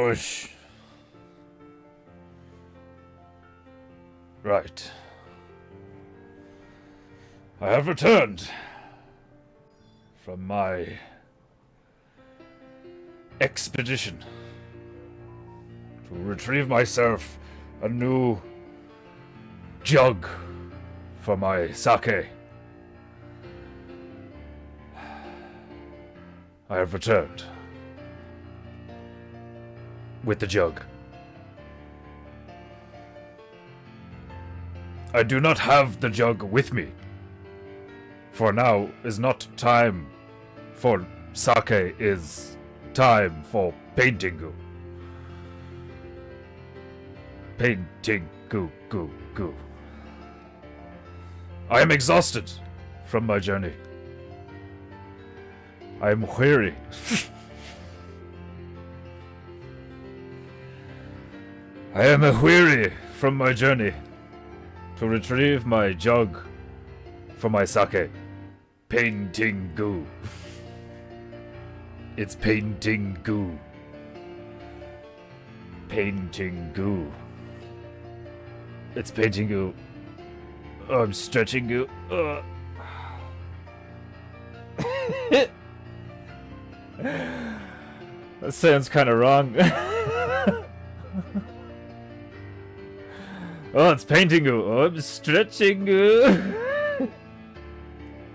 push. Right. I have returned from my expedition to retrieve myself a new jug for my sake. I have returned with the jug. I do not have the jug with me, for now is not time for sake, is time for paintingu. Paintingu, goo, goo. I am exhausted from my journey. I am weary. I am weary from my journey to retrieve my jug for my sake. Paintingu. It's paintingu. Paintingu. It's paintingu. Oh, I'm stretching you. That sounds kind of wrong. Oh, it's painting you. Oh, I'm stretching you.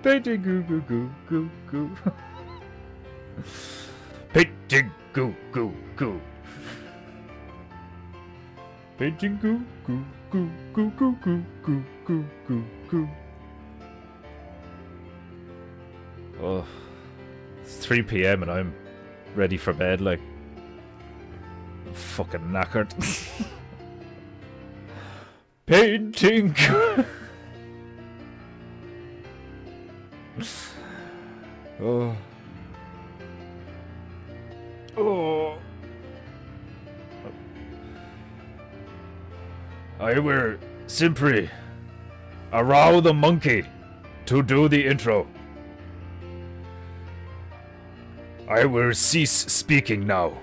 Painting goo goo goo goo goo. Painting goo goo goo. Painting goo goo goo goo goo goo goo goo goo goo. Oh, it's 3 p.m. and I'm ready for bed. Like, I'm fucking knackered. Painting. Oh. Oh. I will simply allow the monkey to do the intro. I will cease speaking now.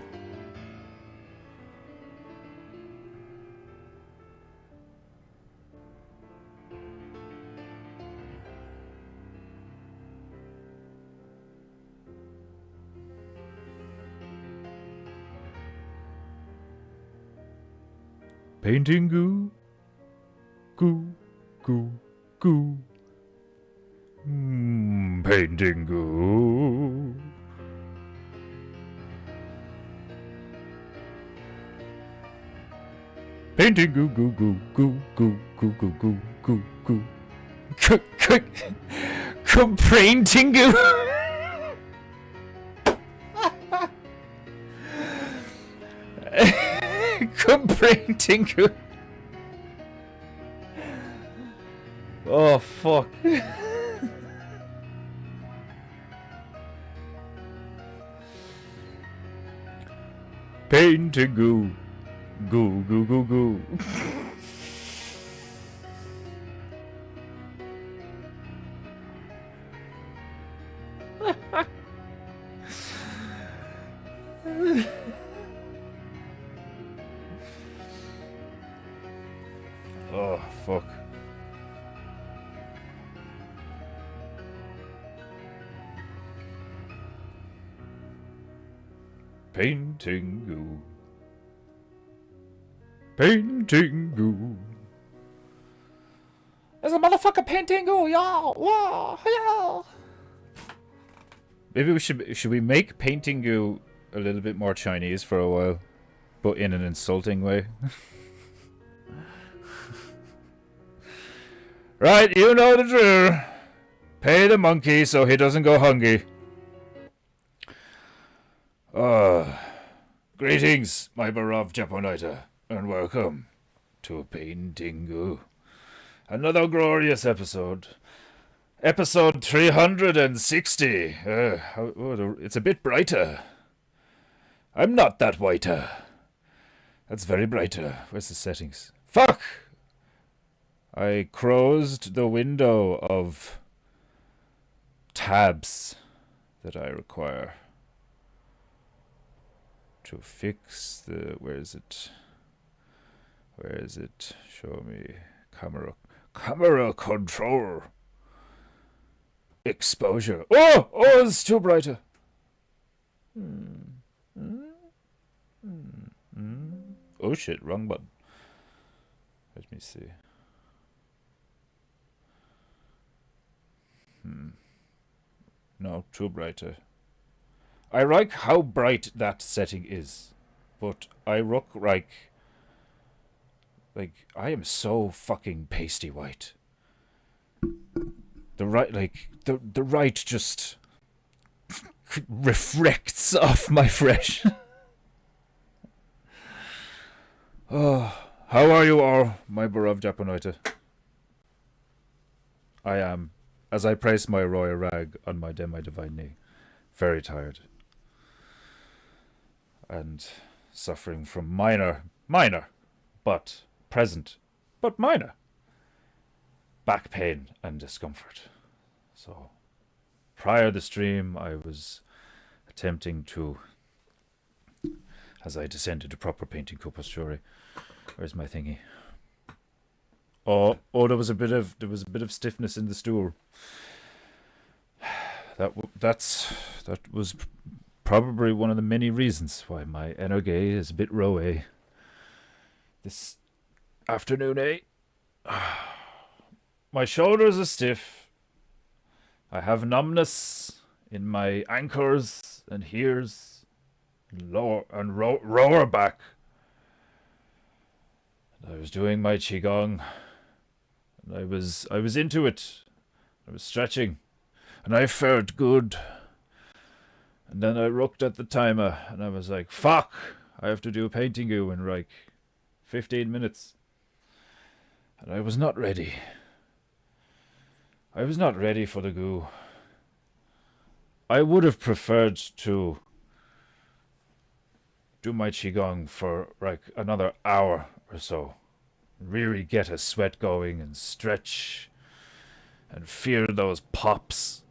Painting goo, goo, goo, goo. Painting goo. Painting goo, goo, goo, goo, goo, goo, goo, goo, goo, goo. Painting goo. Paintingu. Oh fuck. Paintingu. Goo goo goo goo. Oh, fuck. Paintingu. Paintingu. There's a motherfucker paintingu, y'all. Whoa, y'all. Maybe we should we make paintingu a little bit more Chinese for a while, but in an insulting way. Right, you know the drill. Pay the monkey so he doesn't go hungry. Greetings, my beloved Japonita, and welcome to Paintingu. Another glorious episode. Episode 360. It's a bit brighter. I'm not that whiter. That's very brighter. Where's the settings? Fuck! I closed the window of tabs that I require to fix the... Where is it? Where is it? Show me. Camera control. Exposure. Oh! Oh, it's too brighter. Oh shit, wrong button. Let me see. No, too brighter. I like how bright that setting is, but I look like I am so fucking pasty white. The right just reflects off my fresh. Oh, how are you all, my beloved Japonoita? I am, as I place my royal rag on my demi-divine knee, very tired. And suffering from minor, but present, but minor back pain and discomfort. So, prior to the stream, I was attempting to, as I descended to proper painting posture. Where's my thingy? Oh, there was a bit of stiffness in the stool. That was probably one of the many reasons why my energy is a bit rowy this afternoon, eh? My shoulders are stiff. I have numbness in my ankles and ears, and lower back. And I was doing my qigong, and I was into it. I was stretching, and I felt good. And then I looked at the timer, and I was like, "Fuck! I have to do PEINTEINGU in like 15 minutes." And I was not ready. I was not ready for the goo. I would have preferred to do my qigong for like another hour or so. Really get a sweat going and stretch and feel those pops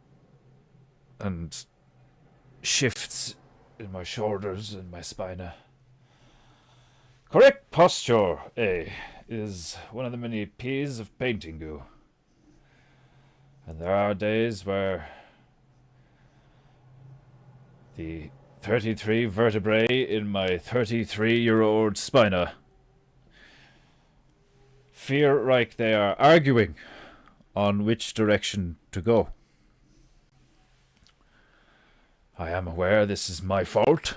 and shifts in my shoulders and my spine. Correct posture, is one of the many P's of PEINTEINGU. And there are days where the 33 vertebrae in my 33-year-old spina feel like they are arguing on which direction to go. I am aware this is my fault.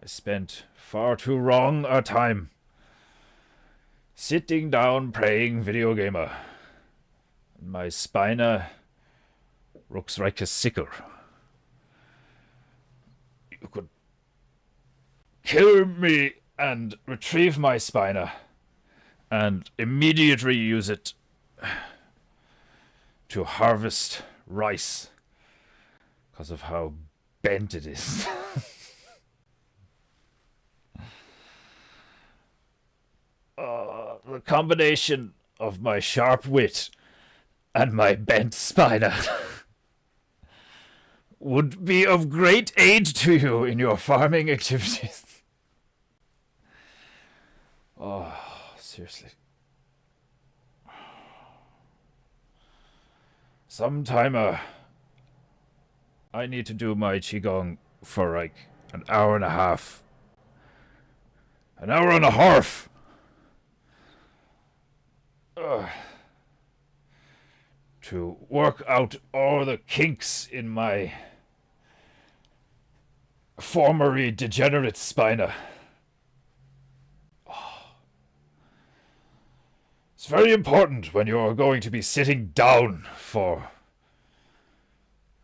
I spent far too long a time sitting down playing video gamer. My spine looks like a sickle. You could kill me and retrieve my spine and immediately use it to harvest rice because of how bent it is. The combination of my sharp wit and my bent spine would be of great aid to you in your farming activities. Oh, seriously. Sometime I need to do my qigong for like an hour and a half. An hour and a half! To work out all the kinks in my formerly degenerate spine. It's very important when you're going to be sitting down for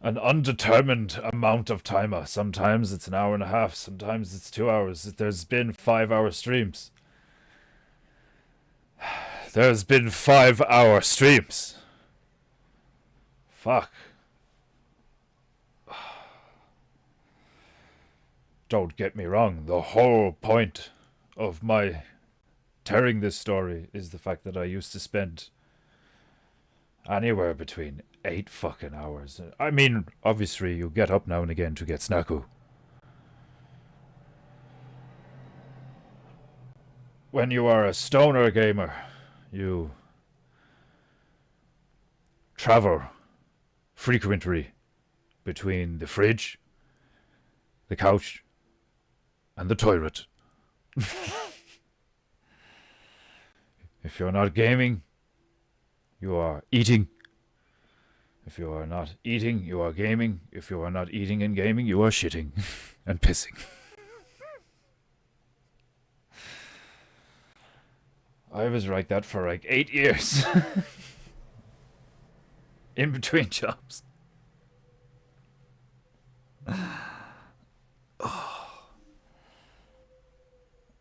an undetermined amount of time. Sometimes it's an hour and a half, sometimes it's 2 hours. There's been 5-hour streams. There's been 5-hour streams. Fuck. Don't get me wrong, the whole point of my telling this story is the fact that I used to spend anywhere between 8 fucking hours. I mean, obviously you get up now and again to get snacku. when you are a stoner gamer, you travel frequently between the fridge, the couch, and the toilet. If you're not gaming, you are eating. If you are not eating, you are gaming. If you are not eating and gaming, you are shitting and pissing. I was like that for like 8 years. In between jobs. Oh.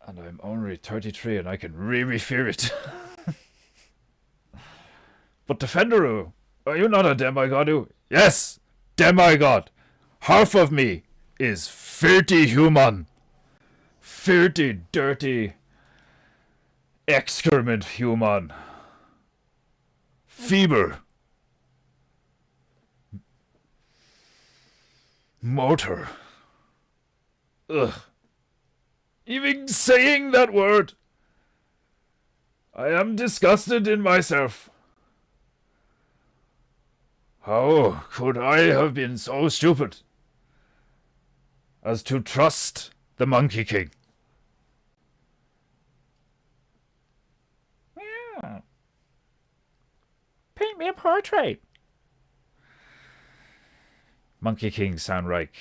And I'm only 33 and I can really fear it. But Defenderu, are you not a demigod? Yes, demigod. Half of me is filthy human. Filthy, dirty excrement human. Feeble. Mortar. Ugh. Even saying that word. I am disgusted in myself. How could I have been so stupid as to trust the Monkey King? Yeah. Paint me a portrait. Monkey King sound like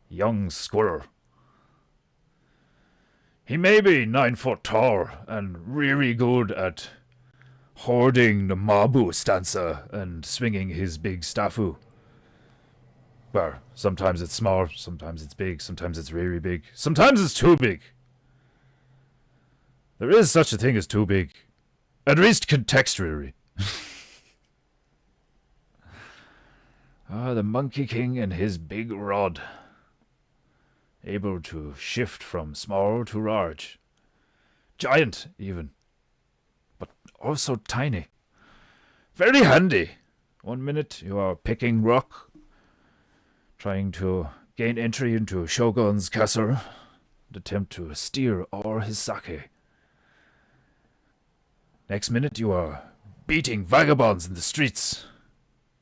young squirrel. He may be 9 foot tall and really good at hoarding the Mabu stanza and swinging his big staffu. Well, sometimes it's small, sometimes it's big, sometimes it's really big, sometimes it's too big. There is such a thing as too big, at least contextually. The Monkey King and his big rod, able to shift from small to large, giant even, but also tiny. Very handy. 1 minute you are picking rock, trying to gain entry into Shogun's castle, and attempt to steal all his sake. Next minute you are beating vagabonds in the streets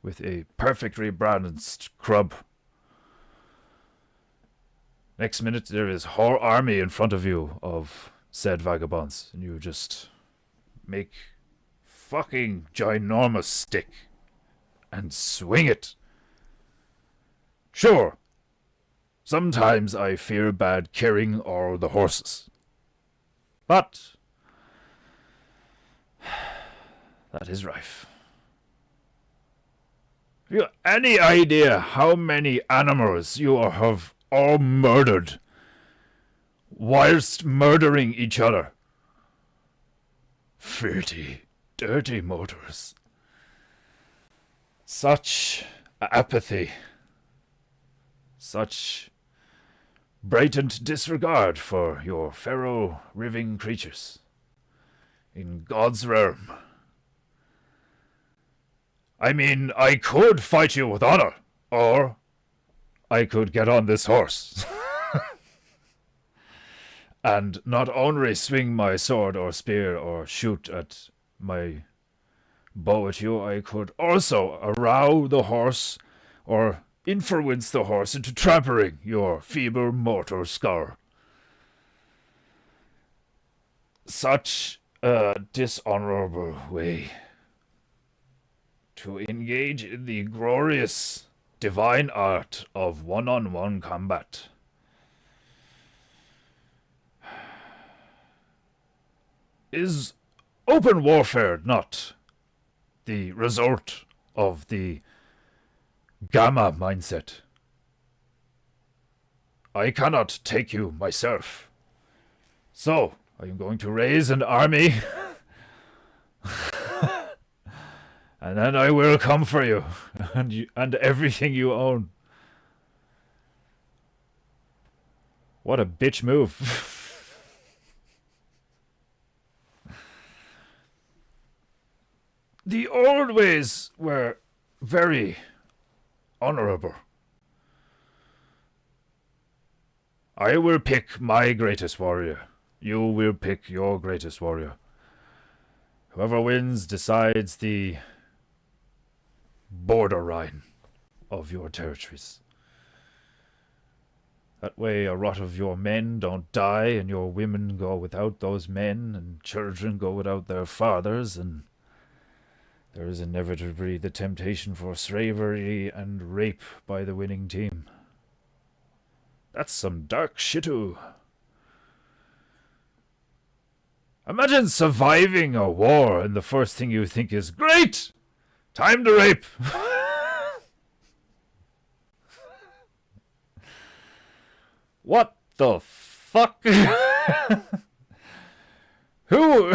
with a perfectly balanced club. Next minute there is whole army in front of you of said vagabonds, and you just make fucking ginormous stick and swing it. Sure, sometimes I fear bad carrying all the horses, but that is rife. Have you any idea how many animals you have all murdered whilst murdering each other? Filthy, dirty motors. Such apathy. Such blatant disregard for your fellow living creatures in God's realm. I mean, I could fight you with honor, or I could get on this horse and not only swing my sword or spear or shoot at my bow at you, I could also arouse the horse or influence the horse into trampling your feeble mortal skull. Such a dishonorable way to engage in the glorious divine art of one-on-one combat. Is open warfare not the result of the Gamma mindset? I cannot take you myself, so I am going to raise an army and then I will come for you and everything you own. What a bitch move. The old ways were very honorable. I will pick my greatest warrior. You will pick your greatest warrior. Whoever wins decides the borderline of your territories. That way a lot of your men don't die and your women go without those men and children go without their fathers, and there is inevitably the temptation for slavery and rape by the winning team. That's some dark shitoo. Imagine surviving a war and the first thing you think is, great! Time to rape! What the fuck? Who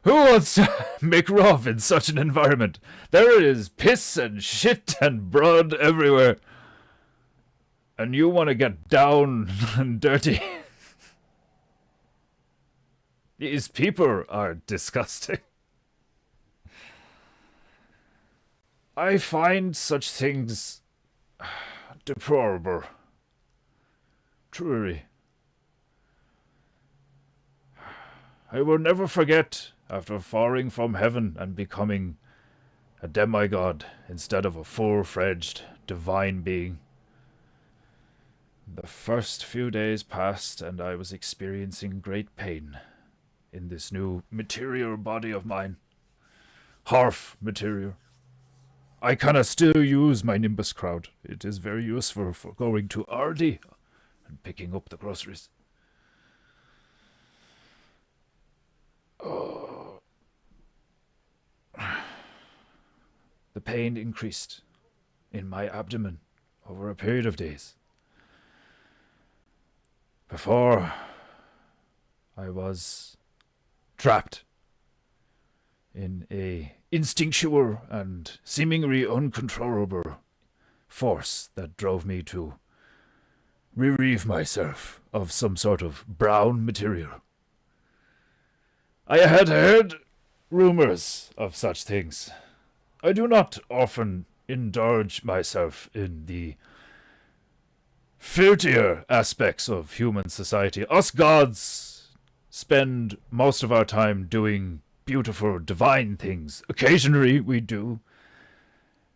wants to make love in such an environment? There is piss and shit and blood everywhere. And you want to get down and dirty. These people are disgusting. I find such things deplorable. Truly. I will never forget, after falling from heaven and becoming a demigod instead of a full-fledged divine being. The first few days passed and I was experiencing great pain in this new material body of mine. Half material. I cannot still use my Nimbus crowd. It is very useful for going to RD and picking up the groceries. Oh. The pain increased in my abdomen over a period of days. Before, I was trapped in a instinctual and seemingly uncontrollable force that drove me to relieve myself of some sort of brown material. I had heard rumors of such things. I do not often indulge myself in the filthier aspects of human society. Us gods spend most of our time doing beautiful, divine things. Occasionally we do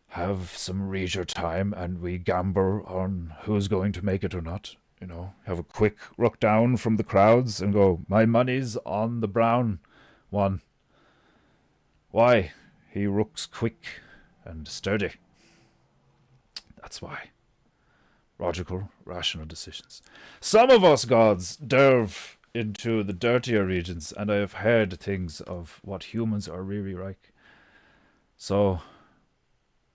have some leisure time and we gamble on who's going to make it or not. You know, have a quick look down from the crowds and go, my money's on the brown one. Why? He looks quick and sturdy. That's why. Logical, rational decisions. Some of us gods delve into the dirtier regions, and I have heard things of what humans are really like. So,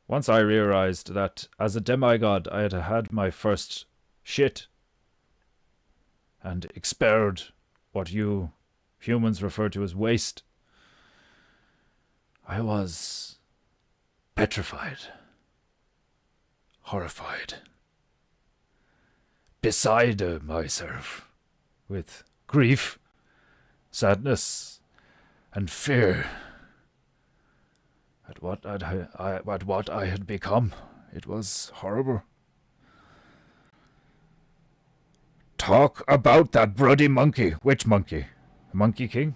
once I realized that as a demigod I had had my first shit and expelled what you humans refer to as waste, I was petrified, horrified, beside myself with grief, sadness, and fear at what I had become. It was horrible. Talk about that bloody monkey. Which monkey? The Monkey King?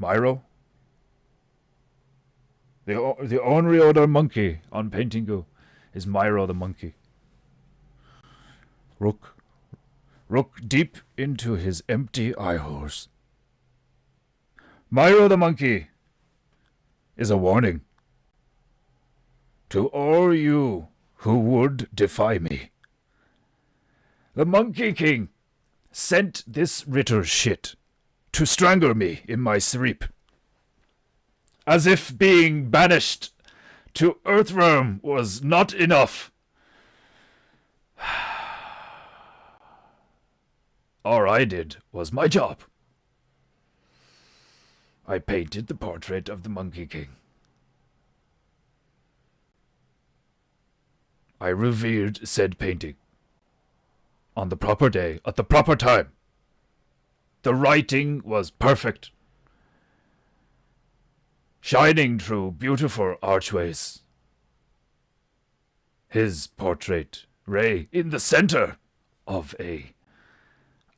Myro? The only other monkey on PEINTEINGU is Myro the monkey. Look deep into his empty eye holes. Myro the monkey is a warning to all you who would defy me. The Monkey King sent this little shit to strangle me in my sleep, as if being banished to Earthrealm was not enough. All I did was my job. I painted the portrait of the Monkey King. I revealed said painting on the proper day, at the proper time. The writing was perfect, shining through beautiful archways his portrait, Ray, in the center of a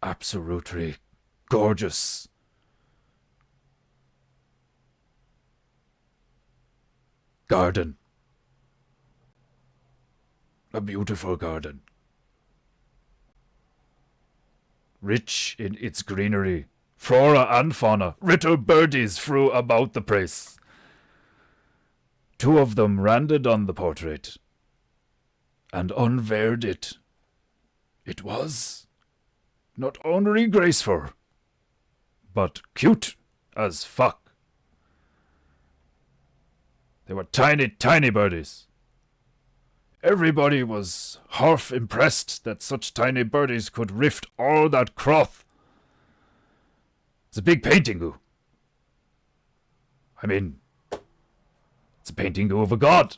absolutely gorgeous garden. A beautiful garden. Rich in its greenery, flora and fauna, little birdies flew about the place. 2 of them landed on the portrait and unveiled it. It was not only graceful, but cute as fuck. They were tiny, tiny birdies. Everybody was half impressed that such tiny birdies could lift all that cloth. It's a big paintingu. I mean, it's a paintingu of a god.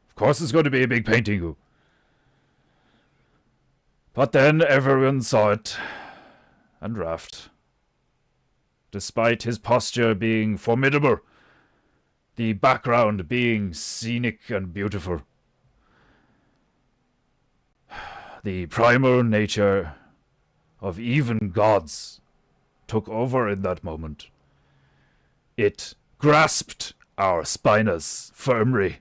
Of course it's going to be a big paintingu. But then everyone saw it and laughed. Despite his posture being formidable, the background being scenic and beautiful. The primal nature of even gods took over in that moment. It grasped our spines firmly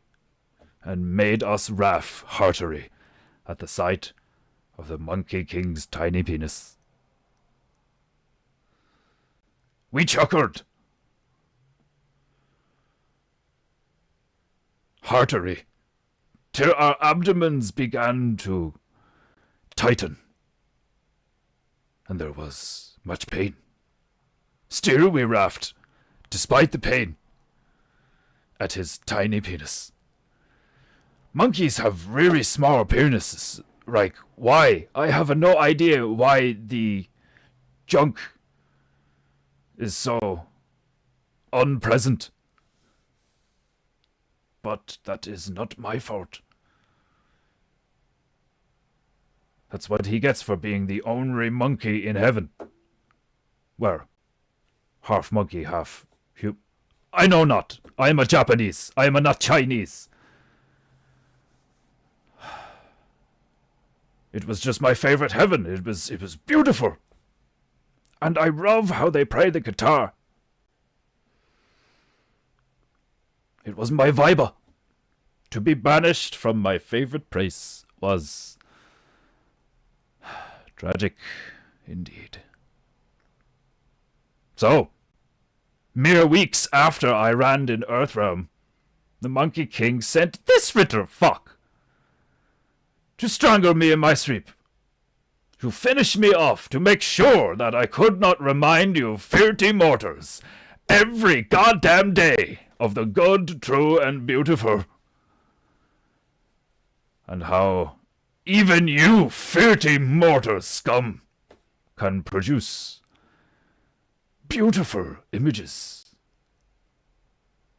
and made us laugh heartily at the sight of the Monkey King's tiny penis. We chuckled heartily till our abdomens began to tighten, and there was much pain. Still we laughed, despite the pain, at his tiny penis. Monkeys have really small penises. Like, why? I have no idea why the junk is so unpleasant. But that is not my fault. That's what he gets for being the only monkey in heaven. Well, half monkey, half human. I know not. I am a Japanese. I am not Chinese. It was just my favorite heaven. It was beautiful. And I love how they play the guitar. It was my vibe. To be banished from my favorite place was tragic indeed. So, mere weeks after I landed in Earthrealm, the Monkey King sent this little fuck to strangle me in my sleep, to finish me off, to make sure that I could not remind you filthy mortals every goddamn day of the good, true, and beautiful. And how even you filthy mortal scum can produce beautiful images.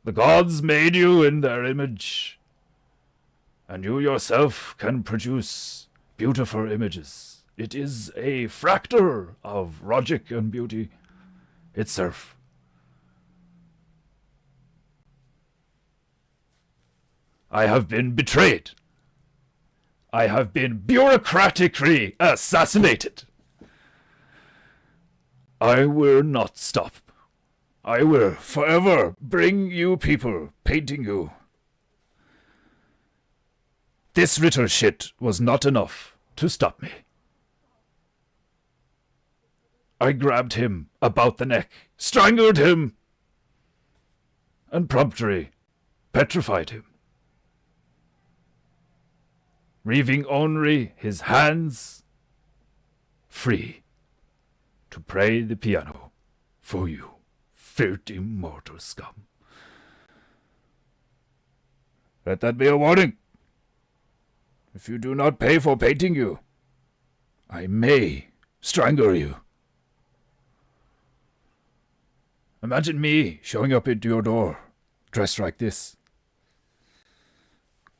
The gods made you in their image, and you yourself can produce beautiful images. It is a fractal of logic and beauty itself. I have been betrayed. I have been bureaucratically assassinated. I will not stop. I will forever bring you people PEINTEINGU. This little shit was not enough to stop me. I grabbed him about the neck, strangled him, and promptly petrified him, leaving only his hands free to play the piano for you, filthy mortal scum. Let that be a warning. If you do not pay for PEINTEINGU, I may strangle you. Imagine me showing up at your door, dressed like this,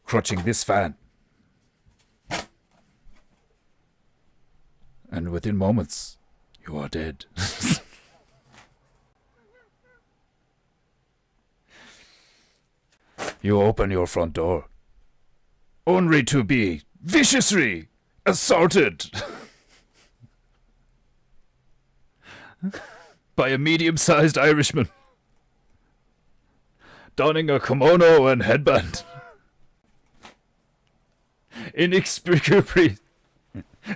clutching this fan. And within moments, you are dead. You open your front door, only to be viciously assaulted by a medium-sized Irishman donning a kimono and headband, inexplicably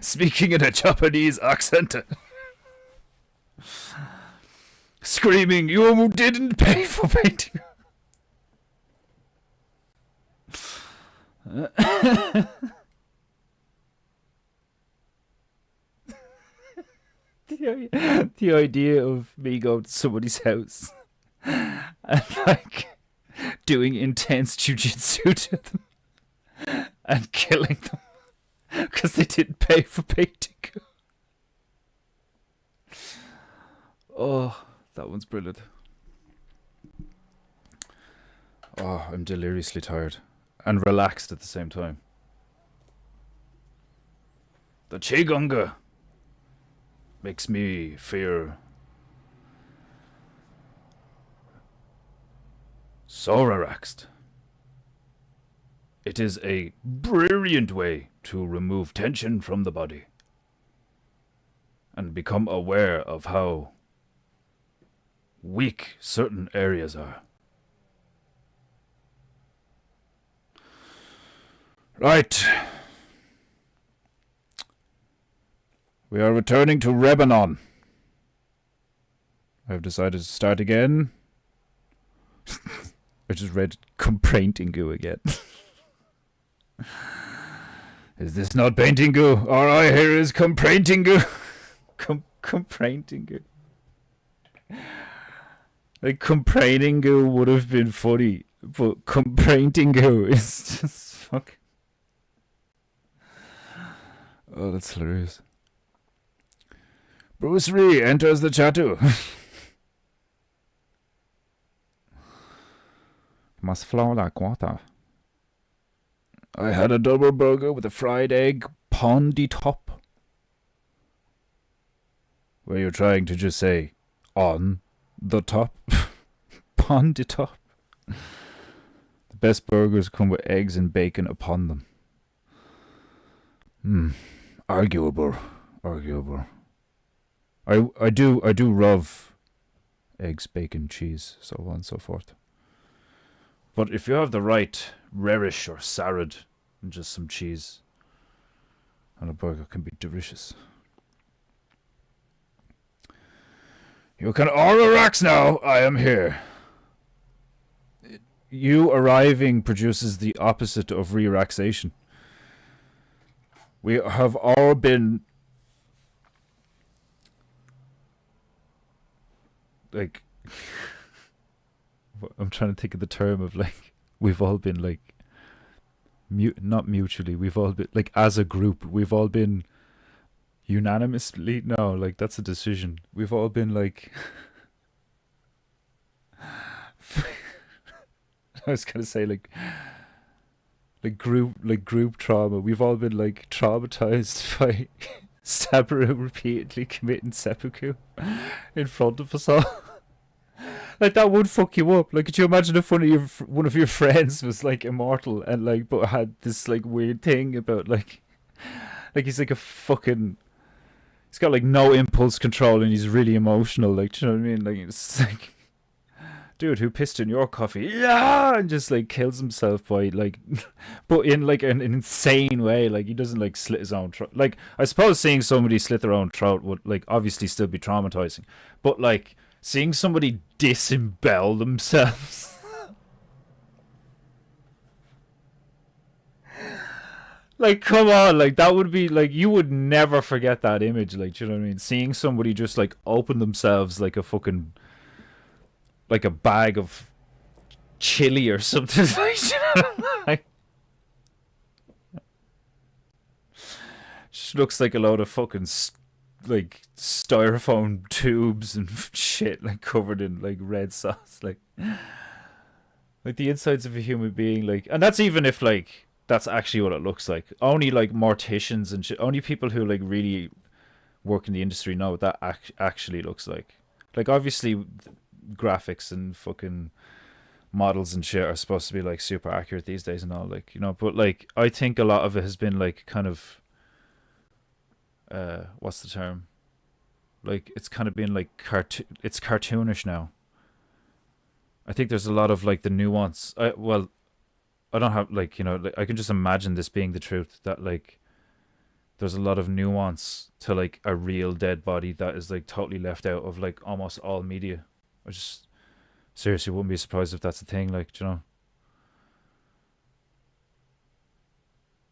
speaking in a Japanese accent, screaming, "You didn't pay for painting!" The idea of me going to somebody's house and like doing intense jujitsu to them and killing them because they didn't pay for painting. Oh, that one's brilliant. Oh, I'm deliriously tired and relaxed at the same time. The Chigunga makes me fear so relaxed. It is a brilliant way to remove tension from the body and become aware of how weak certain areas are. Right. We are returning to Lebanon. I've decided to start again. I just read PEINTEINGU again. Is this not PEINTEINGU? All I hear is PEINTEINGU. PEINTEINGU. Like PEINTEINGU would have been funny, but PEINTEINGU is just fuck. Oh, that's hilarious. Bruce Lee enters the chattu. Must flow like water. I had a double burger with a fried egg on the top. Were you trying to just say on the top? On the top. The best burgers come with eggs and bacon upon them. Arguable. I do love eggs, bacon, cheese, so on and so forth. But if you have the right relish or salad and just some cheese, and a burger can be delicious. You can all relax now. I am here. You arriving produces the opposite of relaxation. We have all been like I'm trying to think of the term of like we've all been like not mutually, we've all been like as a group, we've all been unanimously, no, like that's a decision. We've all been like I was gonna say like group trauma. We've all been like traumatized by Sabaru repeatedly committing seppuku in front of us all. Like that would fuck you up. Like, could you imagine if one of your friends was like immortal and like but had this like weird thing about like he's like a fucking, he's got like no impulse control and he's really emotional. Like, do you know what I mean? Like it's like, dude, who pissed in your coffee? Yeah, and just like kills himself by like, but in like an insane way. Like he doesn't like slit his own throat. Like I suppose seeing somebody slit their own throat would like obviously still be traumatizing, but like seeing somebody disembowel themselves. Like, come on, like that would be like, you would never forget that image. Like, do you know what I mean? Seeing somebody just like open themselves like a fucking, like a bag of chili or something. Like, you know, like, just looks like a load of fucking like styrofoam tubes and shit, like covered in like red sauce, like the insides of a human being. Like, and that's even if like that's actually what it looks like. Only like morticians and shit, only people who like really work in the industry know what that actually looks like. Like obviously graphics and fucking models and shit are supposed to be like super accurate these days and all, like, you know, but like I think a lot of it has been like kind of what's the term, like it's kind of been like it's cartoonish now. I think there's a lot of like the nuance. I don't have like, you know, like, I can just imagine this being the truth, that like there's a lot of nuance to like a real dead body that is like totally left out of like almost all media. I just seriously wouldn't be surprised if that's a thing, like, you know,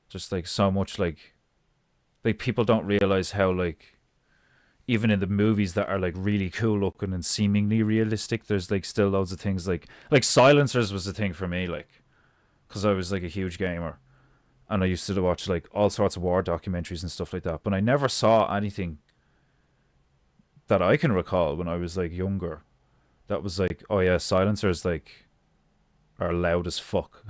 just like so much like people don't realize how like even in the movies that are like really cool looking and seemingly realistic, there's like still loads of things like silencers was a thing for me, like, because I was like a huge gamer and I used to watch like all sorts of war documentaries and stuff like that, but I never saw anything that I can recall when I was like younger that was like, oh yeah, silencers like are loud as fuck.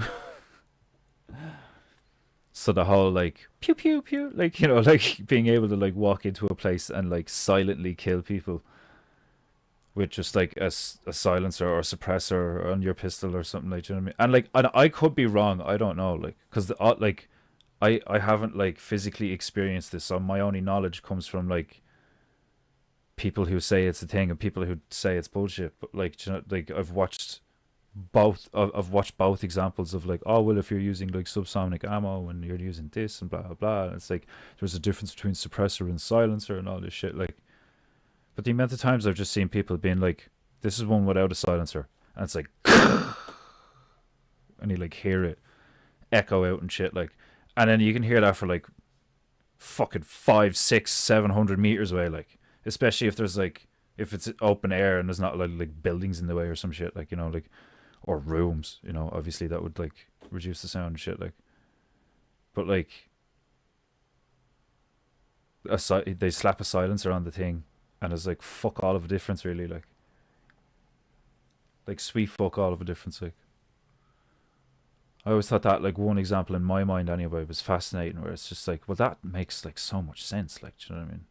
So the whole like pew pew pew, like, you know, like being able to like walk into a place and like silently kill people with just like a silencer or a suppressor on your pistol or something, like, you know what I mean? And like I could be wrong, I don't know, like, because the like I haven't like physically experienced this, so my only knowledge comes from like people who say it's a thing and people who say it's bullshit. But like, you know, like I've watched both examples of like, oh well, if you're using like subsonic ammo and you're using this and blah blah blah, and it's like there's a difference between suppressor and silencer and all this shit, like. But the amount of times I've just seen people being like, this is one without a silencer, and it's like and you like hear it echo out and shit, like, and then you can hear that for like fucking 5, 6, 700 meters away, like, especially if there's like, if it's open air and there's not like buildings in the way or some shit, like, you know, like, or rooms, you know, obviously that would like reduce the sound and shit, like. But like they slap a silencer on the thing and it's like fuck all of a difference, really, like sweet fuck all of a difference, like. I always thought that like one example in my mind anyway was fascinating, where it's just like, well, that makes like so much sense, like, do you know what I mean?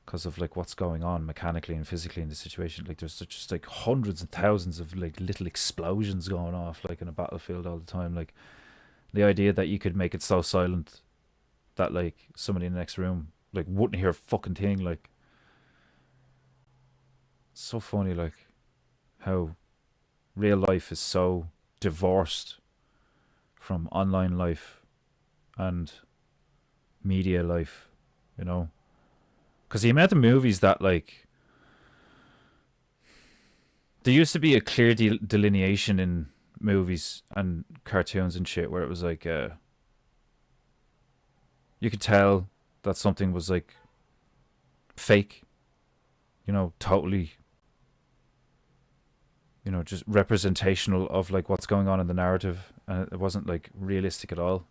Because of like what's going on mechanically and physically in the situation, like there's just like hundreds and thousands of like little explosions going off like in a battlefield all the time, like the idea that you could make it so silent that like somebody in the next room like wouldn't hear a fucking thing, like, so funny, like how real life is so divorced from online life and media life, you know, because the amount of movies that like there used to be a clear delineation in movies and cartoons and shit where it was like you could tell that something was like fake, you know, totally, you know, just representational of like what's going on in the narrative, and it wasn't like realistic at all.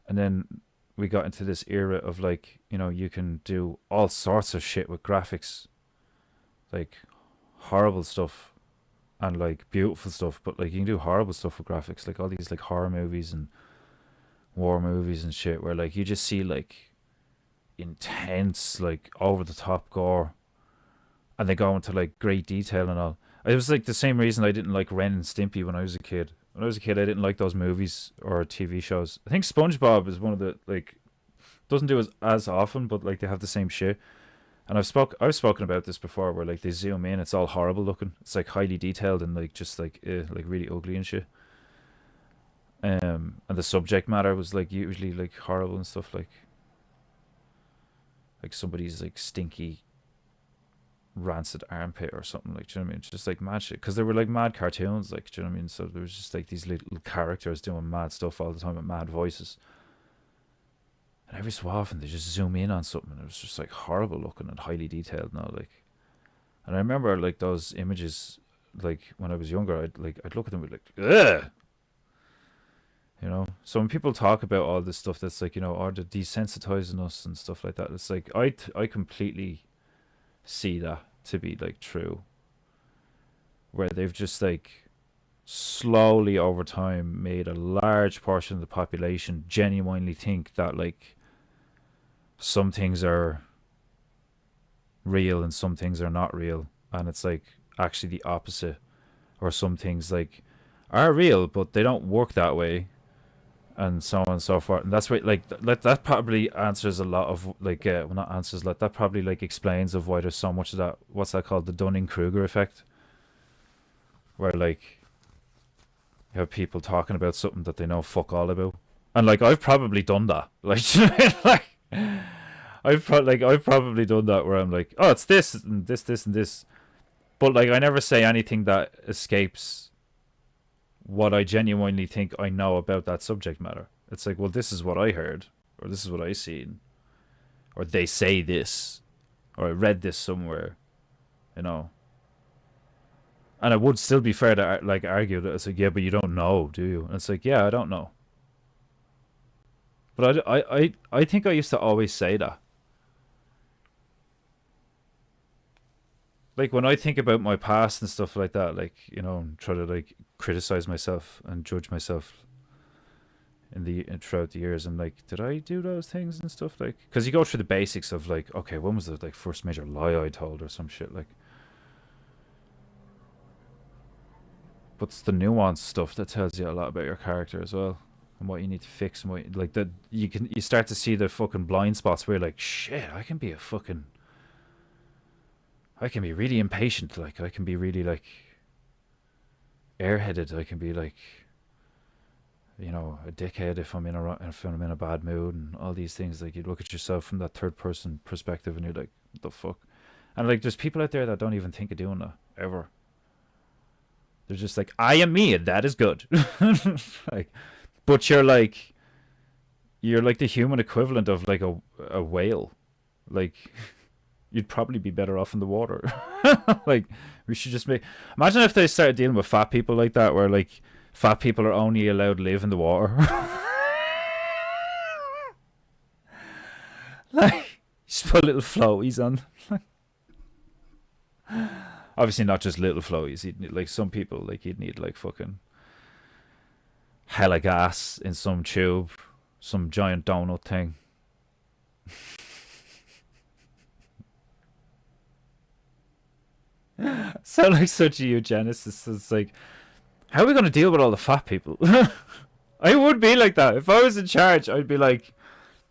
And then we got into this era of like, you know, you can do all sorts of shit with graphics, like horrible stuff and like beautiful stuff, but like you can do horrible stuff with graphics, like all these like horror movies and war movies and shit where like you just see like intense like over the top gore and they go into like great detail and all. It was like the same reason I didn't like Ren and Stimpy when I was a kid. When I was a kid, I didn't like those movies or TV shows. I think SpongeBob is one of the like doesn't do as often, but like they have the same shit. And I've spoken about this before, where like they zoom in, it's all horrible looking. It's like highly detailed and like just like really ugly and shit. And the subject matter was like usually like horrible and stuff, like somebody's like stinky rancid armpit or something, like, do you know what I mean? It's just like mad shit because they were like mad cartoons, like, do you know what I mean? So there was just like these little characters doing mad stuff all the time with mad voices, and every so often they just zoom in on something and it was just like horrible looking and highly detailed now, like. And I remember like those images, like when I was younger, I'd look at them with like ugh, you know. So when people talk about all this stuff that's like, you know, are they desensitizing us and stuff like that, it's like I completely see that to be like true, where they've just like slowly over time made a large portion of the population genuinely think that like some things are real and some things are not real, and it's like actually the opposite. or some things like are real, but they don't work that way, and so on and so forth. And that's why, like, that probably answers a lot of like, well, not answers, like that probably like explains of why there's so much of that. What's that called? The Dunning-Kruger effect, where like you have people talking about something that they know fuck all about, and like I've probably done that. Like, like I've probably done that where I'm like, oh, it's this and this and this, but like I never say anything that escapes what I genuinely think I know about that subject matter. It's like, well, this is what I heard, or this is what I seen, or they say this, or I read this somewhere, you know. And it would still be fair to like argue that it's like, yeah, but you don't know, do you? And it's like, yeah, I don't know. But I think I used to always say that. Like when I think about my past and stuff like that, like, you know, and try to like criticize myself and judge myself throughout the years, I'm like, did I do those things and stuff? Like, because you go through the basics of like, okay, when was the like first major lie I told or some shit, like. But it's the nuanced stuff that tells you a lot about your character as well, and what you need to fix, and what like that you start to see the fucking blind spots where you're like, shit, I can be really impatient, like I can be really like airheaded, I can be like, you know, a dickhead if I'm in a bad mood, and all these things. Like you look at yourself from that third person perspective, and you're like, what the fuck? And like, there's people out there that don't even think of doing that ever. They're just like, I am me, and that is good. Like, but you're like the human equivalent of like a whale. Like, you'd probably be better off in the water. Like, we should just imagine if they started dealing with fat people like that, where like fat people are only allowed to live in the water. Like, just put little floaties on. Obviously not just little floaties. He'd need, like, some people, like, he'd need like fucking hella gas in some tube, some giant donut thing. Sound like such a eugenicist. It's like, how are we gonna deal with all the fat people? I would be like that if I was in charge. I'd be like,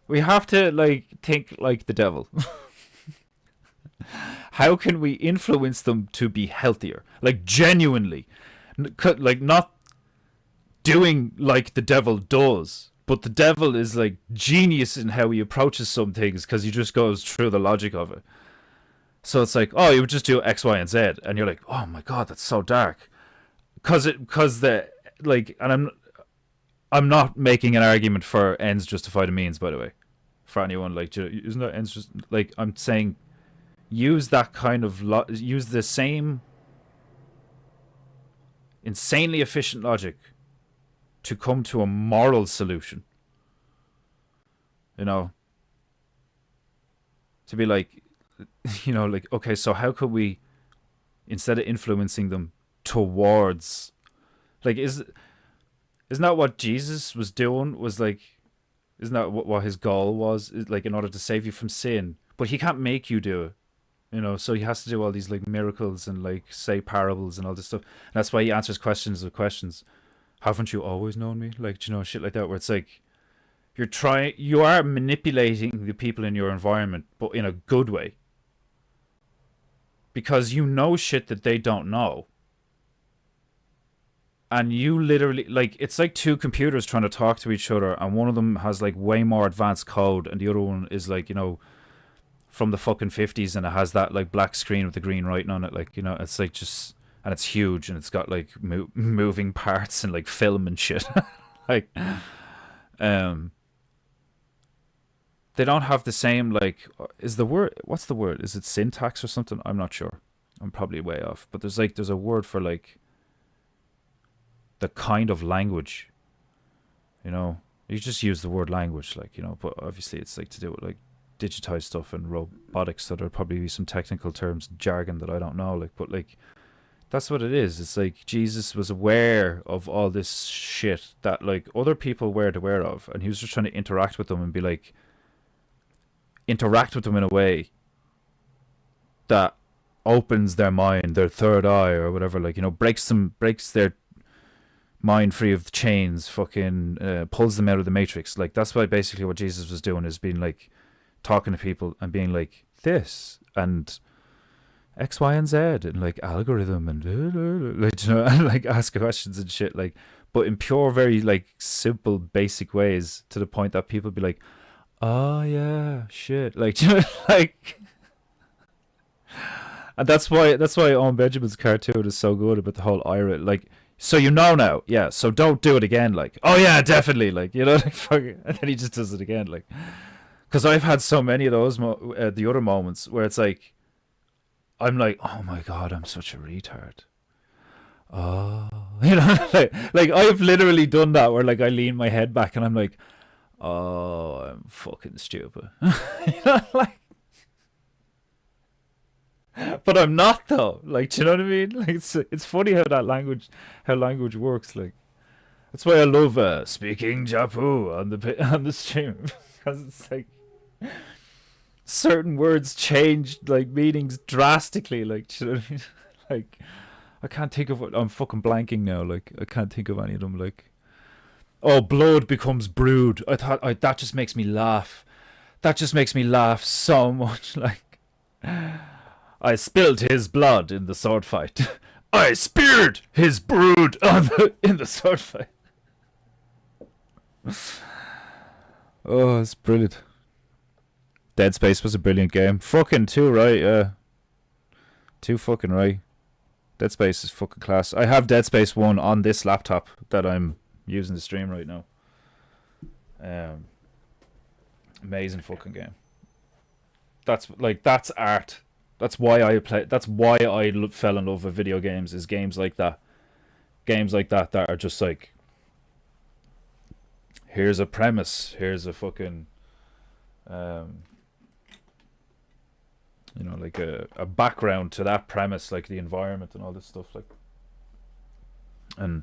we have to like think like the devil. How can we influence them to be healthier? Like, genuinely. Like, not doing like the devil does. But the devil is like genius in how he approaches some things, because he just goes through the logic of it. So it's like, oh, you would just do X, Y, and Z. And you're like, oh my God, that's so dark. Because the, like, and I'm not making an argument for ends justify the means, by the way. For anyone, like, isn't that ends just, like, I'm saying, use that kind of use the same insanely efficient logic to come to a moral solution, you know, to be like, you know, like, okay, so how could we, instead of influencing them towards, like, isn't that what Jesus was doing? Was like, isn't that what his goal was? Is like, in order to save you from sin, but he can't make you do it. You know, so he has to do all these like miracles and like say parables and all this stuff. And that's why he answers questions of questions. Haven't you always known me? Like, you know, shit like that, where it's like you are manipulating the people in your environment, but in a good way. Because you know shit that they don't know. And you literally, like, it's like two computers trying to talk to each other, and one of them has like way more advanced code, and the other one is like, you know, from the fucking 50s, and it has that like black screen with the green writing on it, like, you know, it's like just, and it's huge, and it's got like moving parts and like film and shit. Like, they don't have the same, like, what's the word, is it syntax or something? I'm not sure, I'm probably way off, but there's a word for like the kind of language, you know, you just use the word language, like, you know, but obviously it's like to do with like digitized stuff and robotics, so there'll probably be some technical terms, jargon that I don't know, like, but like, that's what it is. It's like Jesus was aware of all this shit that like other people weren't aware of, and he was just trying to interact with them and be like, interact with them in a way that opens their mind, their third eye or whatever, like, you know, breaks their mind free of the chains, fucking pulls them out of the matrix. Like, that's why basically what Jesus was doing is being like talking to people and being like this and X, Y, and Z and like algorithm and like, you know, and like ask questions and shit, like, but in pure, very like simple, basic ways, to the point that people be like, oh yeah, shit, like, you know, like. And that's why Owen Benjamin's cartoon is so good about the whole Ira, like, so you know now, yeah, so don't do it again, like, oh yeah, definitely, like, you know, like, fucking, and then he just does it again, like, because I've had so many of those the other moments where it's like, I'm like, oh my god, I'm such a retard. Oh, you know, like I've literally done that where like I lean my head back and I'm like, oh, I'm fucking stupid. You know, like, but I'm not though. Like, do you know what I mean? Like, it's funny how language works. Like, that's why I love speaking Japu on the stream, because it's like certain words change like meanings drastically. Like, do you know what I mean? Like, I can't think of what I'm fucking blanking now. Like, I can't think of any of them. Like, oh, blood becomes brood. That just makes me laugh. That just makes me laugh so much. Like, I spilled his blood in the sword fight. I speared his brood in the sword fight. Oh, it's brilliant. Dead Space was a brilliant game. Fucking too right, yeah. Too fucking right. Dead Space is fucking class. I have Dead Space 1 on this laptop that I'm using to stream right now. Amazing fucking game. That's art. That's why I play. That's why I fell in love with video games. Is games like that. Games like that are just like, here's a premise. Here's a fucking, you know, like a background to that premise, like the environment and all this stuff, like, and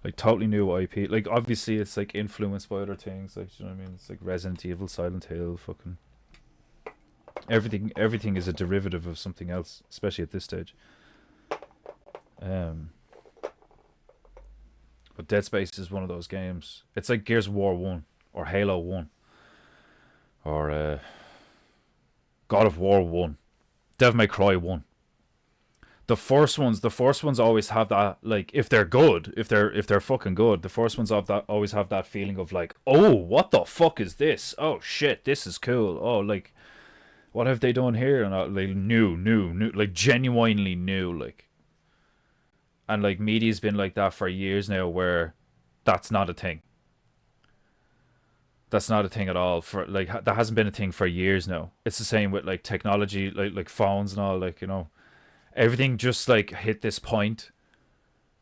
like totally new IP. Like, obviously it's like influenced by other things, like, you know what I mean? It's like Resident Evil, Silent Hill, fucking everything is a derivative of something else, especially at this stage. But Dead Space is one of those games. It's like Gears of War 1 or Halo 1 or God of War 1, Devil May Cry 1. The first ones always have that, like, if they're good, if they're fucking good, the first ones always have that feeling of like, oh, what the fuck is this? Oh shit, this is cool. Oh, like, what have they done here? And like new, like genuinely new, like. And like media's been like that for years now, where that's not a thing. That's not a thing at all. For like, that hasn't been a thing for years now. It's the same with like technology, like phones and all, like, you know, everything just like hit this point.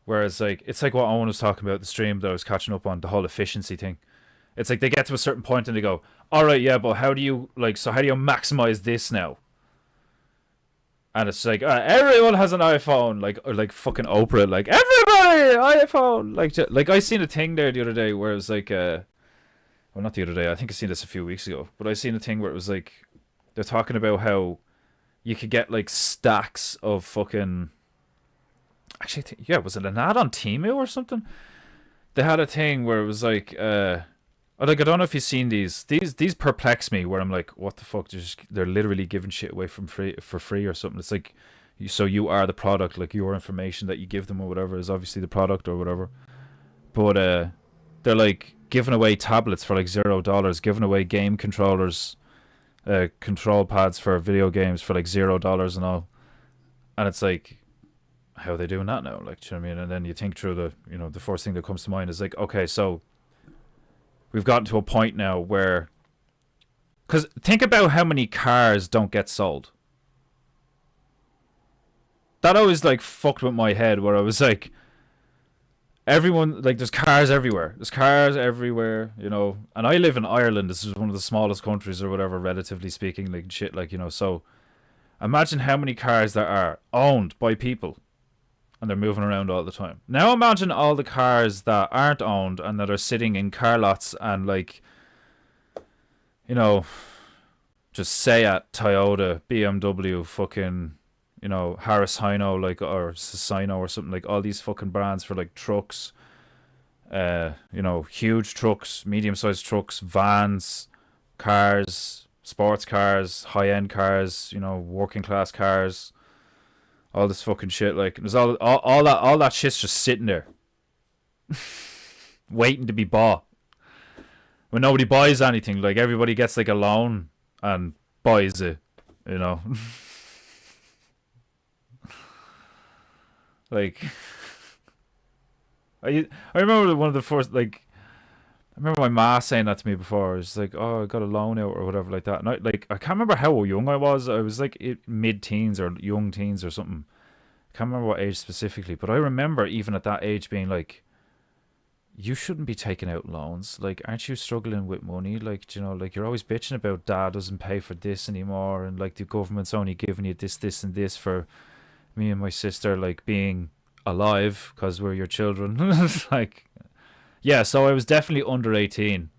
Whereas like, it's like what Owen was talking about the stream that I was catching up on, the whole efficiency thing. It's like they get to a certain point and they go, all right, yeah, but how do you maximize this now? And it's like, everyone has an iPhone, like, or like fucking Oprah, like, everybody iPhone, like I seen a thing there the other day where it was like, well, not the other day, I think I seen this a few weeks ago, but I seen a thing where it was like, they're talking about how you could get like stacks of fucking, actually, yeah, was it an ad on Temu or something? They had a thing where it was like, like, I don't know if you've seen these perplex me, where I'm like, what the fuck? They're literally giving shit away for free or something. It's like, so you are the product, like your information that you give them or whatever is obviously the product or whatever. But they're like giving away tablets for like $0, giving away game controllers, control pads for video games for like $0 and all. And it's like, how are they doing that now? Like, do you know what I mean? And then you think through the first thing that comes to mind is like, okay, so we've gotten to a point now where, because think about how many cars don't get sold. That always like fucked with my head, where I was like, everyone, like, there's cars everywhere. There's cars everywhere, you know. And I live in Ireland. This is one of the smallest countries or whatever, relatively speaking, like shit, like, you know. So imagine how many cars there are owned by people. And they're moving around all the time. Now imagine all the cars that aren't owned and that are sitting in car lots and, like, you know, just Seat, Toyota, BMW, fucking, you know, Harris Hino, like, or Sino or something, like all these fucking brands for like trucks, you know, huge trucks, medium-sized trucks, vans, cars, sports cars, high-end cars, you know, working class cars, all this fucking shit. Like, there's all that shit's just sitting there, waiting to be bought. When nobody buys anything, like everybody gets like a loan and buys it, you know. Like, I remember one of the first, like, I remember my ma saying that to me before. It's like, oh, I got a loan out or whatever like that. And I can't remember how young I was. I was like mid-teens or young teens or something. I can't remember what age specifically, but I remember even at that age being like, you shouldn't be taking out loans. Like, aren't you struggling with money? Like, you know, like you're always bitching about dad doesn't pay for this anymore, and like the government's only giving you this, this, and this for me and my sister, like being alive because we're your children. Like, yeah, so I was definitely under 18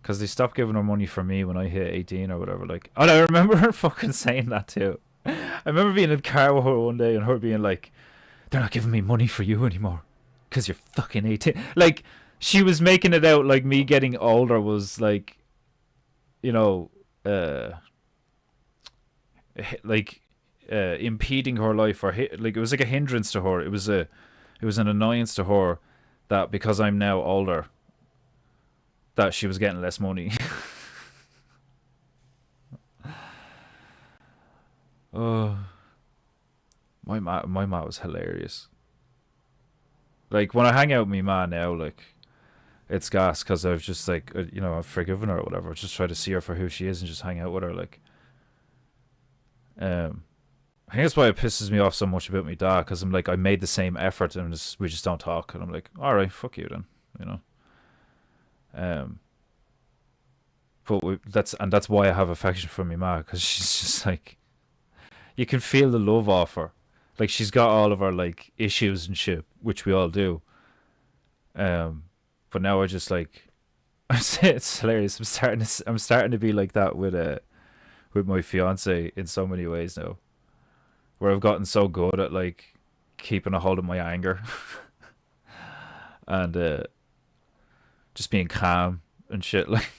because they stopped giving her money for me when I hit 18 or whatever. Like, and I remember her fucking saying that too. I remember being in the car with her one day and her being like, they're not giving me money for you anymore because you're fucking 18. Like, she was making it out like me getting older was like, you know, like impeding her life, or like it was like a hindrance to her. It was an annoyance to her that because I'm now older, that she was getting less money. Oh, my ma was hilarious. Like when I hang out with my ma now, like it's gas because I've just like you know, I've forgiven her or whatever. Just try to see her for who she is and just hang out with her. Like, I think that's why it pisses me off so much about my dad, because I'm like, I made the same effort and we just don't talk, and I'm like, all right, fuck you then, you know. Um, but that's why I have affection for my ma, because she's just like, you can feel the love off her. Like, she's got all of her like issues and shit, which we all do. Um, but now I just like, it's hilarious. I'm starting to be like that with my fiance in so many ways now, where I've gotten so good at like keeping a hold of my anger and just being calm and shit. Like,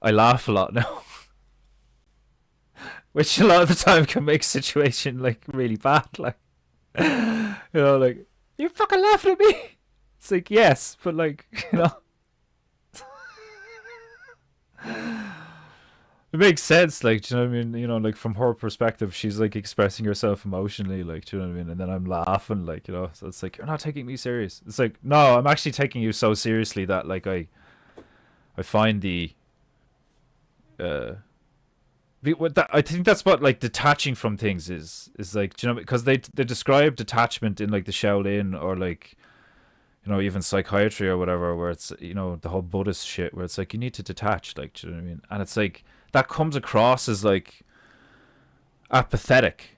I laugh a lot now, which a lot of the time can make situation like really bad. Like, you know, like, you fucking laughing at me. It's like, yes, but like, you know, it makes sense. Like, do you know what I mean? You know, like from her perspective, she's like expressing herself emotionally. Like, do you know what I mean? And then I'm laughing, like, you know. So it's like, you're not taking me serious. It's like, no, I'm actually taking you so seriously that like I find the I think that's what like detaching from things is like, do you know, because they describe detachment in like the Shaolin or like, you know, even psychiatry or whatever, where it's, you know, the whole Buddhist shit where it's like you need to detach, like, do you know what I mean? And it's like that comes across as like apathetic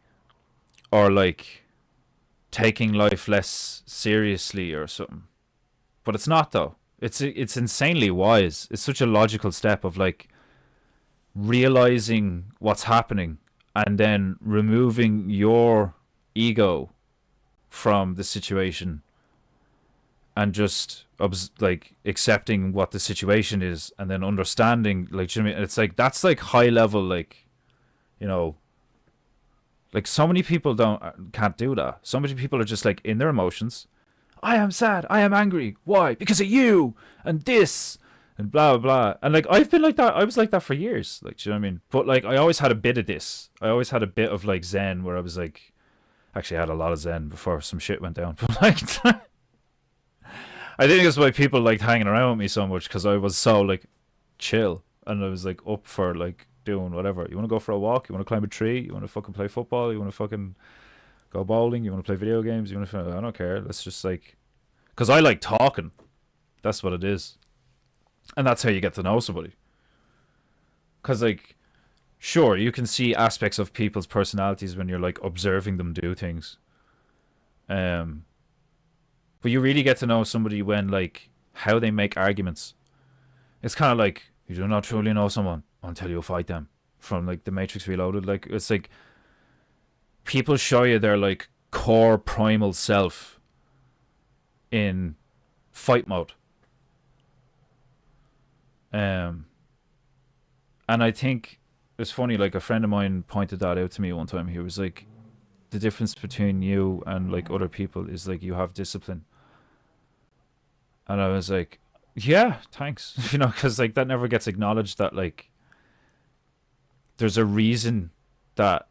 or like taking life less seriously or something, but it's not though. It's insanely wise. It's such a logical step of like realizing what's happening and then removing your ego from the situation and just like accepting what the situation is and then understanding, like, do you know what I mean? It's like that's like high level, like, you know, like so many people can't do that. So many people are just like in their emotions. I am sad, I am angry, why? Because of you and this and blah blah blah. And like I've been like that. I was like that for years. Like, do you know what I mean? But like I always had a bit of this. I always had a bit of like Zen where I was like, actually I had a lot of Zen before some shit went down. But like, I think it's why people liked hanging around with me so much, because I was so like chill and I was like up for like doing whatever. You want to go for a walk? You want to climb a tree? You want to fucking play football? You want to fucking go bowling? You want to play video games? You want to? I don't care. Let's just like, because I like talking. That's what it is. And that's how you get to know somebody. Because, like, sure, you can see aspects of people's personalities when you're, like, observing them do things. But you really get to know somebody when, like, how they make arguments. It's kind of like, you do not truly know someone until you fight them. From, like, The Matrix Reloaded. Like, it's like, people show you their like core primal self in fight mode. And I think it's funny, like a friend of mine pointed that out to me one time. He was like, the difference between you and like other people is like you have discipline. And I was like, yeah, thanks. You know, because like that never gets acknowledged, that like there's a reason that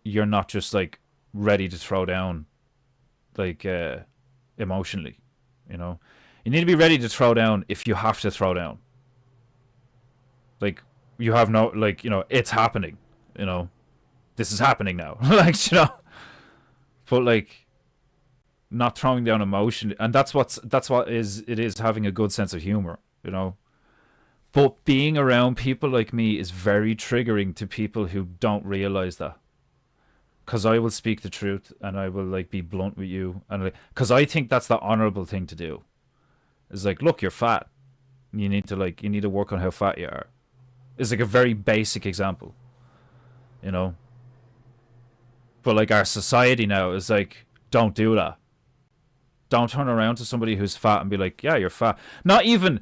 you're not just like ready to throw down like emotionally, you know. You need to be ready to throw down if you have to throw down. Like you have no, like, you know, it's happening, you know. This is happening now. Like, you know. But like not throwing down emotion, and that's what it is having a good sense of humor, you know. But being around people like me is very triggering to people who don't realize that. Because I will speak the truth and I will like be blunt with you, and because I think that's the honorable thing to do. Is like, look, you're fat. You need to work on how fat you are. It's like a very basic example, you know. But like our society now is like, don't do that. Don't turn around to somebody who's fat and be like, yeah, you're fat. Not even,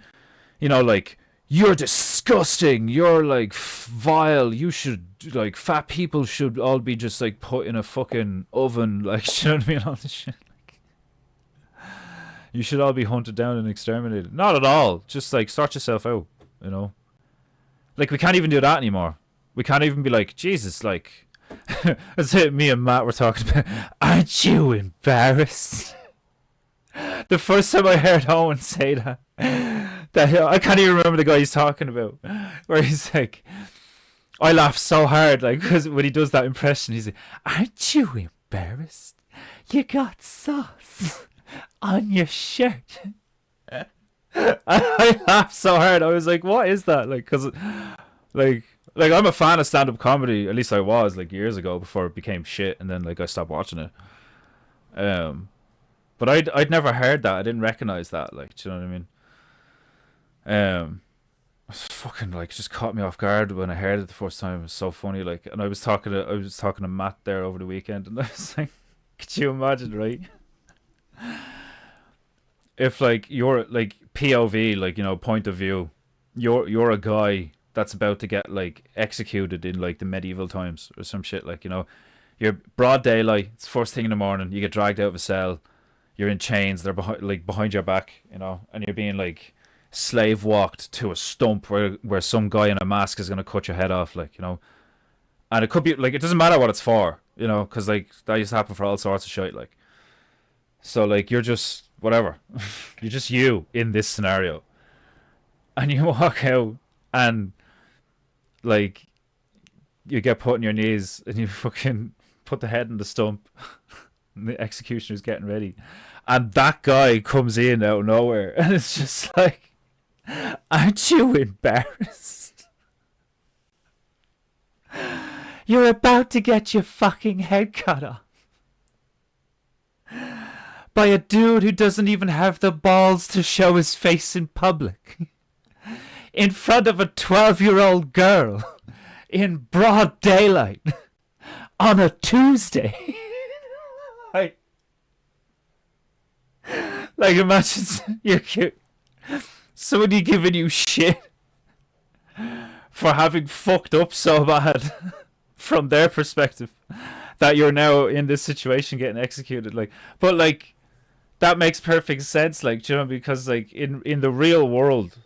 you know, like, you're disgusting, you're like vile, you should, like, fat people should all be just like put in a fucking oven, like, you know what I mean, all this shit. Like, you should all be hunted down and exterminated. Not at all. Just like sort yourself out, you know. Like, we can't even do that anymore. We can't even be like, Jesus, like, that's it. Me and Matt were talking about, aren't you embarrassed? The first time I heard Owen say that I can't even remember the guy he's talking about, where he's like, I laugh so hard, like, because when he does that impression, he's like, aren't you embarrassed? You got sauce on your shirt. I laughed so hard. I was like, what is that? Like, because like I'm a fan of stand-up comedy. At least I was, like, years ago, before it became shit, and then like I stopped watching it. But I'd never heard that. I didn't recognize that. Like, do you know what I mean? It was fucking like, just caught me off guard when I heard it the first time. It was so funny. Like, and I was talking to Matt there over the weekend, and I was like, could you imagine, right? If like you're like POV, like, you know, point of view, you're a guy that's about to get like executed in like the medieval times or some shit. Like, you know, you're broad daylight. It's first thing in the morning. You get dragged out of a cell. You're in chains. They're behind your back, you know, and you're being like slave walked to a stump where some guy in a mask is gonna cut your head off, like, you know. And it could be like, it doesn't matter what it's for, you know, because like that used to happen for all sorts of shit. Like, so like you're just whatever, you're just you in this scenario, and you walk out and like you get put on your knees and you fucking put the head in the stump. And the executioner's getting ready, and that guy comes in out of nowhere, and it's just like, aren't you embarrassed? You're about to get your fucking head cut off by a dude who doesn't even have the balls to show his face in public, in front of a 12-year-old girl, in broad daylight, on a Tuesday. Like, imagine you're cute. Somebody giving you shit for having fucked up so bad from their perspective that you're now in this situation getting executed. Like, but like, that makes perfect sense. Like, do you know, because like in the real world,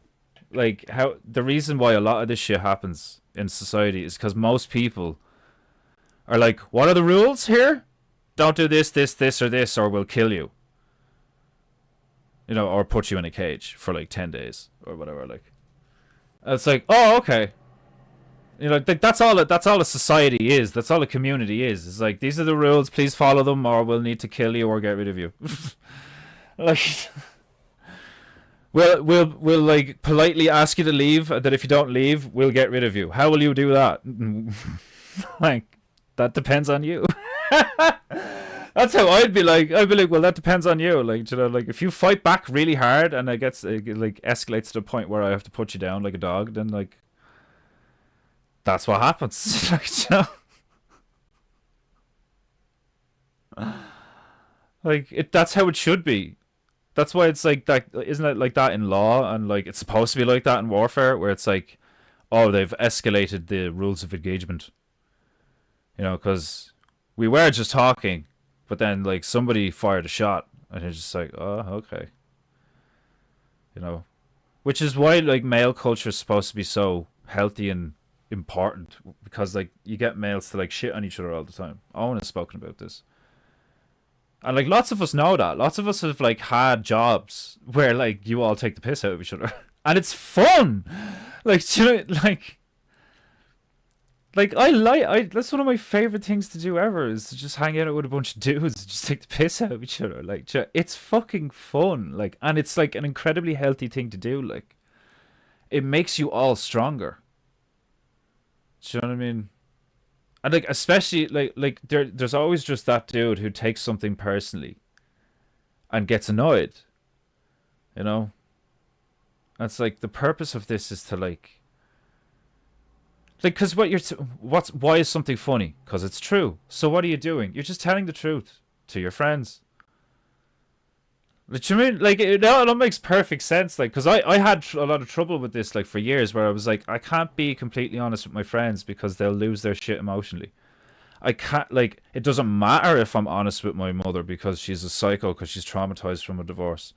like, how the reason why a lot of this shit happens in society is because most people are like, what are the rules here? Don't do this, or this, or we'll kill you. You know, or put you in a cage for like 10 days or whatever. Like, it's like, oh, okay. You know, that's all a society is. That's all a community is. It's like, these are the rules. Please follow them, or we'll need to kill you or get rid of you. Like, we'll like politely ask you to leave. That if you don't leave, we'll get rid of you. How will you do that? Like, that depends on you. That's how I'd be like, well, that depends on you. Like, you know, like, if you fight back really hard and it like escalates to the point where I have to put you down like a dog, then like, that's what happens. Like, you know? Like that's how it should be. That's why it's like that. Isn't it like that in law, and like it's supposed to be like that in warfare, where it's like, oh, they've escalated the rules of engagement. Because we were just talking, but then like somebody fired a shot, and it's just like, oh, okay. You know, which is why like male culture is supposed to be so healthy and important, because like you get males to like shit on each other all the time. Owen has spoken about this. And like lots of us know that. Lots of us have like had jobs where like you all take the piss out of each other. And it's fun. Like I that's one of my favorite things to do ever, is to just hang out with a bunch of dudes and just take the piss out of each other. Like it's fucking fun. Like, and it's like an incredibly healthy thing to do. Like, it makes you all stronger. Do you know what I mean? And like especially there's always just that dude who takes something personally and gets annoyed. You know? That's like the purpose of this is to because why is something funny? Because it's true. So what are you doing? You're just telling the truth to your friends. What you mean? Like it makes perfect sense. Like, because I had a lot of trouble with this like for years, where I was like, I can't be completely honest with my friends because they'll lose their shit emotionally. I can't, like, it doesn't matter if I'm honest with my mother because she's a psycho, because she's traumatized from a divorce.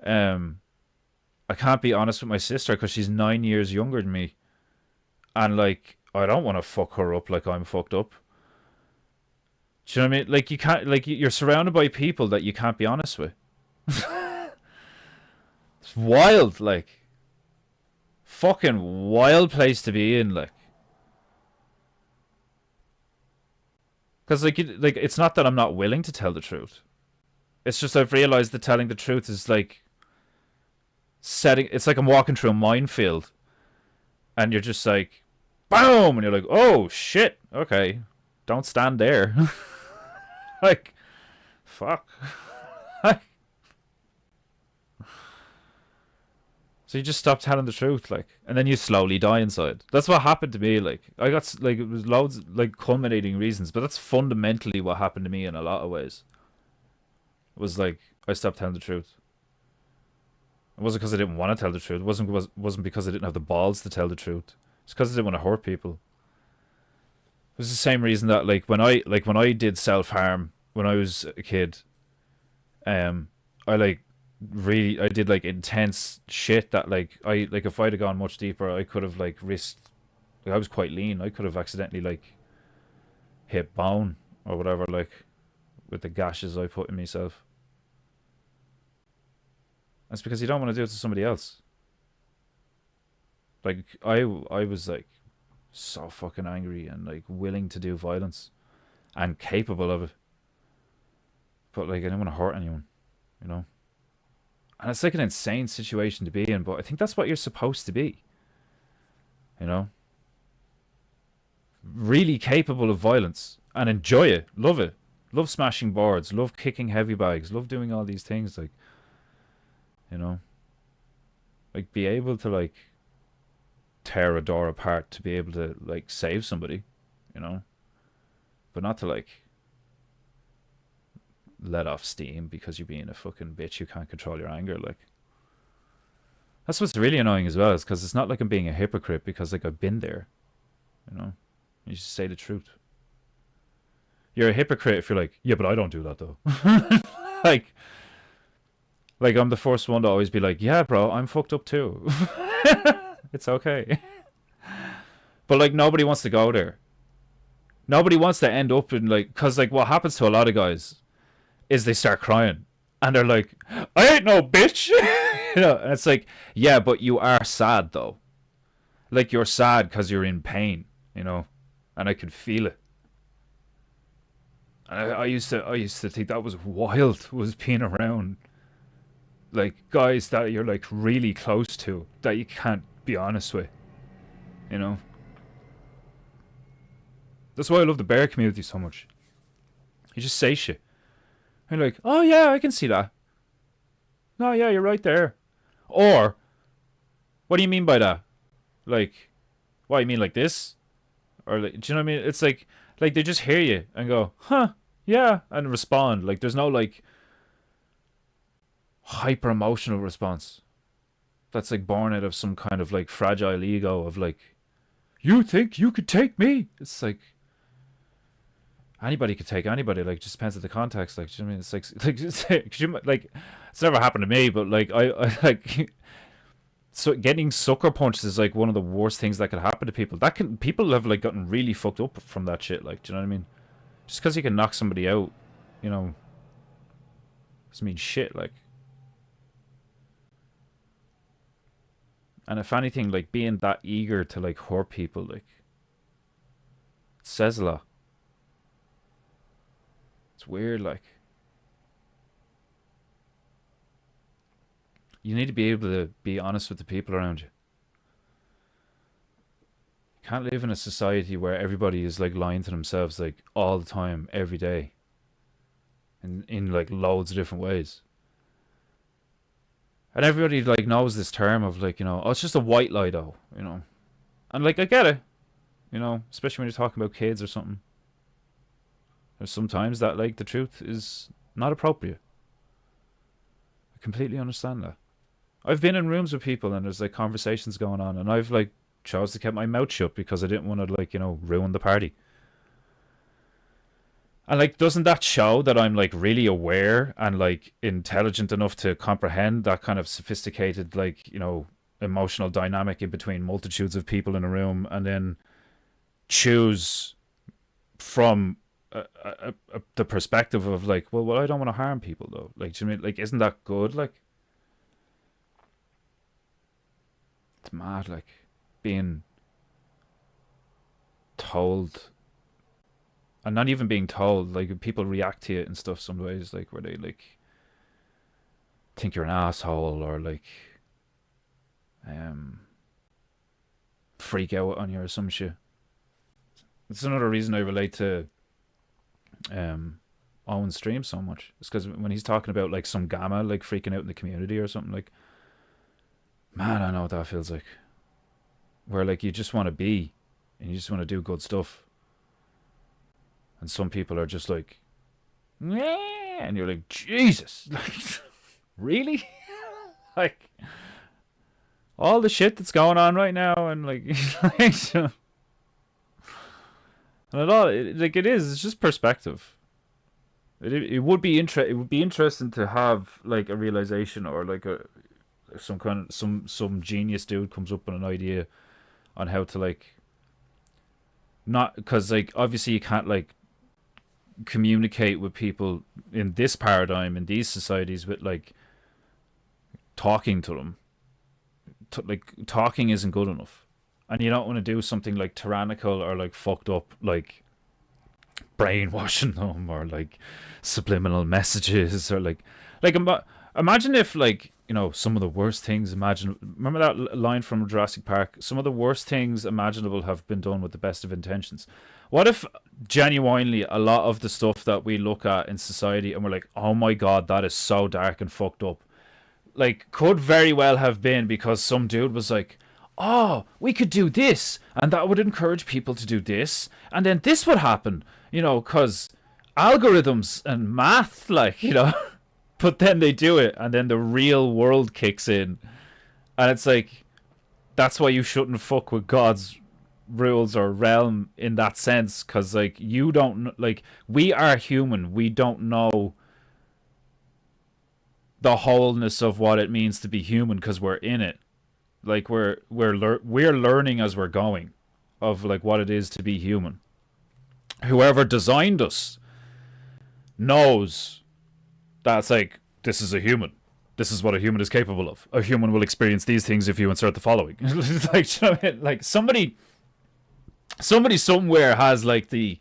Um, I can't be honest with my sister because she's 9 years younger than me, and like I don't want to fuck her up like I'm fucked up. Do you know what I mean? Like you can't, like you're surrounded by people that you can't be honest with. It's wild, like fucking wild place to be in, like. Because like it's not that I'm not willing to tell the truth. It's just I've realized that telling the truth is like setting. It's like I'm walking through a minefield, and you're just like, boom, and you're like, oh shit, okay, don't stand there. Like, fuck. So you just stop telling the truth, like, and then you slowly die inside. That's what happened to me. Like, I got like it was loads like culminating reasons, but that's fundamentally what happened to me in a lot of ways. It was like I stopped telling the truth. It wasn't because I didn't want to tell the truth. It wasn't because I didn't have the balls to tell the truth. It's because I didn't want to hurt people. It was the same reason that when I did self harm when I was a kid, I I did like intense shit that if I'd have gone much deeper, I could have like risked. Like, I was quite lean. I could have accidentally like hit bone or whatever, like with the gashes I put in myself. That's because you don't want to do it to somebody else. Like I was like so fucking angry and like willing to do violence and capable of it, but like I didn't want to hurt anyone, you know. And it's like an insane situation to be in, but I think that's what you're supposed to be. You know? Really capable of violence and enjoy it. Love it. Love smashing boards. Love kicking heavy bags. Love doing all these things. Like, you know? Like, be able to, like, tear a door apart to be able to, like, save somebody. You know? But not to, like, let off steam because you're being a fucking bitch. You can't control your anger. Like, that's what's really annoying as well, is because it's not like I'm being a hypocrite, because like I've been there, you know. You just say the truth. You're a hypocrite if you're like, yeah, but I don't do that though. like like I'm the first one to always be like, yeah bro, I'm fucked up too. It's okay. But like nobody wants to go there. Nobody wants to end up in like, because like what happens to a lot of guys is they start crying and they're like, I ain't no bitch. You know, and it's like, yeah, but you are sad though. Like you're sad because you're in pain, you know, and I could feel it. And I used to think that was wild, was being around like guys that you're like really close to that you can't be honest with, you know. That's why I love the bear community so much. You just say shit. And you're like, oh yeah, I can see that. No, yeah, you're right there. Or, what do you mean by that? Like, what, you mean like this? Or like, do you know what I mean? It's like they just hear you and go, huh, Yeah, and respond. Like there's no like hyper emotional response that's like born out of some kind of like fragile ego of like, you think you could take me? It's like anybody could take anybody. Like just depends on the context. Like, do you know what I mean? It's like like it's never happened to me, but like I like so getting sucker punched is like one of the worst things that could happen to people. That can people have like gotten really fucked up from that shit. Like, do you know what I mean? Just because you can knock somebody out, you know, doesn't mean shit. Like, and if anything, like being that eager to like hurt people, like, it says a lot. It's weird. Like, you need to be able to be honest with the people around you. You can't live in a society where everybody is like lying to themselves like all the time, every day, in like loads of different ways. And everybody like knows this term of like, you know, oh, it's just a white lie though, you know. And like I get it, you know, especially when you're talking about kids or something. There's sometimes that like the truth is not appropriate. I completely understand that. I've been in rooms with people and there's like conversations going on and I've like chose to keep my mouth shut because I didn't want to like, you know, ruin the party. And like doesn't that show that I'm like really aware and like intelligent enough to comprehend that kind of sophisticated like, you know, emotional dynamic in between multitudes of people in a room and then choose from the perspective of like, well, I don't want to harm people though. Like, do you mean like, isn't that good? Like, it's mad. Like, being told, and not even being told. Like, people react to it and stuff some ways, like where they like think you're an asshole or like um freak out on you or some shit. It's another reason I relate to Owen's stream so much. It's because when he's talking about like some gamma like freaking out in the community or something, like, man, I know what that feels like. Where like you just want to be, and you just want to do good stuff, and some people are just like, yeah, and you're like, Jesus, like, really, like all the shit that's going on right now, and like, and it all like it is. It's just perspective. It would be it would be interesting to have like a realization or like a some kind of some genius dude comes up with an idea on how to like not because like obviously you can't like communicate with people in this paradigm in these societies with like talking to them. Like talking isn't good enough, and you don't want to do something like tyrannical or like fucked up like brainwashing them or like subliminal messages or like imagine if like you know some of the worst things imagine remember that line from Jurassic Park, some of the worst things imaginable have been done with the best of intentions. What if genuinely a lot of the stuff that we look at in society and we're like, oh my god, that is so dark and fucked up, like could very well have been because some dude was like, oh, we could do this and that would encourage people to do this and then this would happen, you know, because algorithms and math, like, you know. But then they do it and then the real world kicks in and it's like, that's why you shouldn't fuck with God's rules or realm in that sense, because like you don't like, we are human, we don't know the wholeness of what it means to be human because we're in it. Like we're learning as we're going of like what it is to be human. Whoever designed us knows that's like, this is a human. This is what a human is capable of. A human will experience these things if you insert the following. Like, you know what I mean? Like somebody somewhere has like the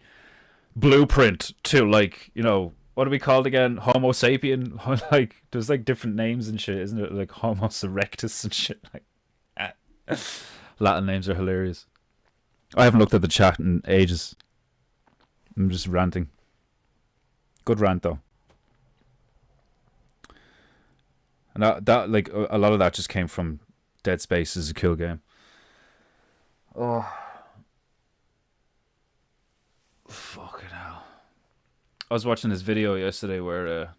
blueprint to like, you know, what are we called again? Homo sapien. Like there's like different names and shit, isn't it? Like Homo erectus and shit. Like Latin names are hilarious. I haven't looked at the chat in ages. I'm just ranting. Good rant though. And that like a lot of that just came from Dead Space is a cool game. Oh, fucking hell. was watching this video yesterday where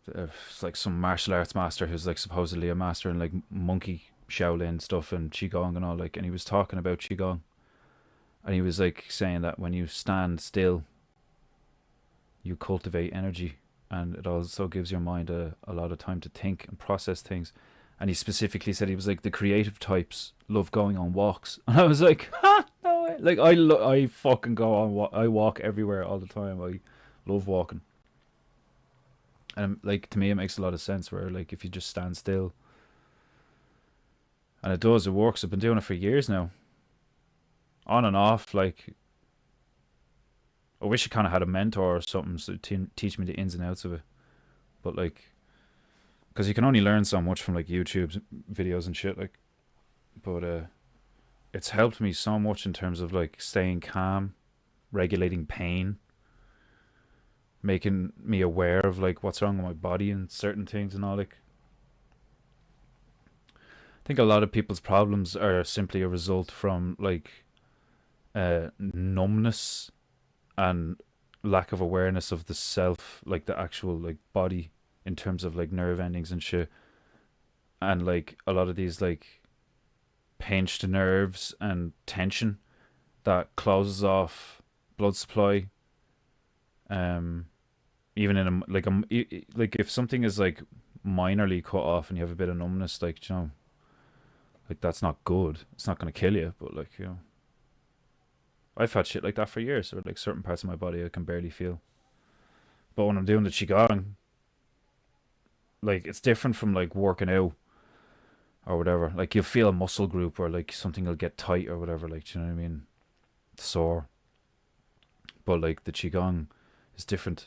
it's like some martial arts master who's like supposedly a master in like monkey Shaolin stuff and qigong and all, like, and he was talking about qigong, and he was like saying that when you stand still, you cultivate energy, and it also gives your mind a lot of time to think and process things. And he specifically said, he was like, the creative types love going on walks. And I was like, ha, no way. Like, I fucking go on, I walk everywhere all the time. I love walking. And like, to me, it makes a lot of sense where like, if you just stand still, and it does, it works. I've been doing it for years now. On and off, like, I wish I kind of had a mentor or something to teach me the ins and outs of it. But like, because you can only learn so much from like YouTube videos and shit, like, but it's helped me so much in terms of like staying calm, regulating pain, making me aware of like what's wrong with my body and certain things and all. Like, I think a lot of people's problems are simply a result from like numbness and lack of awareness of the self, like the actual like body, in terms of like nerve endings and shit. And like a lot of these like pinched nerves and tension that closes off blood supply, even in like if something is like minorly cut off and you have a bit of numbness, like, you know, like, that's not good. It's not going to kill you, but like, you know, I've had shit like that for years, or like certain parts of my body I can barely feel. But when I'm doing the qigong, like, it's different from like working out or whatever. Like, you'll feel a muscle group or like something will get tight or whatever, like, do you know what I mean? Sore. But like the qigong is different,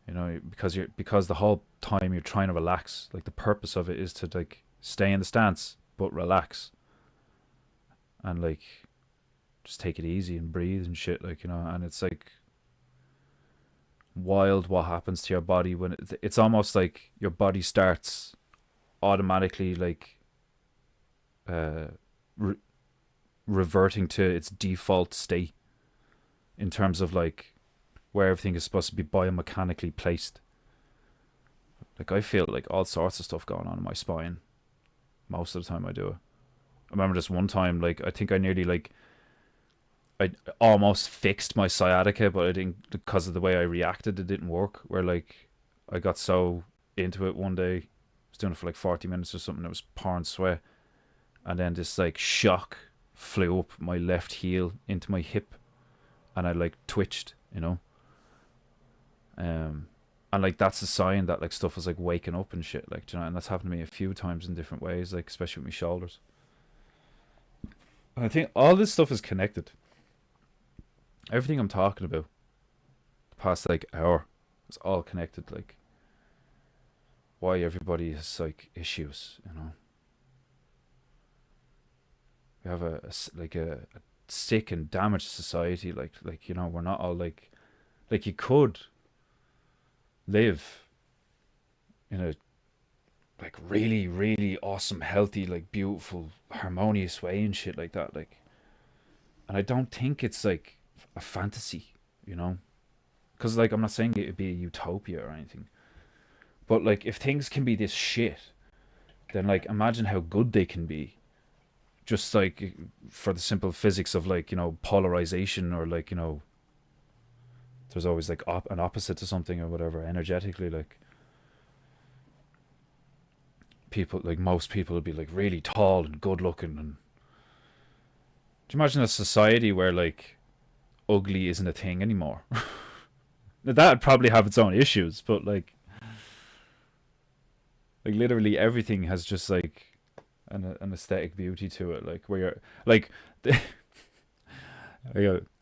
you know, because the whole time you're trying to relax. Like, the purpose of it is to like stay in the stance but relax, and like just take it easy and breathe and shit, like, you know. And it's like wild what happens to your body when it's almost like your body starts automatically like reverting to its default state in terms of like where everything is supposed to be biomechanically placed. Like, I feel like all sorts of stuff going on in my spine most of the time I do it. I remember this one time, like, I think I nearly like I almost fixed my sciatica, but I didn't, because of the way I reacted. It didn't work. Where like I got so into it one day, I was doing it for like 40 minutes or something. It was pouring sweat, and then this like shock flew up my left heel into my hip, and I like twitched, you know. And like, that's a sign that like stuff is like waking up and shit, like, you know. And that's happened to me a few times in different ways, like especially with my shoulders. And I think all this stuff is connected. Everything I'm talking about the past like hour is all connected. Like, why everybody has like issues, you know. We have a sick and damaged society. Like, you know, we're not all like you could live in a like really, really awesome, healthy, like beautiful, harmonious way and shit like that. Like, and I don't think it's like a fantasy, you know, because like, I'm not saying it would be a utopia or anything, but like, if things can be this shit, then like, imagine how good they can be, just like for the simple physics of like, you know, polarization, or like, you know, there's always like an opposite to something or whatever energetically. Like, people, like most people would be like really tall and good looking, and do you imagine a society where like ugly isn't a thing anymore? That'd probably have its own issues, but like literally everything has just like an aesthetic beauty to it, like where you're like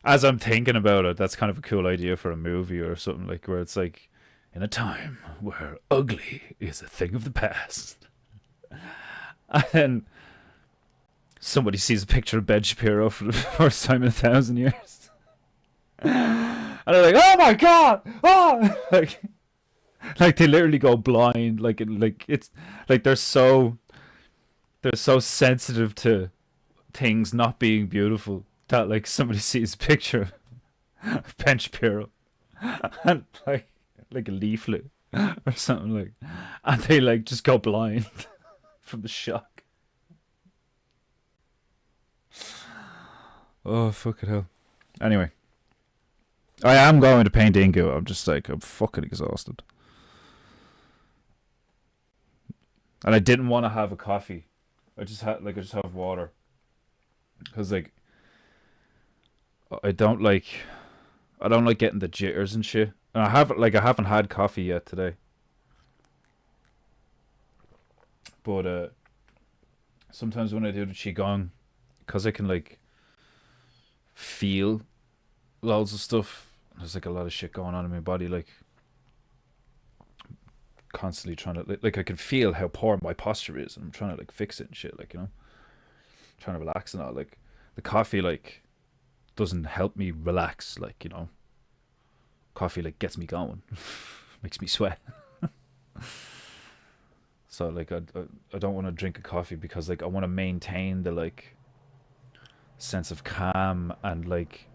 as I'm thinking about it, that's kind of a cool idea for a movie or something, like where it's like, in a time where ugly is a thing of the past, and then somebody sees a picture of Ben Shapiro for the first time in 1,000 years. And they're like, oh my god, oh, like they literally go blind, like it's like they're so sensitive to things not being beautiful that like somebody sees a picture of Ben Shapiro and like a leaflet or something like, and they like just go blind from the shock. Oh fucking hell. Anyway, I am going to PEINTEINGU. I'm just like, I'm fucking exhausted. And I didn't want to have a coffee. I just have water. Cause like I don't like getting the jitters and shit. And I haven't had coffee yet today. But sometimes when I do the qigong, cause I can like feel loads of stuff. There's like a lot of shit going on in my body, like constantly trying to like I can feel how poor my posture is, and I'm trying to like fix it and shit, like, you know, trying to relax and all. Like the coffee like doesn't help me relax, like, you know. Coffee like gets me going, makes me sweat. So like I don't want to drink a coffee because like I want to maintain the like sense of calm and like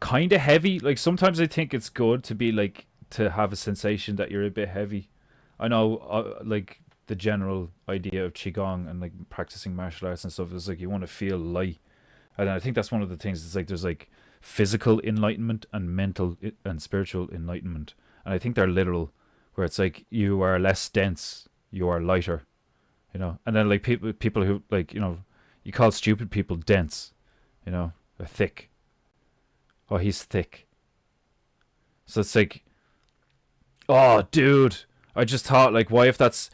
kind of heavy. Like sometimes I think it's good to be like to have a sensation that you're a bit heavy. I know like the general idea of qigong and like practicing martial arts and stuff is like you want to feel light, and I think that's one of the things. It's like there's like physical enlightenment and mental and spiritual enlightenment, and I think they're literal, where it's like you are less dense, you are lighter, you know. And then like people who like, you know, you call stupid people dense, you know, they're thick. Oh, he's thick. So it's like, oh dude, I just thought like, why if that's,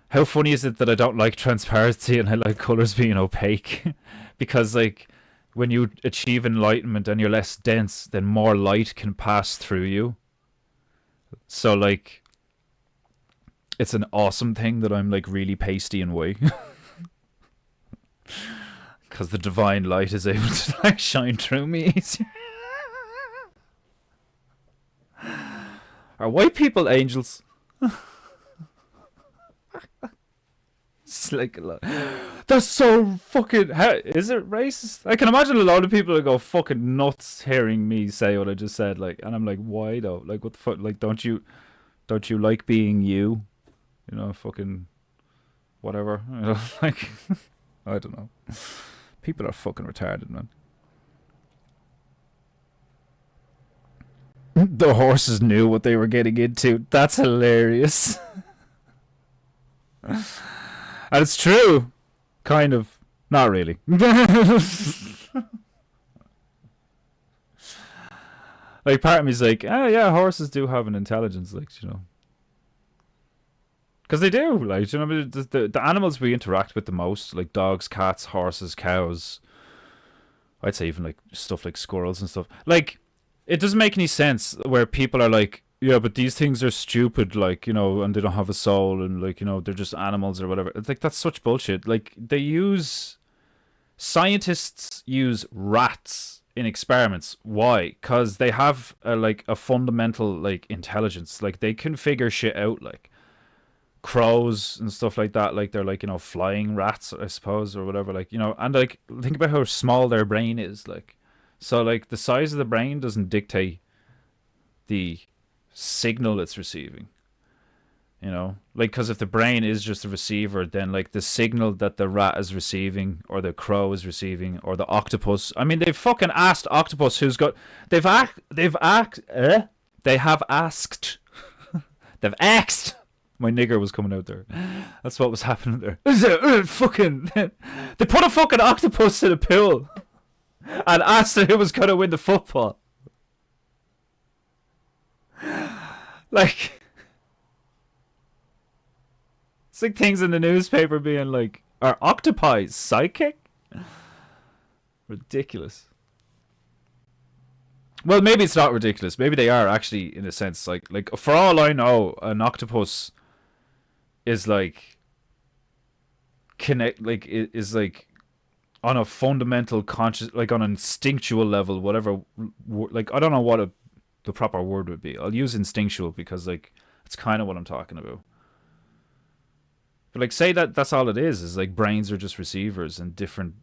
how funny is it that I don't like transparency and I like colors being opaque? Because like when you achieve enlightenment and you're less dense, then more light can pass through you. So like it's an awesome thing that I'm like really pasty and white. Because the divine light is able to like shine through me easier. Are white people angels? It's like a lot. That's so fucking. How, is it racist? I can imagine a lot of people would go fucking nuts hearing me say what I just said. Like, and I'm like, why though? Like, what the fuck? Like, don't you like being you? You know, fucking whatever. You know, like, I don't know. People are fucking retarded, man. The horses knew what they were getting into. That's hilarious. And it's true. Kind of. Not really. Like, part of me's like, oh yeah, horses do have an intelligence, like, you know. Because they do, like, you know, the animals we interact with the most, like dogs, cats, horses, cows. I'd say even like stuff like squirrels and stuff. Like, it doesn't make any sense where people are like, yeah, but these things are stupid, like, you know, and they don't have a soul, and like, you know, they're just animals or whatever. It's like, that's such bullshit. Like, scientists use rats in experiments. Why? Because they have a fundamental like intelligence. Like, they can figure shit out, like crows and stuff like that. Like, they're like, you know, flying rats, I suppose, or whatever. Like, you know, and like, think about how small their brain is. Like, so like the size of the brain doesn't dictate the signal it's receiving, you know. Like, because if the brain is just a receiver, then like the signal that the rat is receiving or the crow is receiving or the octopus, I mean, they've fucking asked octopus who's got, they have asked they've asked, my nigger was coming out there, that's what was happening there. Fucking they put a fucking octopus in a pool and asked who was gonna win the football. Like, it's like things in the newspaper being like, are octopi psychic? Ridiculous. Well, maybe it's not ridiculous. Maybe they are actually, in a sense, like for all I know, an octopus is like is like on a fundamental conscious, like on an instinctual level, whatever. Like, I don't know what the proper word would be. I'll use instinctual because like it's kind of what I'm talking about. But like, say that's all it is like brains are just receivers and different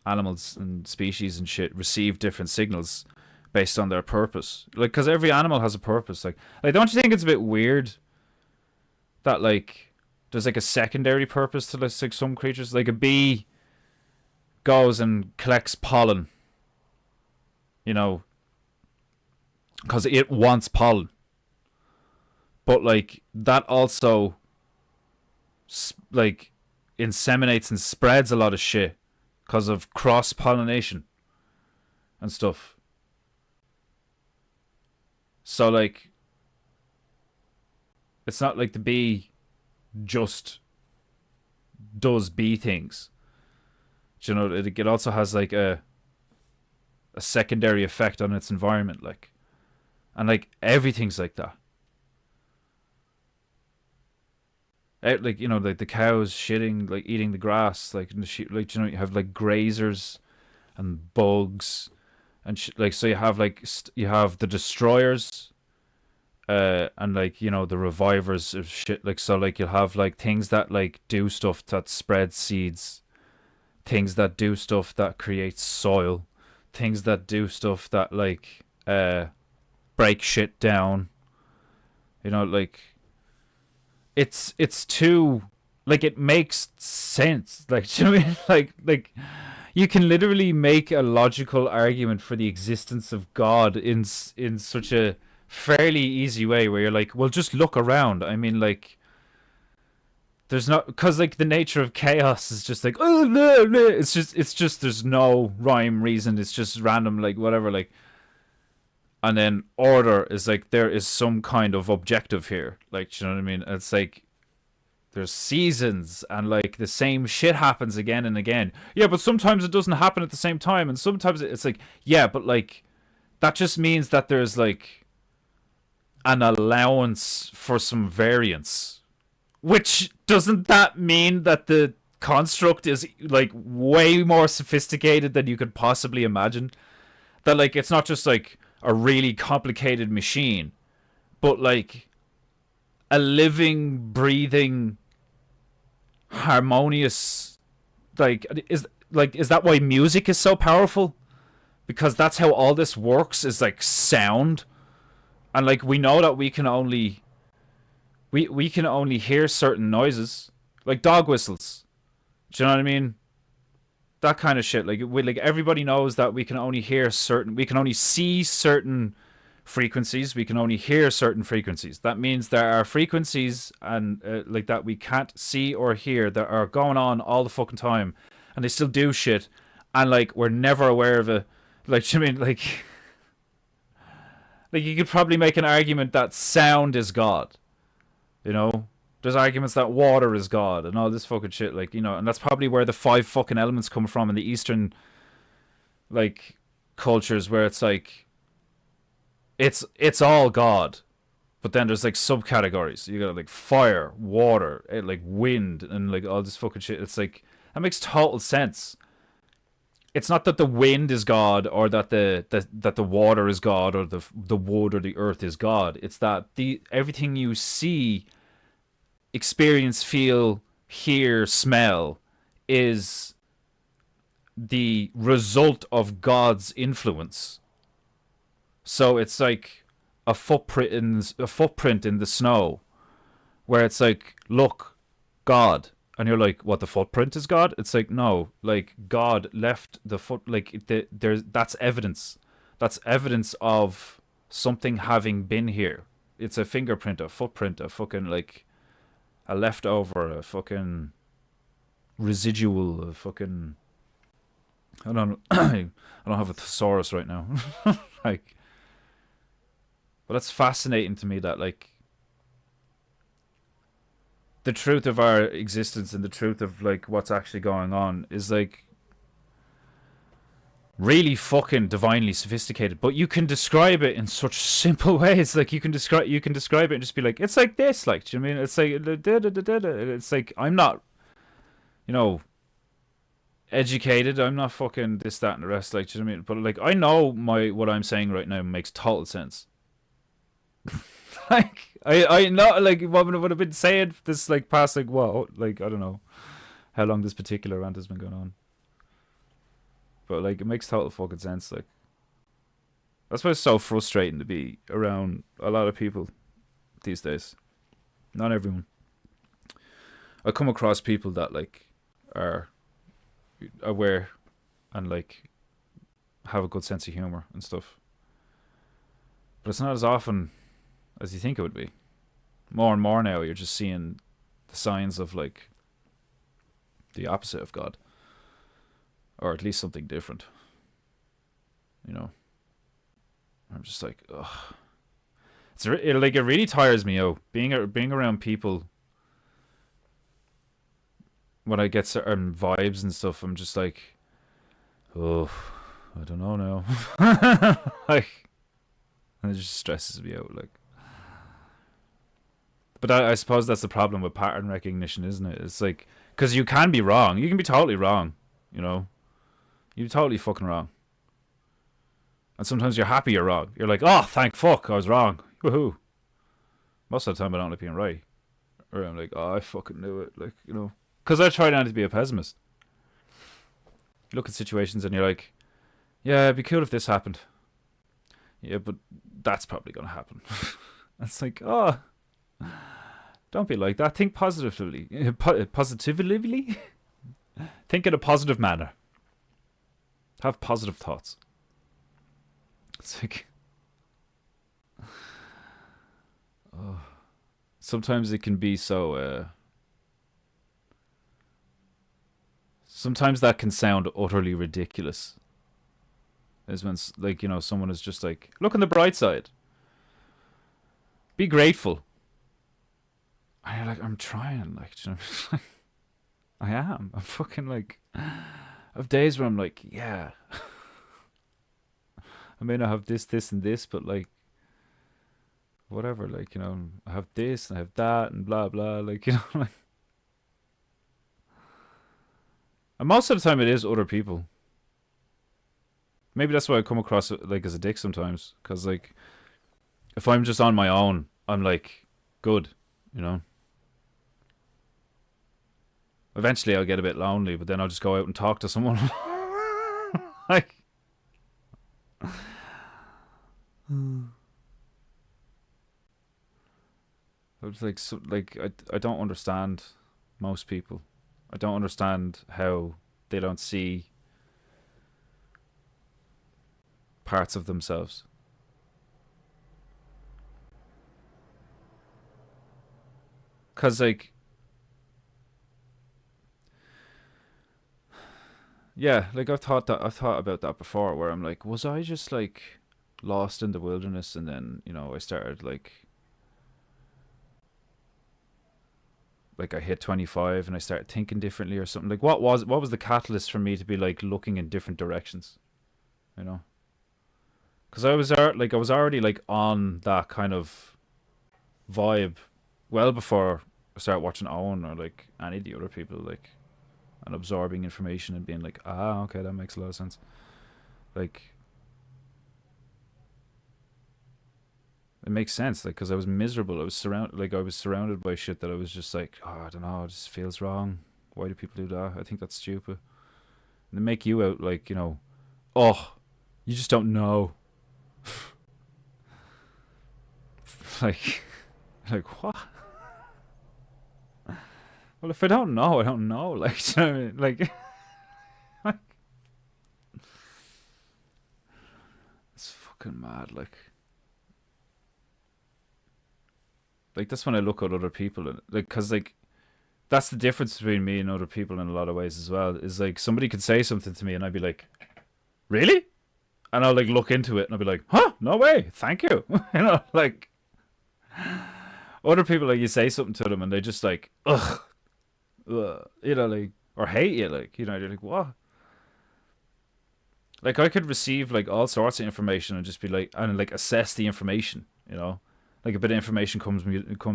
animals and species and shit receive different signals based on their purpose. Like, because every animal has a purpose. Like, don't you think it's a bit weird that, like, there's, like, a secondary purpose to, like, some creatures? Like, a bee goes and collects pollen, you know, because it wants pollen. But, like, that also, like, inseminates and spreads a lot of shit because of cross-pollination and stuff. So, like, it's not like the bee just does bee things. You know, it also has, like, a secondary effect on its environment, like. And, like, everything's like that. Like, you know, like the cows shitting, like eating the grass, like in the sheep, like, you know, you have like grazers and bugs and like, so you have like you have the destroyers, and like, you know, the revivers of shit. Like, so like you'll have like things that like do stuff that spread seeds, things that do stuff that creates soil, things that do stuff that like break shit down. You know, like. It's too, like, it makes sense. Like, do you know what I mean? Like you can literally make a logical argument for the existence of God in such a fairly easy way, where you're like, well, just look around. I mean, like, there's not, because like the nature of chaos is just like, oh no, no. It's just there's no rhyme, reason. It's just random, like, whatever, like. And then order is like, there is some kind of objective here. Like, you know what I mean? It's like, there's seasons and like the same shit happens again and again. Yeah, but sometimes it doesn't happen at the same time. And sometimes it's like, yeah, but like, that just means that there's like an allowance for some variance. Which, doesn't that mean that the construct is like way more sophisticated than you could possibly imagine? That like, it's not just like a really complicated machine, but like a living, breathing, harmonious, like, is that why music is so powerful? Because that's how all this works, is like sound. And like, we know that we can only hear certain noises, like dog whistles. Do you know what I mean? That kind of shit. Like, everybody knows that we can only see certain frequencies. We can only hear certain frequencies. That means there are frequencies and like that we can't see or hear that are going on all the fucking time, and they still do shit, and like, we're never aware of it. Like, I mean, like you could probably make an argument that sound is God. You know? There's arguments that water is God and all this fucking shit, like, you know, and that's probably where the 5 fucking elements come from in the Eastern, like, cultures, where it's like, it's all God, but then there's like subcategories. You got like fire, water, like wind, and like all this fucking shit. It's like, that makes total sense. It's not that the wind is God, or that the water is God, or the wood or the earth is God. It's that everything you see, experience, feel, hear, smell is the result of God's influence. So it's like a footprint in the snow, where it's like, look, God, and you're like, what, the footprint is God? It's like, no, like, God left the foot, like, that's evidence. That's evidence of something having been here. It's a fingerprint, a footprint, a fucking, like, a leftover, a fucking residual, a fucking, I don't I don't have a thesaurus right now. Like, but it's fascinating to me that, like, the truth of our existence and the truth of, like, what's actually going on is, like, really fucking divinely sophisticated, but you can describe it in such simple ways. Like, you can describe it and just be like, it's like this, like, do you know what I mean? It's like, it's like, I'm not, you know, educated, I'm not fucking this, that, and the rest, like, do you know what I mean? But, like, I know what I'm saying right now makes total sense. Like, I know, like, what I've been saying this, like, past, like, what, like, I don't know how long this particular rant has been going on. but like it makes total fucking sense. Like that's why it's so frustrating to be around a lot of people these days. Not everyone. I come across people that like are aware and like have a good sense of humor and stuff, but it's not as often as you think it would be. More and more now, you're just seeing the signs of like the opposite of God, or at least something different. You know, I'm just like, ugh. Like it really tires me out being around people. When I get certain vibes and stuff, I'm just like, oh, I don't know now. Like, it just stresses me out. Like, but I suppose that's the problem with pattern recognition, isn't it? It's like, because you can be wrong. You can be totally wrong. You know, you're totally fucking wrong. And sometimes you're happy you're wrong. You're like, oh, thank fuck, I was wrong. Woohoo. Most of the time I don't like being right. Or I'm like, oh, I fucking knew it. Like, you know. Because I try not to be a pessimist. You look at situations and you're like, yeah, it'd be cool if this happened. Yeah, but that's probably going to happen. It's like, oh, don't be like that. Think positively. Positively? Think in a positive manner. Have positive thoughts. It's like, oh, sometimes it can be so, sometimes that can sound utterly ridiculous. Is when, like, you know, someone is just like, look on the bright side. Be grateful. And you're like, I'm trying, like, you know, I am. I'm fucking like, I have days where I'm like, yeah. I may not have this, and this, but like, whatever, like, you know, I have this and I have that and blah, blah, like, you know, like. And most of the time it is other people. Maybe that's why I come across it, like, as a dick sometimes. Because, like, if I'm just on my own, I'm like, good, you know. Eventually I'll get a bit lonely, but then I'll just go out and talk to someone. Like, it's like, so, like I don't understand most people. I don't understand how they don't see parts of themselves. Cause like, yeah, like I've thought about that before, where I'm like, was I just like lost in the wilderness, and then, you know, I started like I hit 25 and I started thinking differently or something. Like, what was the catalyst for me to be like looking in different directions, you know? Because I was already like on that kind of vibe well before I started watching Owen or like any of the other people, like, and absorbing information and being like, ah, okay, that makes a lot of sense. Like, it makes sense, like, because I was miserable. I was surrounded by shit that I was just like, oh, I don't know, it just feels wrong. Why do people do that? I think that's stupid. And they make you out like, you know, oh, you just don't know. like what? Well, if I don't know, I don't know. Like, do you know what I mean? Like, it's fucking mad. Like that's when I look at other people, and like, cause like that's the difference between me and other people in a lot of ways as well. Is like somebody could say something to me, and I'd be like, really? And I'll like look into it, and I'll be like, huh? No way. Thank you. You know, like other people, like, you say something to them, and they just like, ugh, you know, like, or hate you, like, you know, they're like, what? Like, I could receive like all sorts of information and just be like, and like assess the information, you know, like a bit of information comes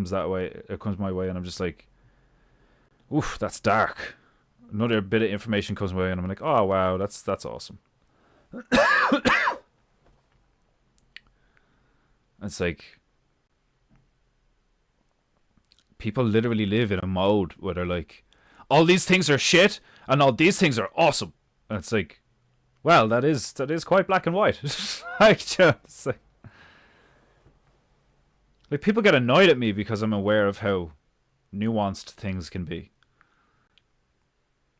that way, it comes my way, and I'm just like, oof, that's dark. Another bit of information comes my way, and I'm like, oh wow, that's awesome. It's like people literally live in a mode where they're like, all these things are shit and all these things are awesome. And it's like, Well, that is quite black and white. Like, just like people get annoyed at me because I'm aware of how nuanced things can be.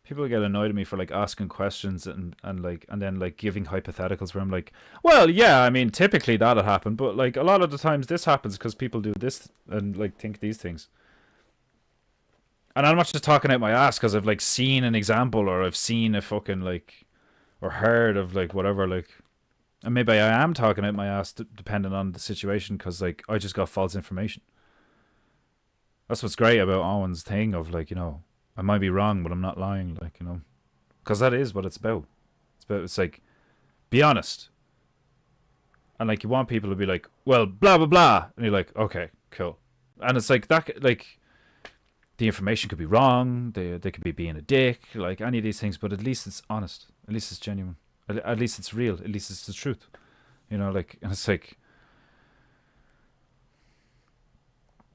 People get annoyed at me for like asking questions and then like giving hypotheticals where I'm like, well, yeah, I mean, typically that'll happen, but like a lot of the times this happens because people do this and like think these things. And I'm not just talking out my ass because I've like seen an example or I've seen a fucking like or heard of like whatever like, and maybe I am talking out my ass depending on the situation because like I just got false information. That's what's great about Owen's thing of like, you know, I might be wrong, but I'm not lying, like, you know, because that is what it's about. It's like, be honest. And like, you want people to be like, well, blah, blah, blah. And you're like, okay, cool. And it's like, that, like, the information could be wrong. They could be being a dick, like any of these things, but at least it's honest. At least it's genuine. At least it's real. At least it's the truth. You know, like, and it's like,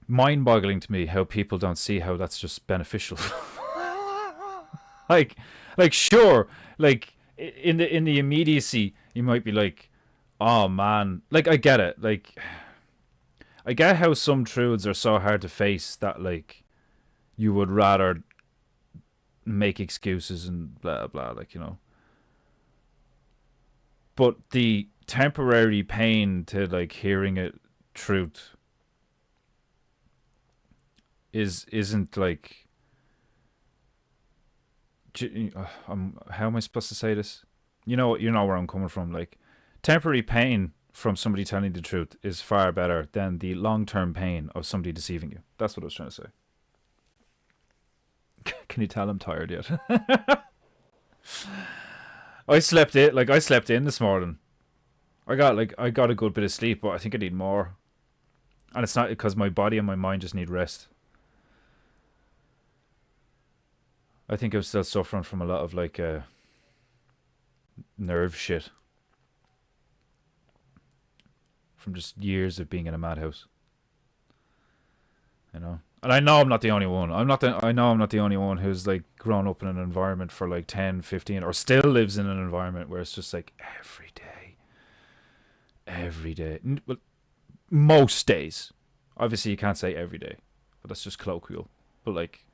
mind-boggling to me how people don't see how that's just beneficial. like sure, like in the immediacy you might be like, oh man, like I get it, like I get how some truths are so hard to face that like you would rather make excuses and blah blah, like, you know, but the temporary pain to like hearing a truth isn't like, how am I supposed to say this? You know where I'm coming from. Like, temporary pain from somebody telling the truth is far better than the long-term pain of somebody deceiving you. That's what I was trying to say. Can you tell I'm tired yet? I slept in this morning. I got a good bit of sleep, but I think I need more. And it's not because my body and my mind just need rest. I think I'm still suffering from a lot of like nerve shit from just years of being in a madhouse, you know. And I know I'm not the only one. I know I'm not the only one who's like grown up in an environment for like 10, 15, or still lives in an environment where it's just like every day. Well, most days. Obviously, you can't say every day, but that's just colloquial. But like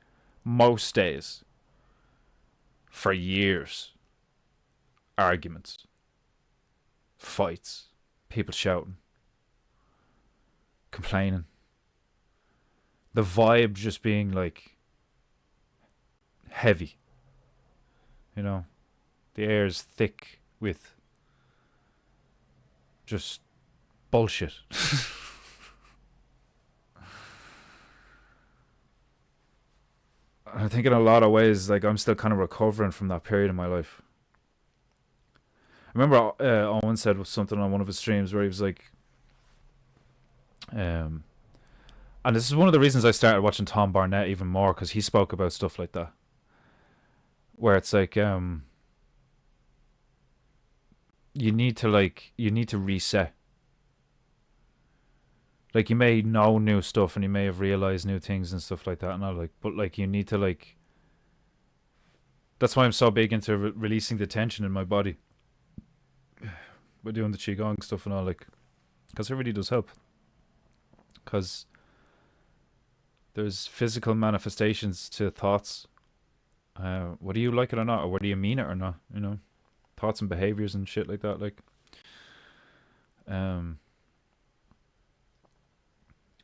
most days. For years, arguments, fights, people shouting, complaining, the vibe just being like heavy, you know, the air is thick with just bullshit. I think in a lot of ways, like, I'm still kind of recovering from that period in my life. I remember Owen said something on one of his streams where he was like, and this is one of the reasons I started watching Tom Barnett even more, because he spoke about stuff like that, where it's like, you need to reset. Like, you may know new stuff and you may have realized new things and stuff like that, and all, like, but like, you need to like. That's why I'm so big into releasing the tension in my body. We're doing the qigong stuff and all, like, because it really does help. Because there's physical manifestations to thoughts. Whether you like it or not, or whether you mean it or not, you know, thoughts and behaviors and shit like that, like.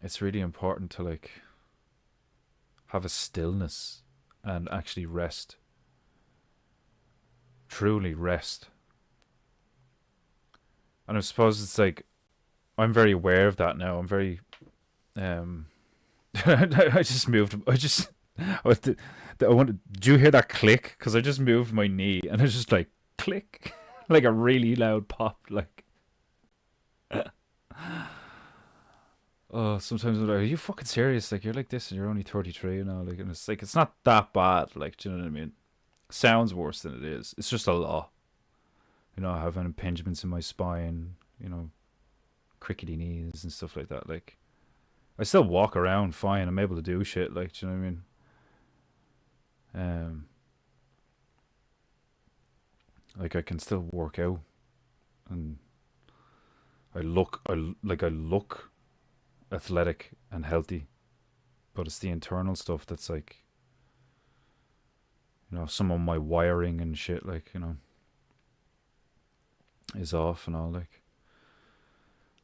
It's really important to like have a stillness and actually rest. Truly rest. And I suppose it's like, I'm very aware of that now. I'm very I just moved. Did you hear that click? Because I just moved my knee and it's just like click, like a really loud pop, like. Oh, sometimes I'm like, are you fucking serious? Like, you're like this and you're only 33, you know? Like, and it's like, it's not that bad. Like, do you know what I mean? Sounds worse than it is. It's just a lot. You know, I have impingements in my spine, you know, crickety knees and stuff like that. Like, I still walk around fine. I'm able to do shit. Like, do you know what I mean? Like I can still work out, and I look athletic and healthy, but it's the internal stuff that's like, some of my wiring and shit, like, is off and all. Like,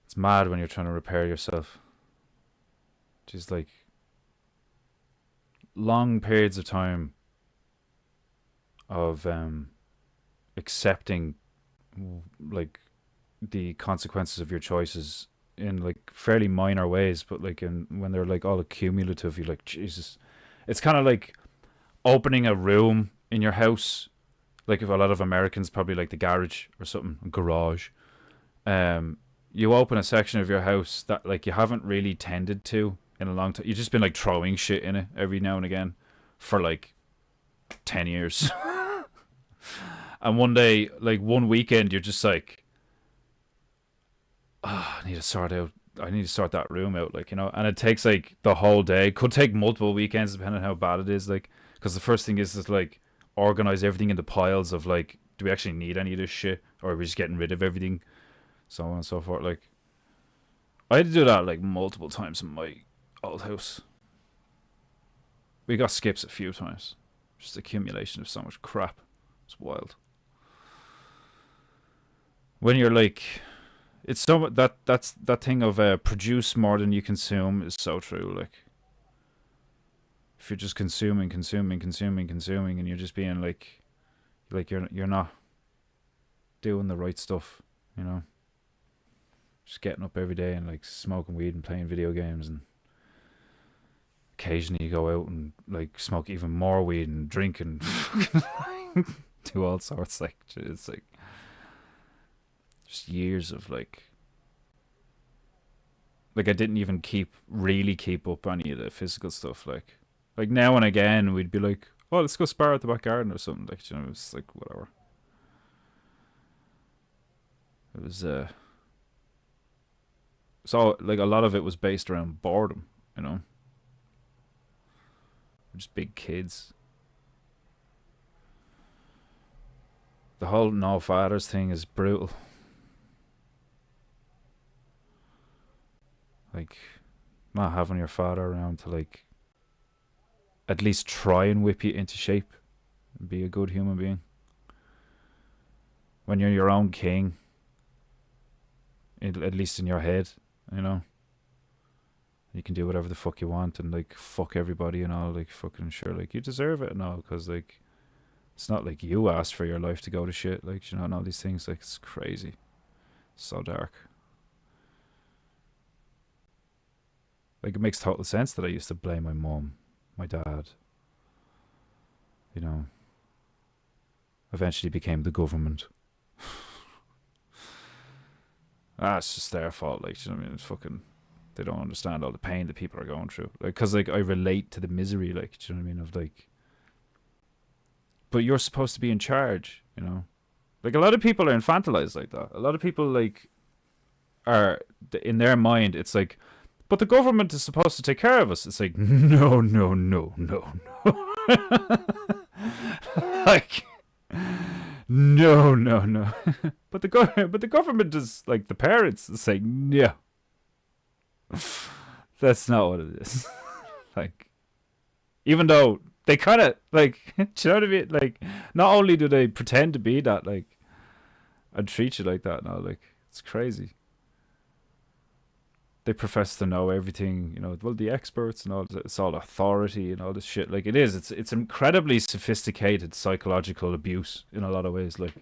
it's mad when you're trying to repair yourself. Just like long periods of time of accepting like the consequences of your choices in like fairly minor ways, but like when they're like all accumulative, you're like, Jesus. It's kind of like opening a room in your house. Like, if a lot of Americans probably like the garage or something, garage. You open a section of your house that like you haven't really tended to in a long time. You've just been like throwing shit in it every now and again for like 10 years. And one day, like one weekend, you're just like, I need to sort that room out, like, and it takes like the whole day. Could take multiple weekends depending on how bad it is, like, because the first thing is like organize everything into piles of like, do we actually need any of this shit, or are we just getting rid of everything, so on and so forth. Like, I had to do that like multiple times in my old house. We got skips a few times. Just accumulation of so much crap. It's wild. When you're like, it's so that's that thing of produce more than you consume is so true. Like, if you're just consuming, and you're just being like you're not doing the right stuff, just getting up every day and like smoking weed and playing video games, and occasionally you go out and like smoke even more weed and drink and do all sorts. Like, it's like just years of like I didn't even really keep up any of the physical stuff. Like now and again we'd be like, oh, let's go spar at the back garden or something. Like, it's like whatever. It was so like a lot of it was based around boredom, We're just big kids. The whole no fathers thing is brutal. Like, not having your father around to like at least try and whip you into shape and be a good human being. When you're your own king, at least in your head, you can do whatever the fuck you want and like fuck everybody and all, like fucking sure, like you deserve it and all, because like it's not like you asked for your life to go to shit, like, and all these things. Like, it's crazy, so dark. Like, it makes total sense that I used to blame my mom, my dad, eventually became the government. It's just their fault, like, I mean? It's fucking, they don't understand all the pain that people are going through. Like, because like I relate to the misery, like, do you know what I mean? Of like, but you're supposed to be in charge, Like, a lot of people are infantilized like that. A lot of people like are, in their mind, it's like, but the government is supposed to take care of us. It's like, no. Like, no. But the government is like the parents. It's like, no, that's not what it is. Like, even though they kind of like, do you know what I mean? Like, not only do they pretend to be that, like, and treat you like that now, like, it's crazy. They profess to know everything, well, the experts and all. It's all authority and all this shit. Like, it is. It's incredibly sophisticated psychological abuse in a lot of ways. Like,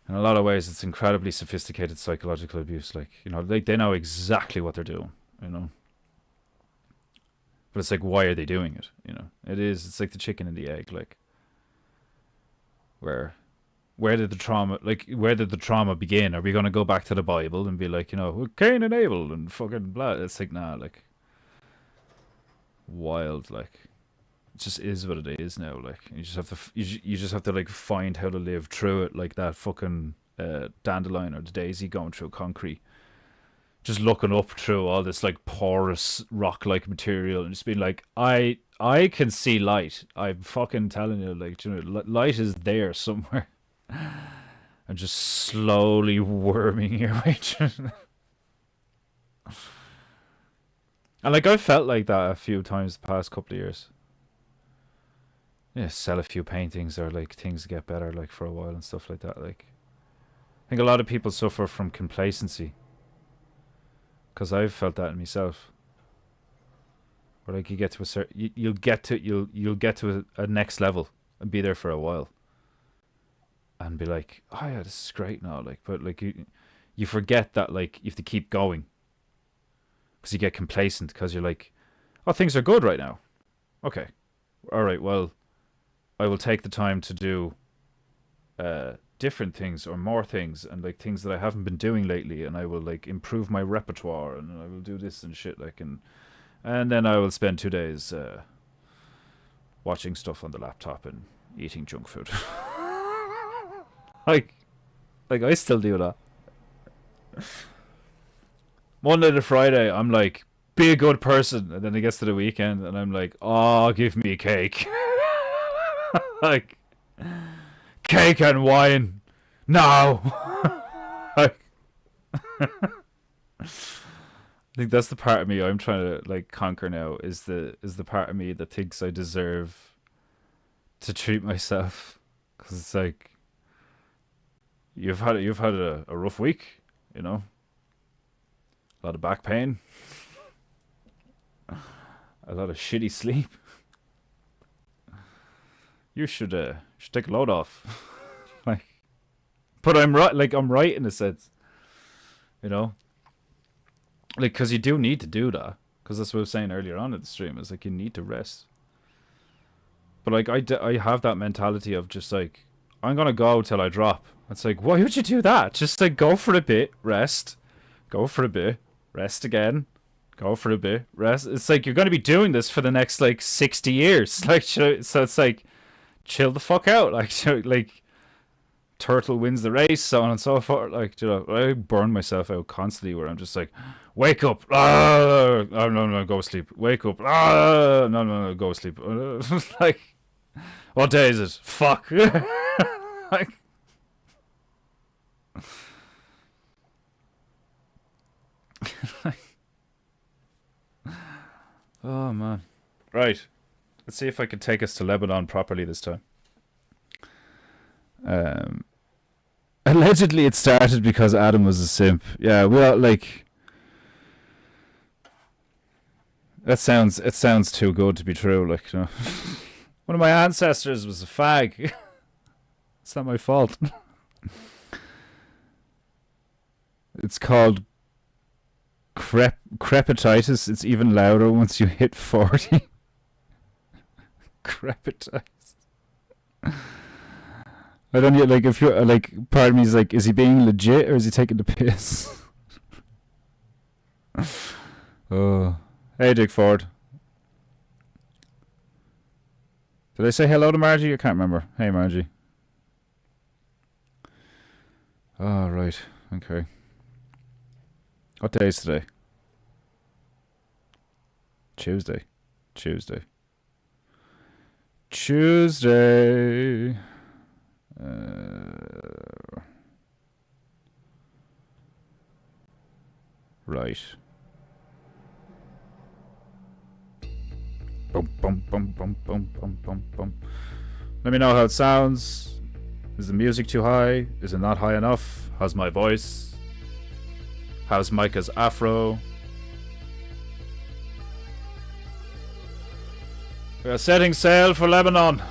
in a lot of ways, it's incredibly sophisticated psychological abuse. Like, they know exactly what they're doing, But it's like, why are they doing it? It's like the chicken and the egg. Like, where did the trauma begin? Are we going to go back to the Bible and be like, Cain and Abel and fucking blah? It's like, nah, like, wild. Like, it just is what it is now. Like, you just have to like find how to live through it, like that fucking dandelion or the daisy going through concrete, just looking up through all this like porous rock like material and just being like, I I can see light. I'm fucking telling you, like, you know, light is there somewhere. I'm just slowly worming your way through. And like I've felt like that a few times the past couple of years. Yeah, sell a few paintings or like things get better like for a while and stuff like that. Like I think a lot of people suffer from complacency. Cause I've felt that in myself. Where like you get to a certain, you'll get to a next level and be there for a while. And be like, oh yeah, this is great now. Like, but like you forget that like you have to keep going. Because you get complacent because you're like, oh, things are good right now. Okay. All right, well, I will take the time to do different things or more things and like things that I haven't been doing lately, and I will like improve my repertoire and I will do this and shit like, and then I will spend 2 days watching stuff on the laptop and eating junk food. like I still do that. Monday to Friday, I'm like, be a good person. And then it gets to the weekend, and I'm like, oh, give me cake. Like, cake and wine. No. Like, I think that's the part of me I'm trying to, like, conquer now, is the part of me that thinks I deserve to treat myself. Because it's like, you've had a rough week, you know? A lot of back pain. A lot of shitty sleep. You should take a load off. Like, but I'm right. Like I'm right in a sense. You know. Like, because you do need to do that. Because that's what I was saying earlier on in the stream. Is like you need to rest. But like I have that mentality of just like I'm gonna go till I drop. It's like, why would you do that? Just like go for a bit, rest, go for a bit. Rest again. Go for a bit. Rest. It's like you're going to be doing this for the next like 60 years. Like, so it's like, chill the fuck out. Like, like, turtle wins the race, so on and so forth. Like, you know, I burn myself out constantly where I'm just like, wake up. Ah, oh, no, go sleep. Wake up. Ah, no, go sleep. Like, what day is it? Fuck. Like, oh man. Right. Let's see if I can take us to Lebanon properly this time. Allegedly it started because Adam was a simp. Yeah, well, like, it sounds too good to be true, like, you know. One of my ancestors was a fag. It's not my fault. It's called crepatitis. It's even louder once you hit 40. Crepatitis. I don't know, like, if you're like, part of me is like, is he being legit or is he taking the piss? Oh, hey, Dick Ford. Did I say hello to Margie? I can't remember. Hey, Margie. Oh, right. Okay. What day is today? Tuesday. Right. Boom, boom, boom, boom, boom, boom, boom, boom. Let me know how it sounds. Is the music too high? Is it not high enough? How's my voice? How's Micah's afro? We are setting sail for Lebanon.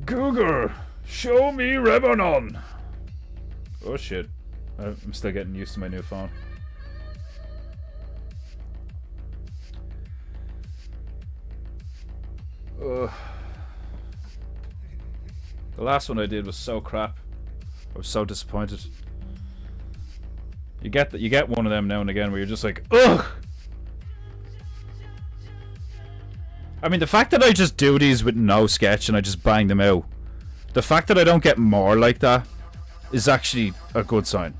Google, show me Lebanon. Oh shit. I'm still getting used to my new phone. Ugh. The last one I did was so crap. I was so disappointed. You get one of them now and again where you're just like, ugh. I mean, the fact that I just do these with no sketch and I just bang them out, the fact that I don't get more like that is actually a good sign.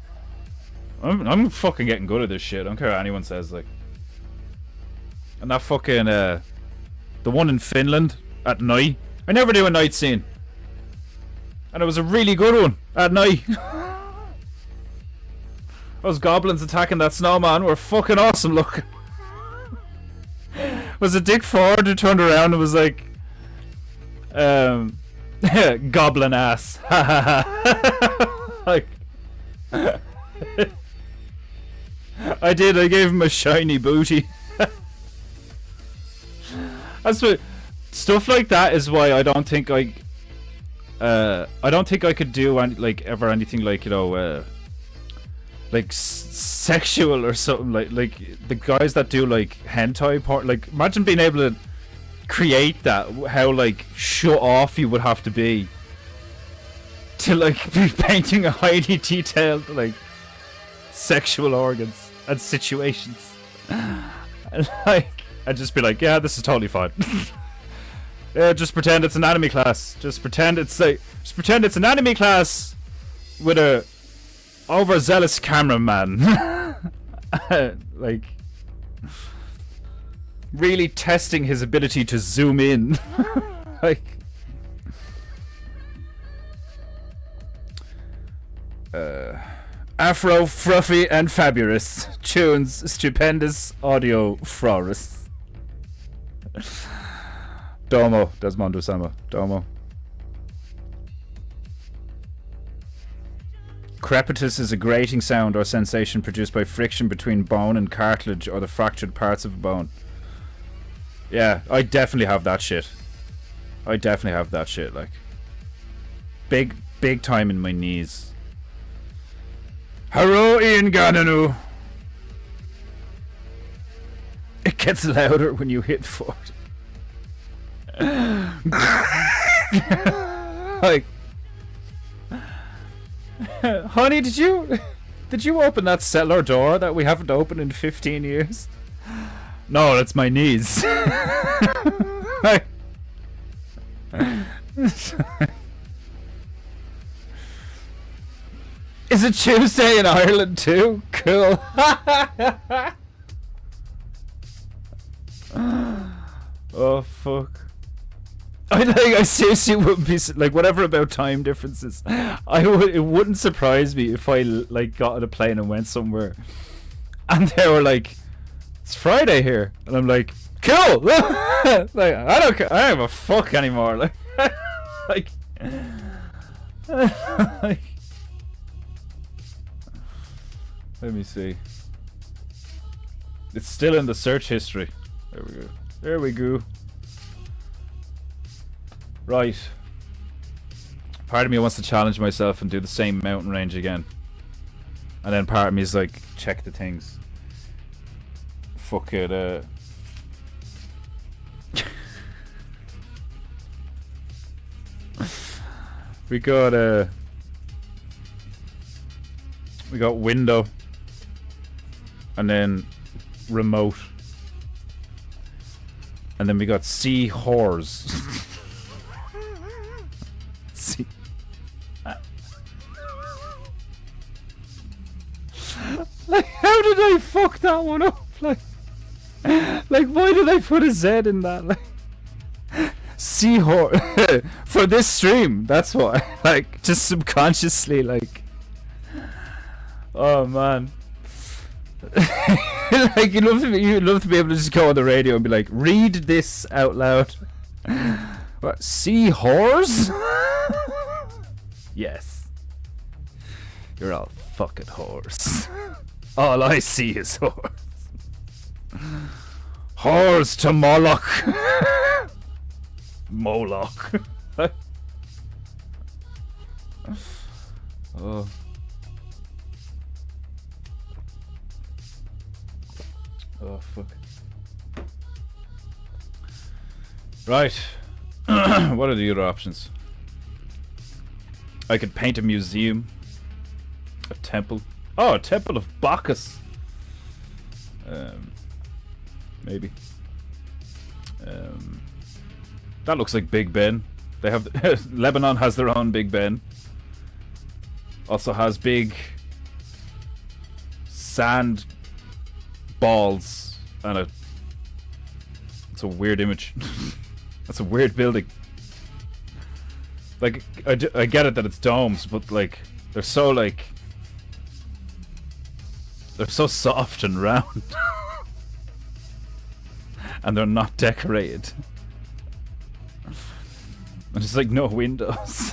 I'm fucking getting good at this shit. I don't care what anyone says, like. And that fucking, the one in Finland at night. I never do a night scene. And it was a really good one at night. Those goblins attacking that snowman were fucking awesome looking. Was it Dick Ford who turned around and was like, goblin ass. Like, I did, I gave him a shiny booty. That's what, stuff like that is why I don't think I don't think I could do like ever anything like, you know, like sexual or something, like the guys that do like hentai porn. Like, imagine being able to create that, how like shut off you would have to be to like be painting a highly detailed like sexual organs and situations. And like, I'd just be like, yeah, this is totally fine. Yeah, just pretend it's anatomy class. Just pretend it's an anatomy class with a overzealous cameraman. Like, really testing his ability to zoom in. Like, Afro, Fruffy and Fabulous tunes stupendous audio florist. Domo, Desmondo Sama. Domo. Crepitus is a grating sound or sensation produced by friction between bone and cartilage or the fractured parts of a bone. Yeah, I definitely have that shit. I definitely have that shit, like. Big time in my knees. Hello, Ian Gananu. It gets louder when you hit forward. Like, honey, did you open that cellar door that we haven't opened in 15 years? No, that's my knees. Like, is it Tuesday in Ireland too? Cool. Oh fuck. I seriously wouldn't be like, whatever about time differences. It wouldn't surprise me if I like got on a plane and went somewhere, and they were like, "It's Friday here," and I'm like, "Cool." Like, I don't care. I don't give a fuck anymore. Like, like, like, let me see. It's still in the search history. There we go. There we go. Right. Part of me wants to challenge myself and do the same mountain range again. And then part of me is like, check the things. Fuck it, we got window. And then remote. And then we got sea whores. See. Like, how did I fuck that one up? Like, why did I put a Z in that? Like, sea whore for this stream. That's why. Like, just subconsciously, like, oh man. Like, you'd love to be able to just go on the radio and be like, read this out loud. What? Sea whores? Yes. You're all fucking whores. All I see is whores. Whores to Moloch. Moloch. Oh. Oh fuck. Right. What are the other options? I could paint a museum. A temple. Oh, a temple of Bacchus. Maybe. That looks like Big Ben. They have Lebanon has their own Big Ben. Also has big sand balls and it's a weird image. That's a weird building. Like I get it that it's domes, but like they're so soft and round. And they're not decorated. And there's like no windows.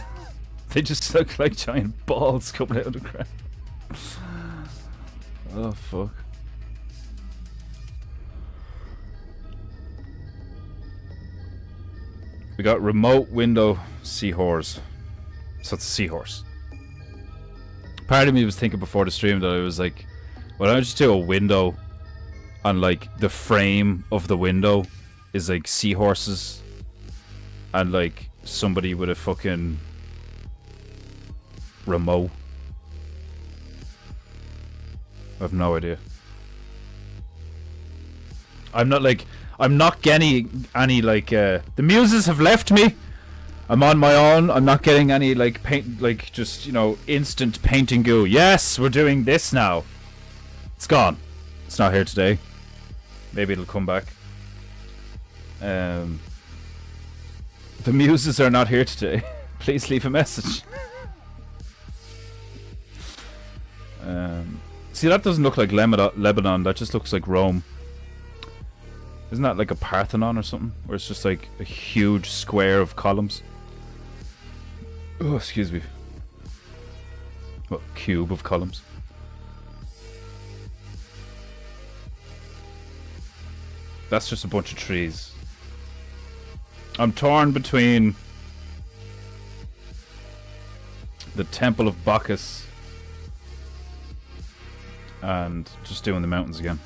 They just look like giant balls coming out of the ground. Oh fuck. We got remote window seahorse. So it's a seahorse. Part of me was thinking before the stream that I was like, why don't I just do a window and like the frame of the window is like seahorses and like somebody with a fucking remote. I have no idea. I'm not getting any like the muses have left me. I'm on my own. I'm not getting any like paint, like just, you know, instant painting goo. Yes, we're doing this now. It's gone. It's not here today. Maybe it'll come back. The muses are not here today. Please leave a message. See, that doesn't look like Lebanon. That just looks like Rome. Isn't that like a Parthenon or something? Where it's just like a huge square of columns. Oh, excuse me. Well, cube of columns. That's just a bunch of trees. I'm torn between the Temple of Bacchus and just doing the mountains again.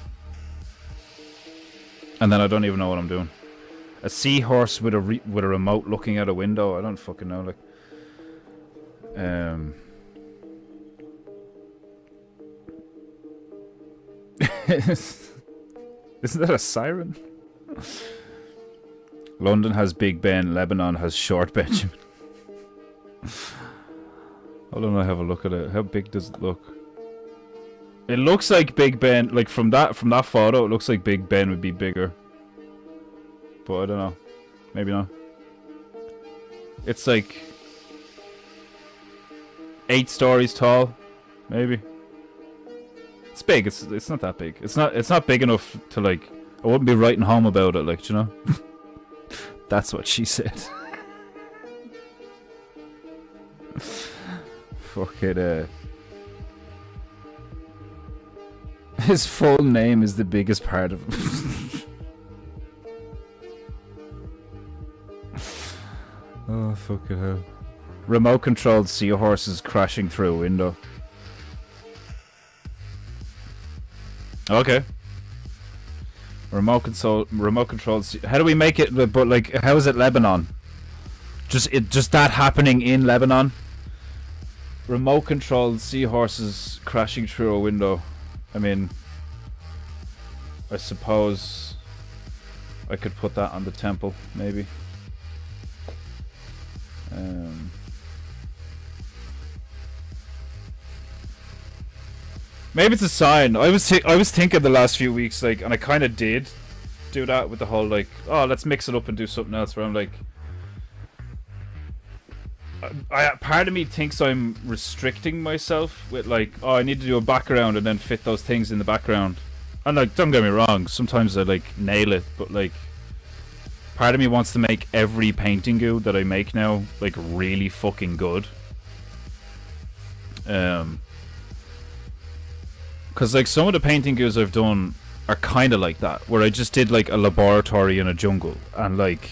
And then I don't even know what I'm doing. A seahorse with a remote looking out a window. I don't fucking know. Like, isn't that a siren? London has Big Ben. Lebanon has Short Benjamin. Hold on, I have a look at it. How big does it look? It looks like Big Ben, like from that photo, it looks like Big Ben would be bigger. But I don't know. Maybe not. It's like 8 stories tall, maybe. It's big. It's not that big. It's not big enough to like. I wouldn't be writing home about it, like, you know. That's what she said. Fuck it. His full name is the biggest part of him. Oh, fucking hell. Remote controlled seahorses crashing through a window. Okay. Remote controlled. How do we make it? But like, how is it Lebanon? Just that happening in Lebanon. Remote controlled seahorses crashing through a window. I mean, I suppose I could put that on the temple, maybe. Maybe it's a sign. I was thinking the last few weeks, like, and I kind of did do that with the whole like, oh, let's mix it up and do something else. Where I'm like, part of me thinks I'm restricting myself with like, oh, I need to do a background and then fit those things in the background. And like, don't get me wrong, sometimes I like nail it, but like, part of me wants to make every painting goo that I make now like really fucking good. Because like some of the painting goos I've done are kind of like that, where I just did like a laboratory in a jungle, and like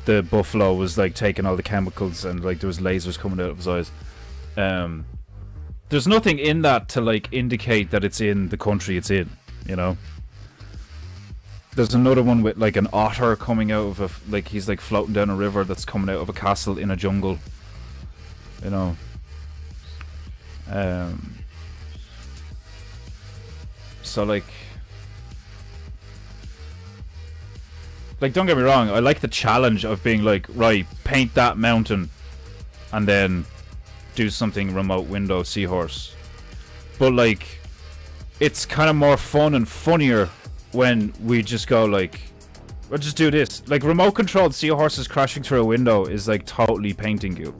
the buffalo was like taking all the chemicals, and like there was lasers coming out of his eyes. There's nothing in that to like indicate that it's in the country it's in, you know. There's another one with like an otter coming out of like he's like floating down a river that's coming out of a castle in a jungle, you know. So like like, don't get me wrong, I like the challenge of being like, right, paint that mountain and then do something remote window seahorse. But like, it's kind of more fun and funnier when we just go like, we'll just do this. Like, remote controlled seahorses crashing through a window is like totally painting you.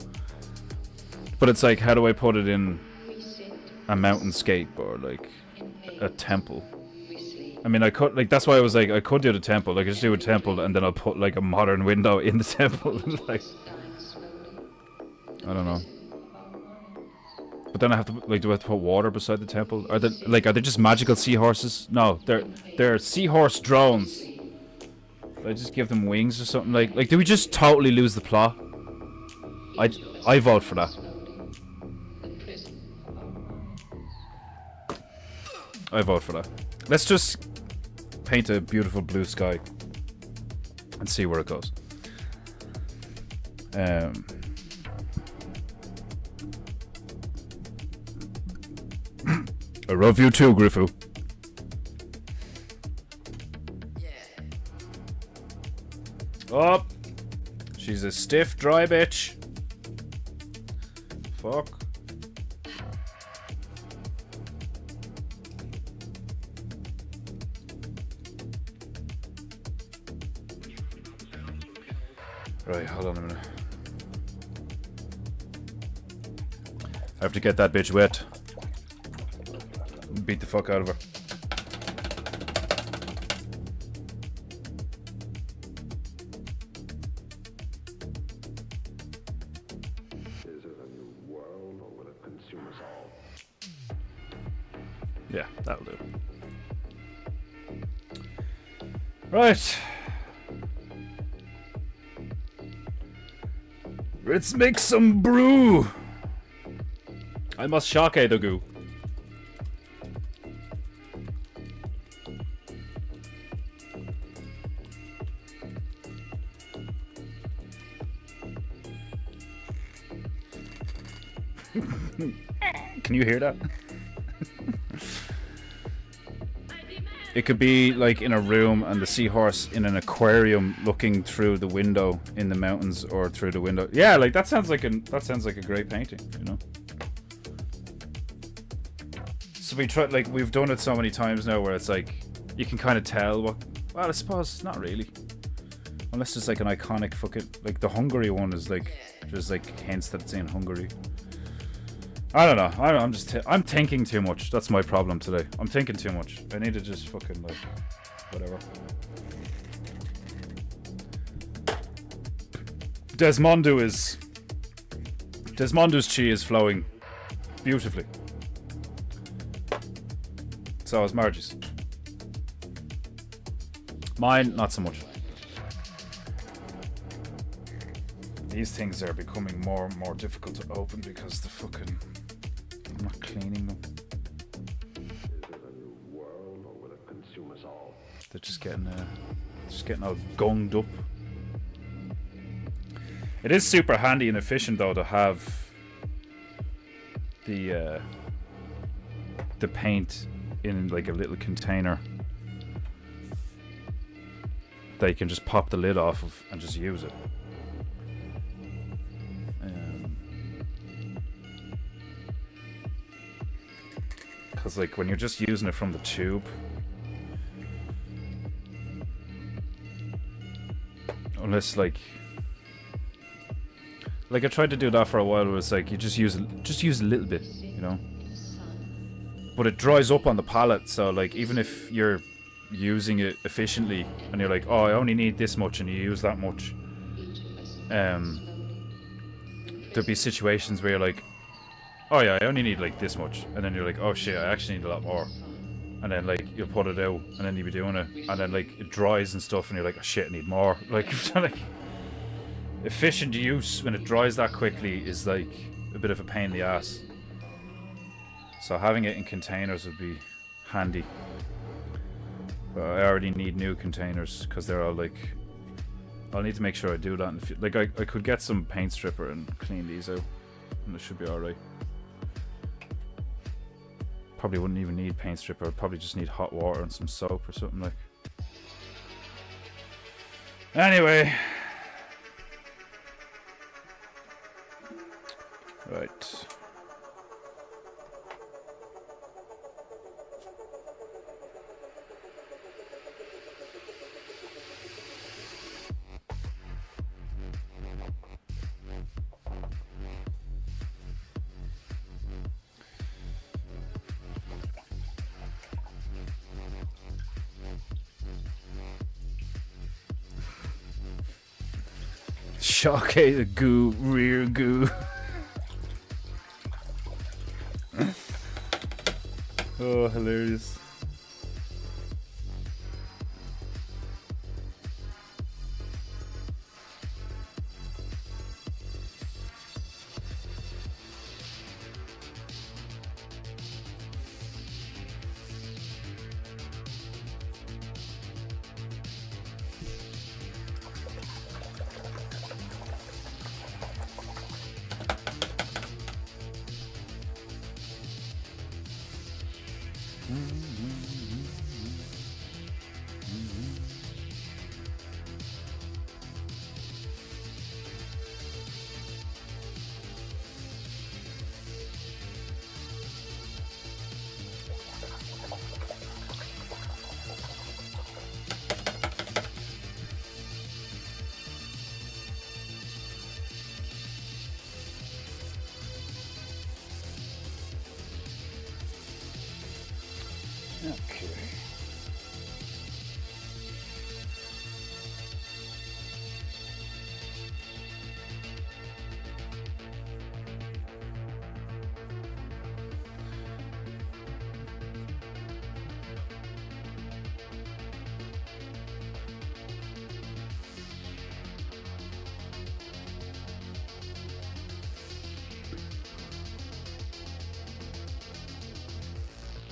But it's like, how do I put it in a mountainscape or like a temple? I mean, I could, like, that's why I was like, I could do the temple. Like, I just do a temple and then I'll put like a modern window in the temple. Like, I don't know. But then I have to, like, do I have to put water beside the temple? Are they just magical seahorses? No, they're seahorse drones. Do I just give them wings or something? Like, do we just totally lose the plot? I vote for that. I vote for that. Let's just paint a beautiful blue sky and see where it goes. I love you too, Griffu. Oh, she's a stiff, dry bitch. Fuck. Right, hold on a minute. I have to get that bitch wet. Beat the fuck out of her. Is it a new world or will it consume us all? Yeah, that'll do. Right. Let's make some brew. I must shake the goo. Can you hear that? It could be like in a room and the seahorse in an aquarium looking through the window in the mountains or through the window. Yeah, like that sounds like a great painting, you know. So we've done it so many times now where it's like you can kind of tell what. Well, I suppose not really, unless it's like an iconic fucking, like the Hungary one is like there's like hints that it's in Hungary. I don't know. I'm thinking too much. That's my problem today. I'm thinking too much. I need to just fucking like whatever. Desmondu's chi is flowing beautifully. So is Margie's. Mine, not so much. These things are becoming more and more difficult to open because the fucking... I'm not cleaning them. Is it a new world or will it consume us all? They're just getting all gunged up. It is super handy and efficient though to have the paint in like a little container that you can just pop the lid off of and just use it. Because like when you're just using it from the tube, unless like I tried to do that for a while where it's like you just use a little bit, you know, but it dries up on the palette. So like even if you're using it efficiently and you're like, oh, I only need this much, and you use that much, there'll be situations where you're like, oh yeah, I only need like this much, and then you're like, oh shit, I actually need a lot more, and then like you'll put it out, and then you'll be doing it, and then like it dries and stuff, and you're like, oh shit, I need more. Like, like efficient use when it dries that quickly is like a bit of a pain in the ass. So having it in containers would be handy. But I already need new containers because they're all like, I'll need to make sure I do that in the like I could get some paint stripper and clean these out, and it should be alright. Probably wouldn't even need paint stripper. I'd probably just need hot water and some soap or something like. Anyway. Right. Shockade goo, rear goo. Oh, hilarious. Okay.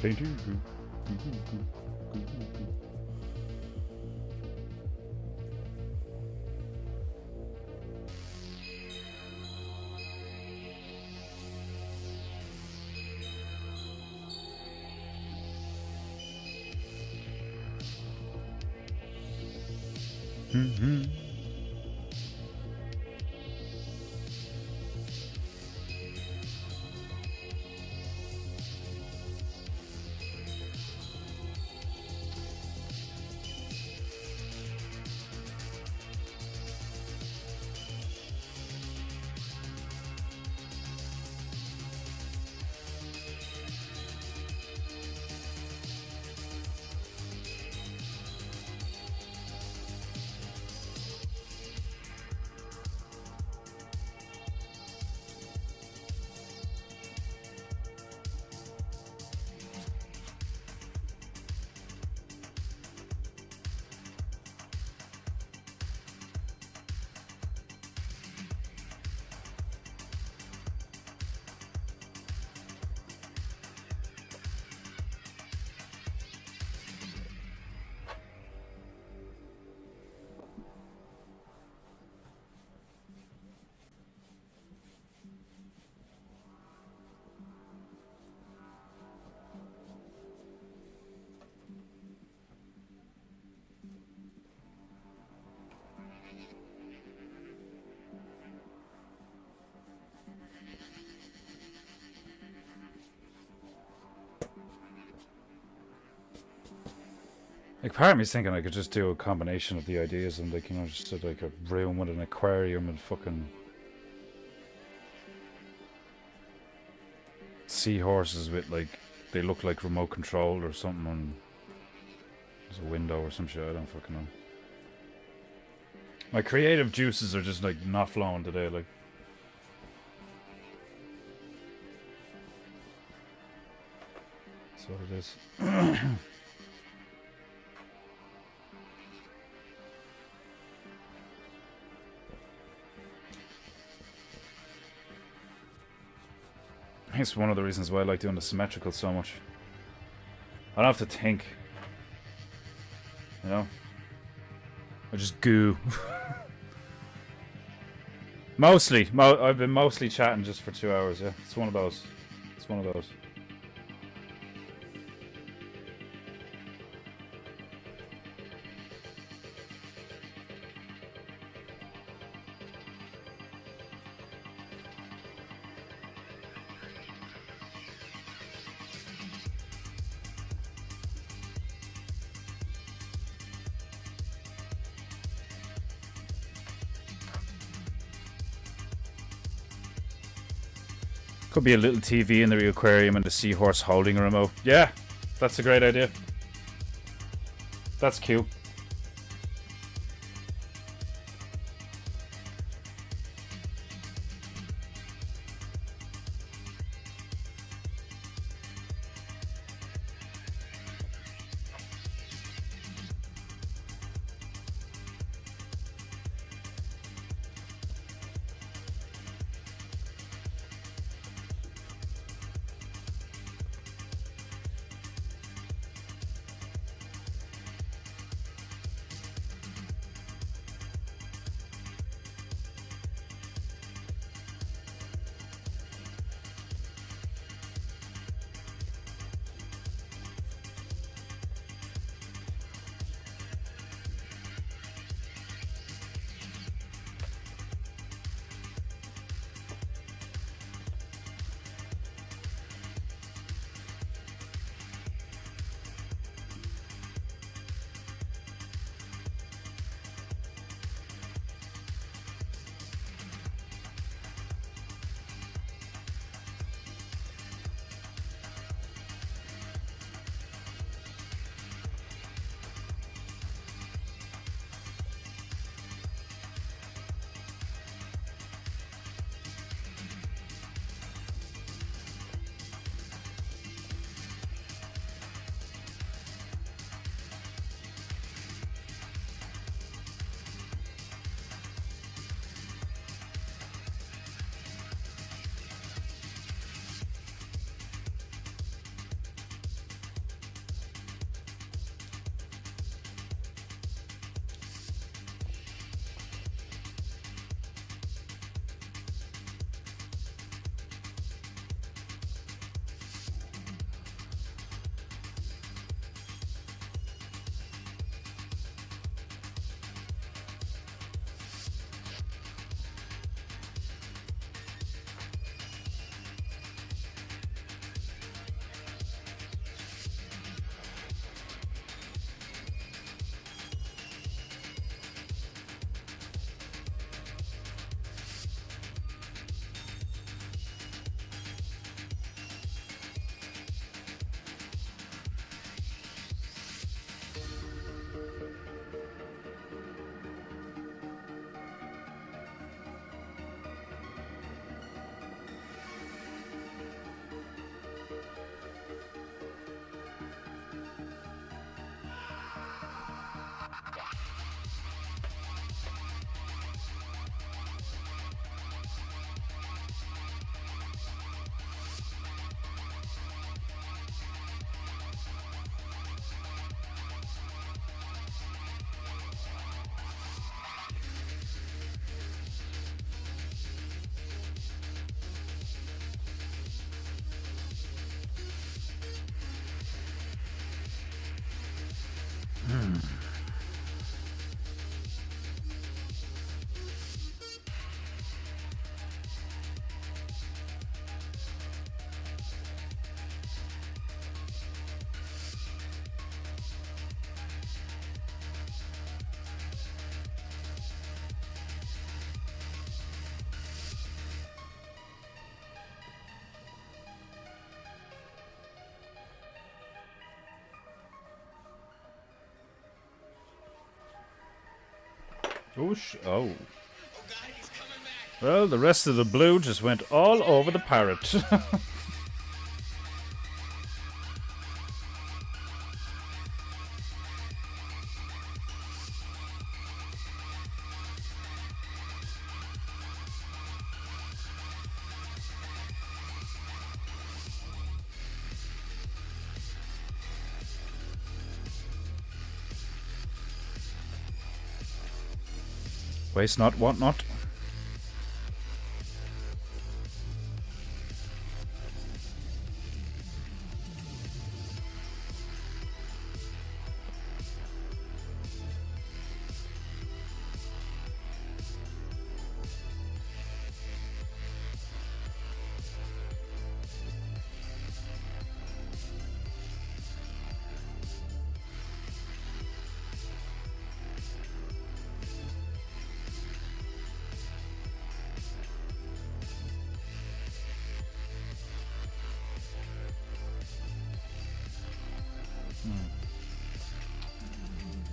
Painting. Like, part of me's thinking I could just do a combination of the ideas and, like, you know, just like a room with an aquarium and fucking seahorses with, like, they look like remote controlled or something, and there's a window or some shit. I don't fucking know. My creative juices are just, like, not flowing today, like. That's what it is. It's one of the reasons why I like doing the symmetrical so much. I don't have to think. You know? I just goo. Mostly. I've been mostly chatting just for 2 hours, yeah. It's one of those. It's one of those. Could be a little TV in the aquarium and a seahorse holding a remote. Yeah, that's a great idea. That's cute. Oh. Well, the rest of the blue just went all over the parrot. Waste not, want not.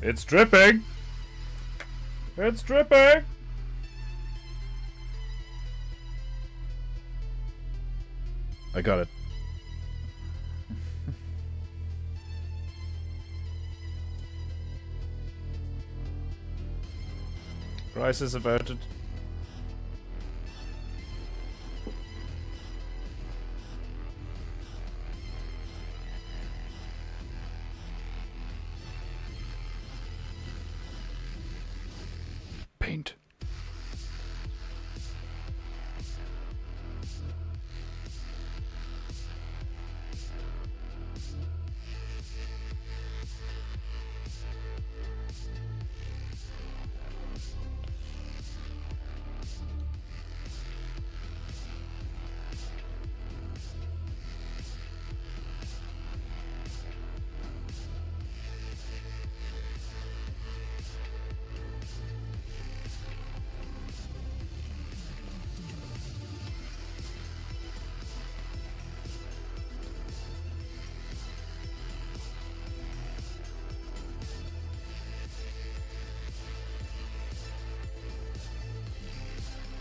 It's dripping! It's dripping! I got it. Rice is about it. Paint.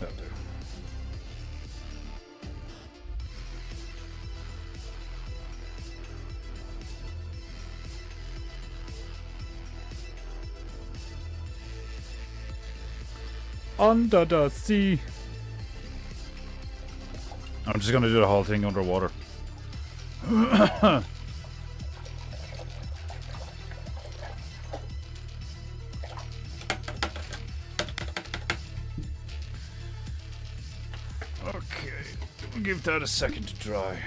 That'll do. Under the sea. I'm just gonna do the whole thing underwater. Okay, we'll give that a second to dry.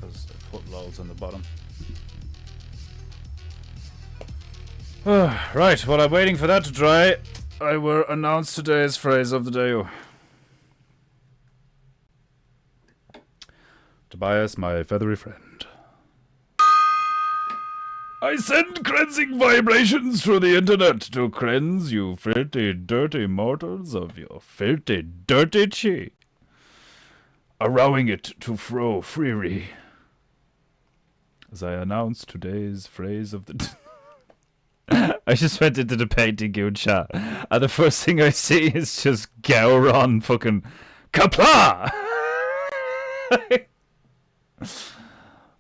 Because I put loads on the bottom. Right, while I'm waiting for that to dry, I will announce today's phrase of the day. Tobias, my feathery friend. I send cleansing vibrations through the internet to cleanse you filthy, dirty mortals of your filthy, dirty chi, allowing it to flow freely. As I announce today's phrase of the I just went into the PEINTEINGU chat, and the first thing I see is just Gowron fucking Kapla!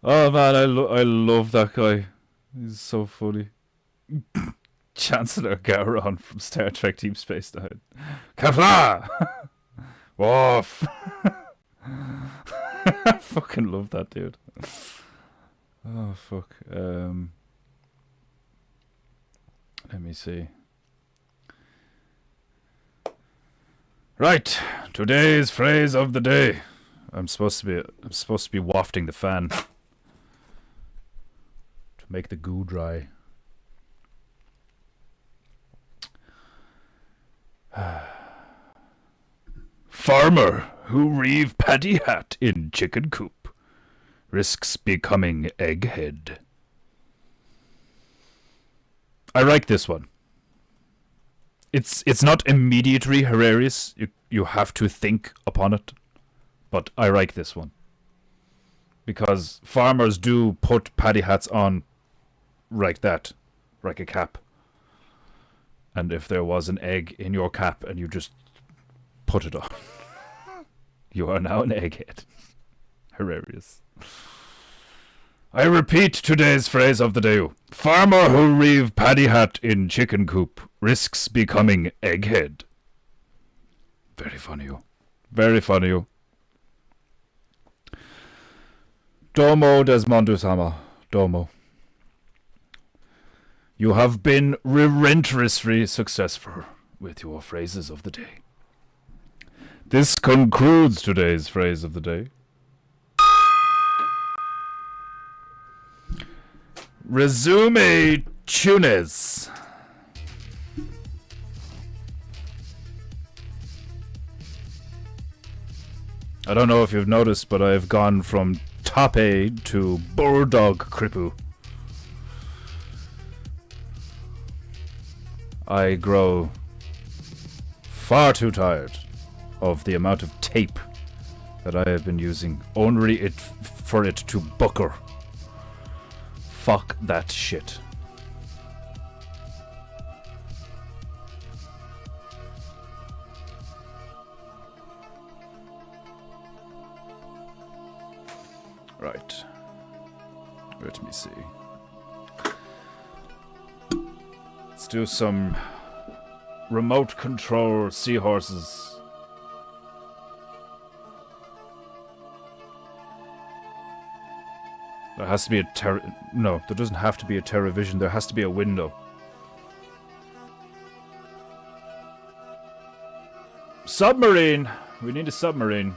Oh man, I love that guy. He's so funny. Chancellor Gowron from Star Trek Deep Space Nine. Kapla! Woof! I fucking love that dude. Oh fuck. Let me see. Right, today's phrase of the day. I'm supposed to be wafting the fan to make the goo dry. Farmer who reeve paddy hat in chicken coop risks becoming egghead. I like this one. It's not immediately hilarious. You have to think upon it. But I like this one. Because farmers do put paddy hats on like that. Like a cap. And if there was an egg in your cap and you just put it on, you are now an egghead. Hilarious. I repeat today's phrase of the day. Farmer who reeve paddy hat in chicken coop risks becoming egghead. Very funny, you. Very funny, you. Domo Desmondu-sama. Domo. You have been relentlessly successful with your phrases of the day. This concludes today's phrase of the day. Resume Tunes. I don't know if you've noticed, but I've gone from top A to Bulldog Kripu. I grow far too tired of the amount of tape that I have been using, only for it to buckle. Fuck that shit. Right. Let me see. Let's do some remote control seahorses. There has to be a no, there doesn't have to be a TerraVision. There has to be a window. Submarine! We need a submarine.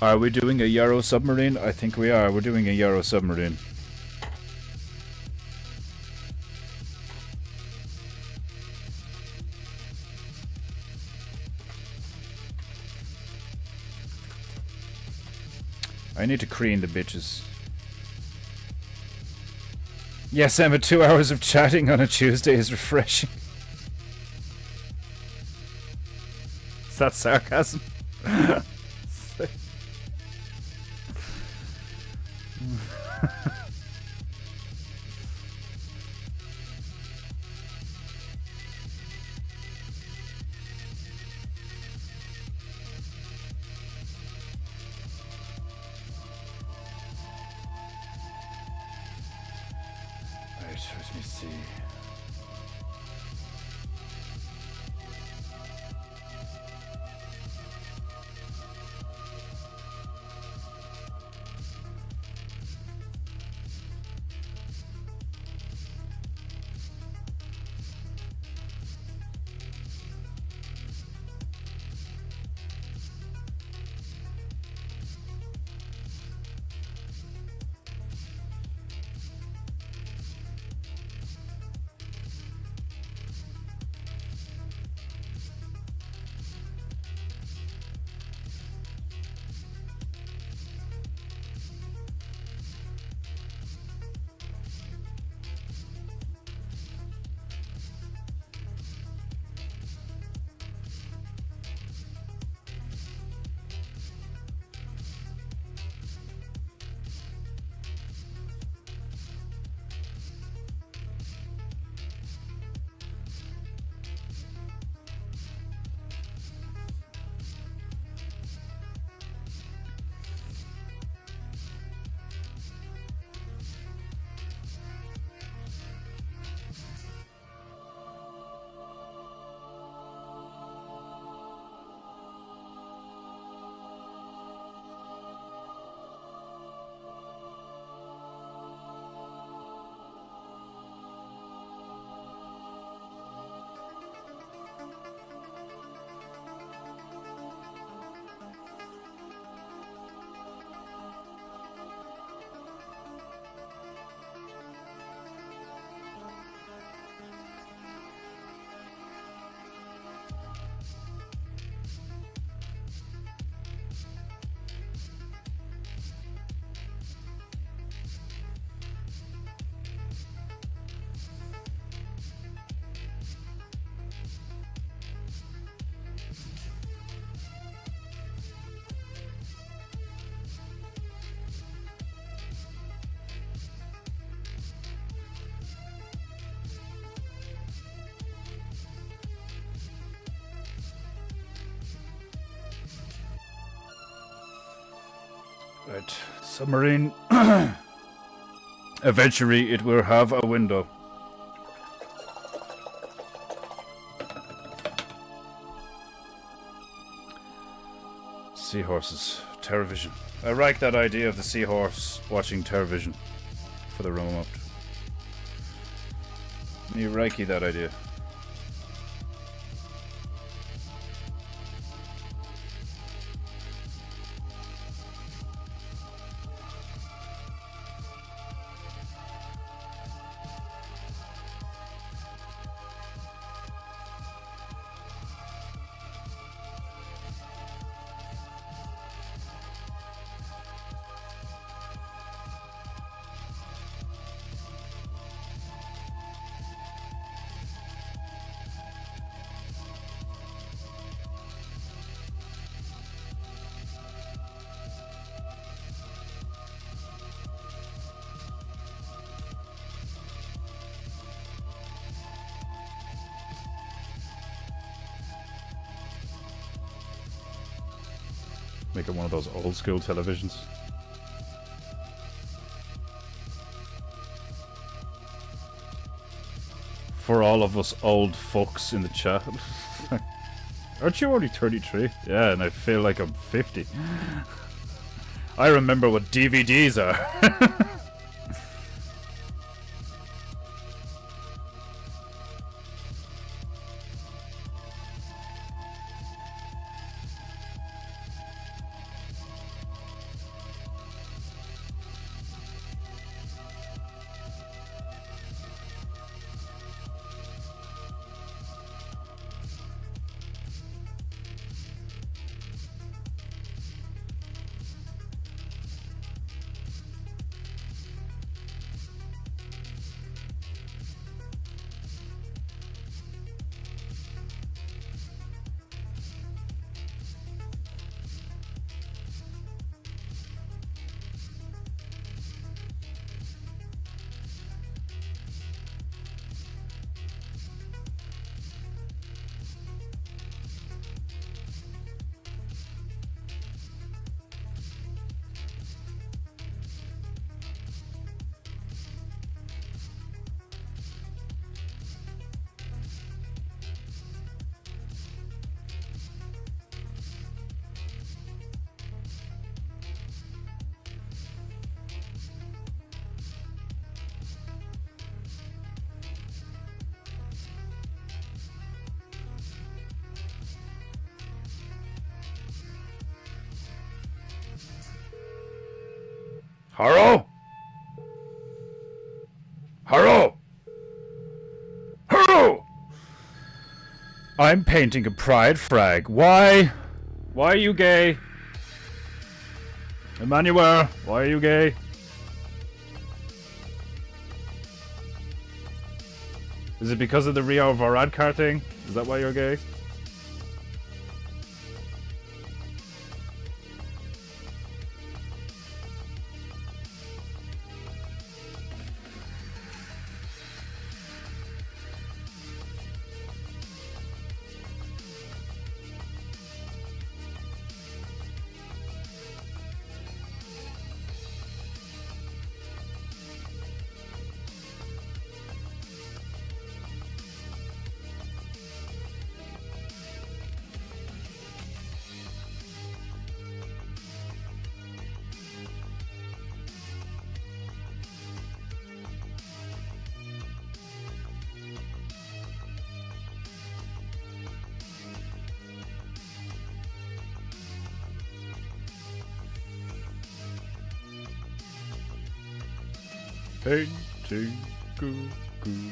Are we doing a Yarrow submarine? I think we are. We're doing a Yarrow submarine. I need to crane the bitches. Yes, Emma, 2 hours of chatting on a Tuesday is refreshing. Is that sarcasm? Let me see. Right, submarine. Eventually it will have a window. Seahorses. TerraVision. I like that idea of the seahorse watching TerraVision for the remote. You Reiki that idea. Make it one of those old school televisions. For all of us old fucks in the chat. Aren't you only 33? Yeah, and I feel like I'm 50. I remember what DVDs are. Haro! Haro! Haro! I'm painting a pride flag. Why? Why are you gay? Emmanuel, why are you gay? Is it because of the Rio Varadkar thing? Is that why you're gay? Painting goo goo.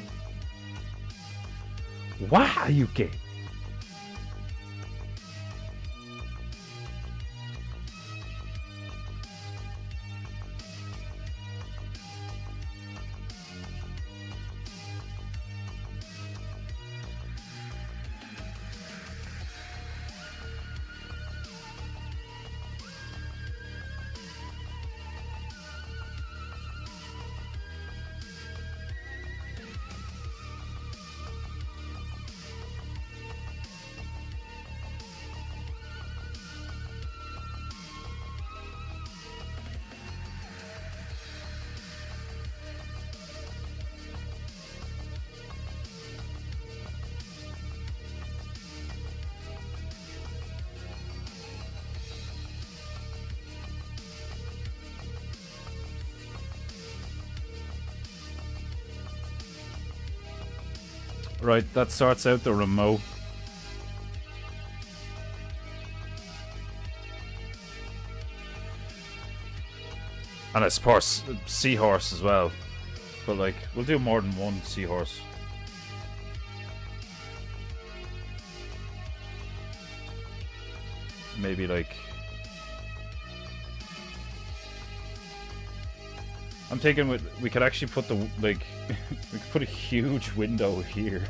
Why are you gay? Right, that sorts out the remote. And I suppose seahorse as well. But like, we'll do more than one seahorse. Maybe like... I'm thinking we could actually put the, like, we could put a huge window here.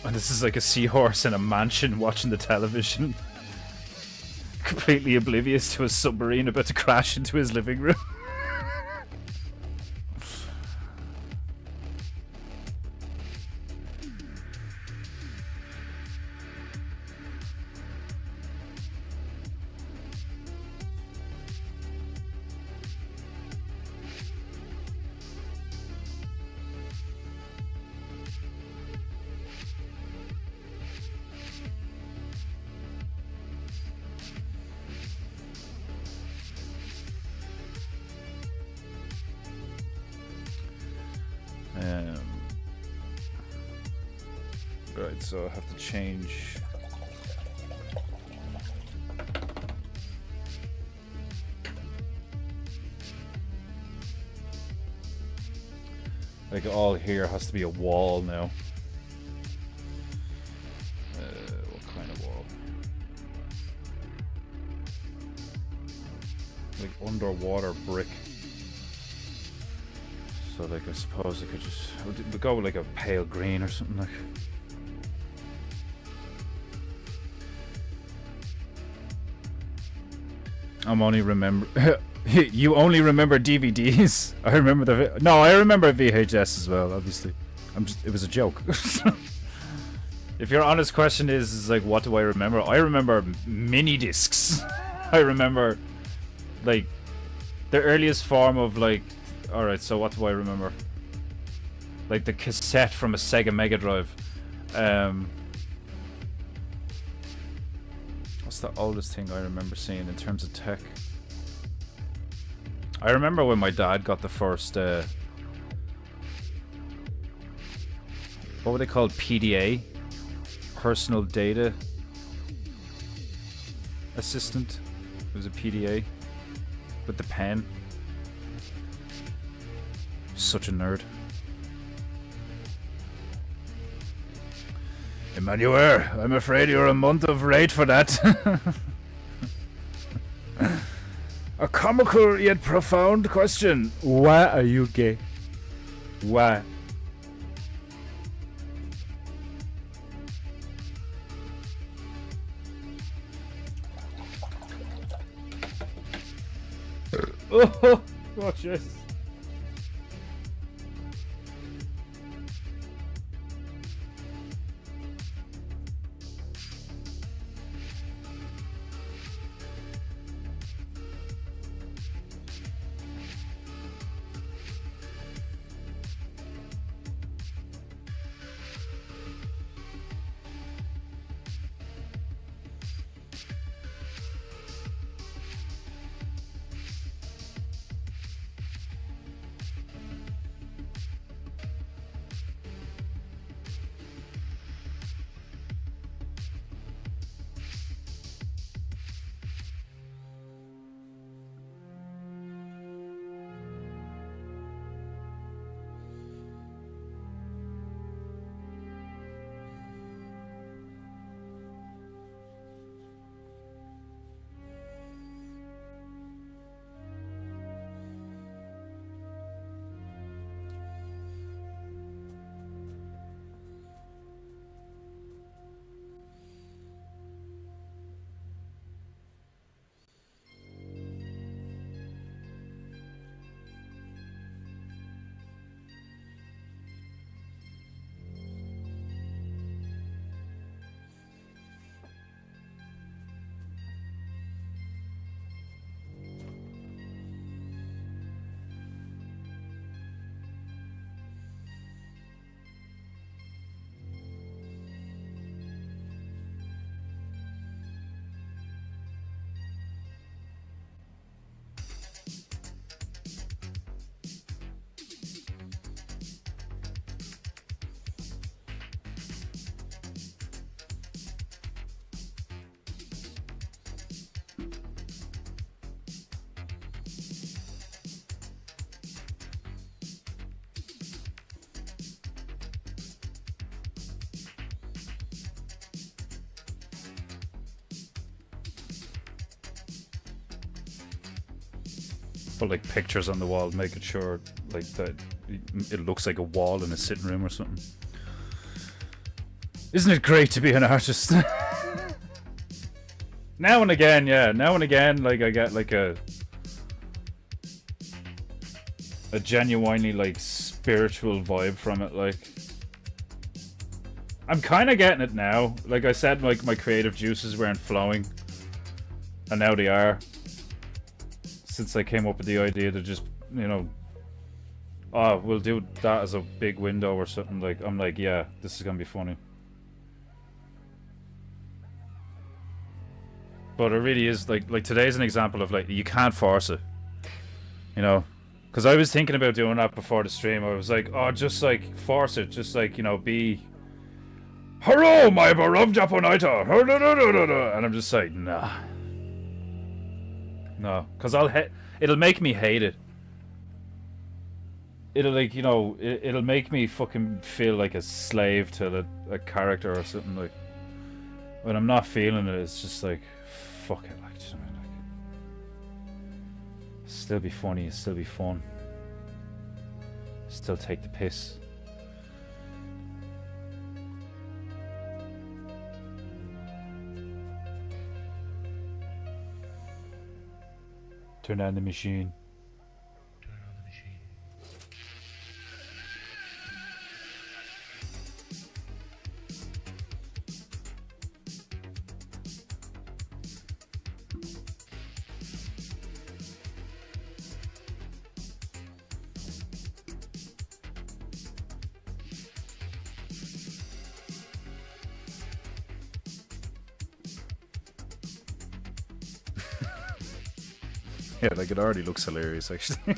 And this is like a seahorse in a mansion watching the television. Completely oblivious to a submarine about to crash into his living room. Um, right, so I have to change. Like all here has to be a wall now. What kind of wall? Like underwater brick. So like I suppose I could just go with like a pale green or something like. I'm only remember. You only remember DVDs. I remember I remember VHS as well. Obviously, it was a joke. If your honest question is like, what do I remember? I remember mini discs. I remember like the earliest form of like. All right, so what do I remember? Like the cassette from a Sega Mega Drive. What's the oldest thing I remember seeing in terms of tech? I remember when my dad got the first, what were they called? PDA? Personal Data Assistant. It was a PDA with the pen. Such a nerd. Emmanuel, I'm afraid you're a month of late for that. A comical yet profound question. Why are you gay? Why? Oh, Jesus. Put like pictures on the wall, making sure like that it looks like a wall in a sitting room or something. Isn't it great to be an artist? Now and again, yeah. Now and again, like I get like a genuinely like spiritual vibe from it. Like I'm kind of getting it now. Like I said, like my creative juices weren't flowing, and now they are. Since I came up with the idea to just, you know, oh, we'll do that as a big window or something. Like I'm like, yeah, this is gonna be funny. But it really is like today's an example of like you can't force it, you know, Because I was thinking about doing that before the stream. I was like, oh, just like force it. Just like, you know, be... Hello, my beloved Japonator! And I'm just like, nah. No. Because it'll make me hate it. It'll, like, you know, it'll make me fucking feel like a slave to a character or something. Like, when I'm not feeling it, it's just like, fuck it. Like, just, like, still be funny, still be fun. Still take the piss. Turn on the machine. Yeah, like it already looks hilarious, actually.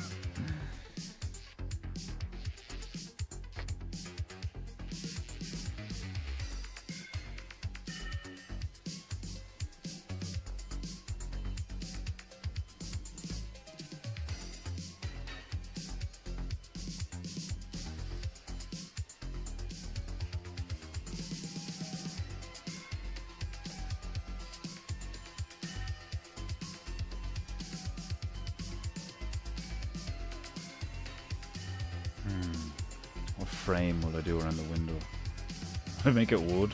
Frame will I do around the window? I make it wood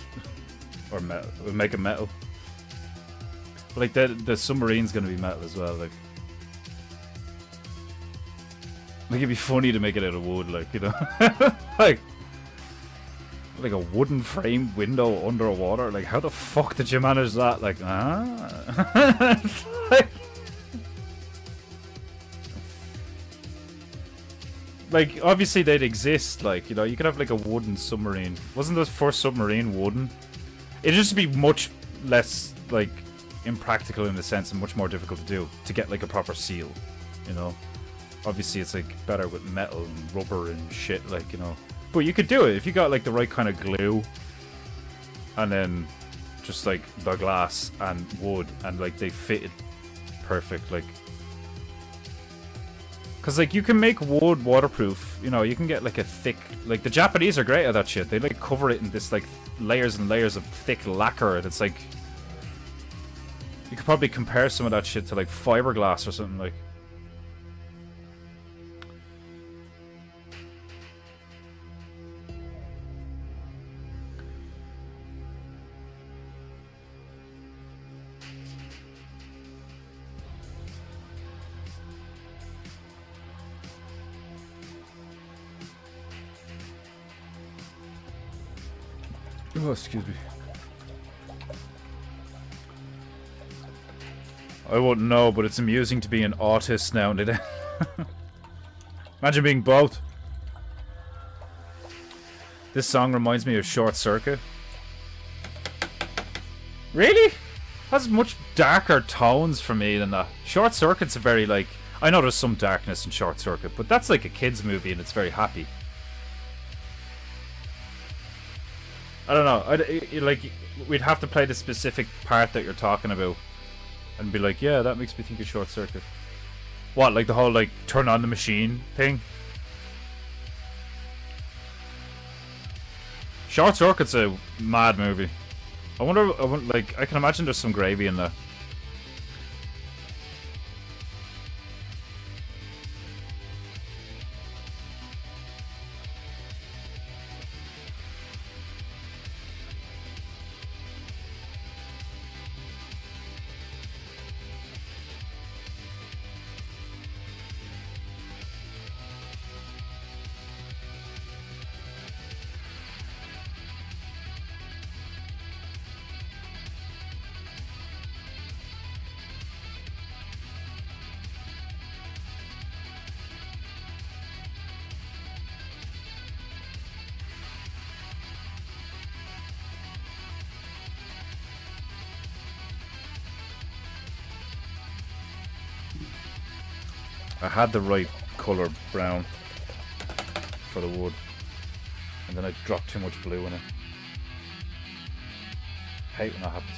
or metal. We'll make it metal. But like the submarine's gonna be metal as well. Like it'd be funny to make it out of wood, like, you know, like a wooden frame window underwater. Like, how the fuck did you manage that? Like, like, obviously they'd exist, like, you know, you could have like a wooden submarine. Wasn't the first submarine wooden? It'd just be much less, like, impractical in a sense and much more difficult to do, to get like a proper seal, you know? Obviously it's like better with metal and rubber and shit, like, you know. But you could do it if you got like the right kind of glue and then just like the glass and wood and like they fitted perfect, like. Because, like, you can make wood waterproof, you know, you can get, like, a thick... Like, the Japanese are great at that shit. They, like, cover it in this, like, layers and layers of thick lacquer, and it's, like... You could probably compare some of that shit to, like, fiberglass or something, like... Oh, excuse me. I wouldn't know, but it's amusing to be an autist now and then. Imagine being both. This song reminds me of Short Circuit. Really? Has much darker tones for me than that. Short Circuit's a very, like... I know there's some darkness in Short Circuit, but that's like a kid's movie and it's very happy. I don't know. Like, we'd have to play the specific part that you're talking about and be like, yeah, that makes me think of Short Circuit. What, like the whole, like, turn on the machine thing? Short Circuit's a mad movie. I wonder, like, I can imagine there's some gravy in there. I had the right color brown for the wood. And then I dropped too much blue in it. Hate when that happens.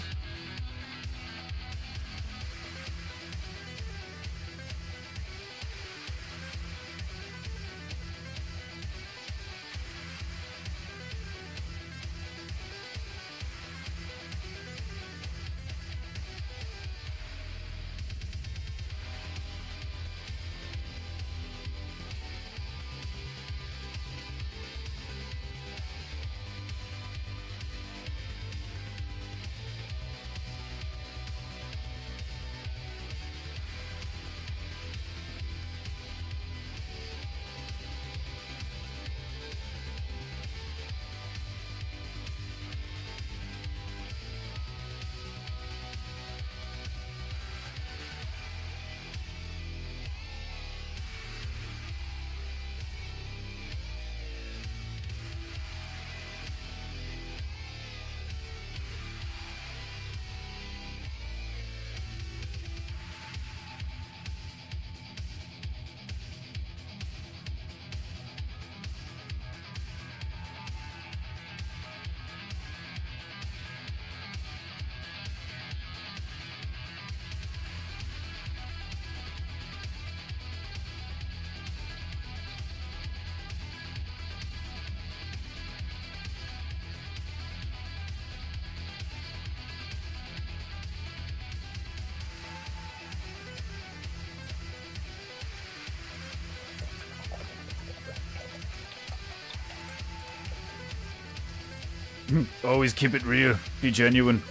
Always keep it real. Be genuine.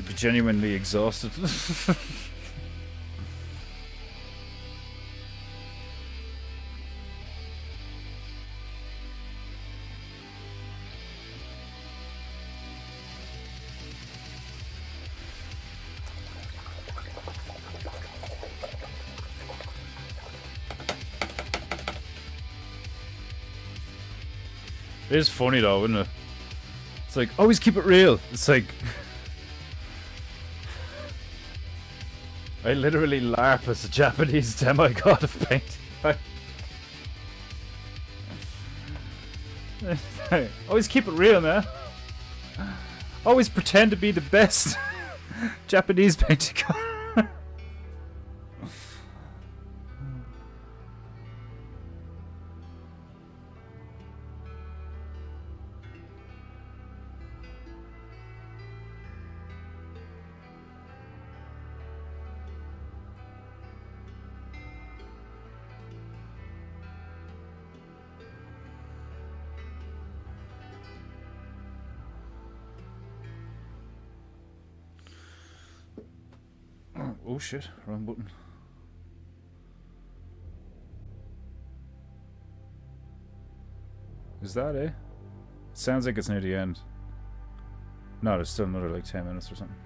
Be genuinely exhausted. It is funny though, isn't it? It's like, always keep it real. It's like... I literally LARP as a Japanese demigod of paint. Always keep it real, man. Always pretend to be the best Japanese painting god. Oh shit, wrong button. Is that it? Sounds like it's near the end. No, there's still another like 10 minutes or something.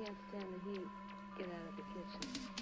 can't stand the heat, get out of the kitchen.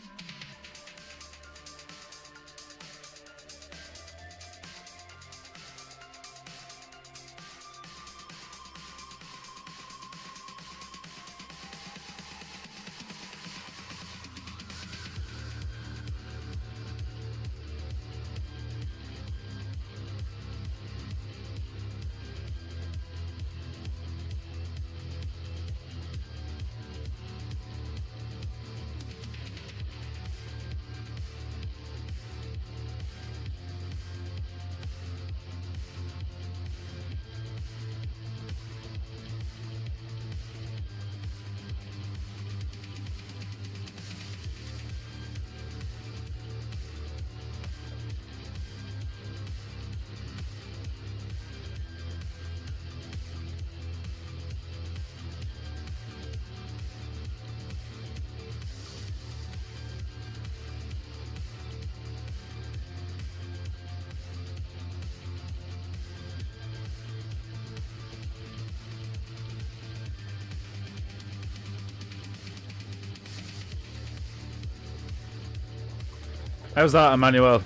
How's that, Emmanuel?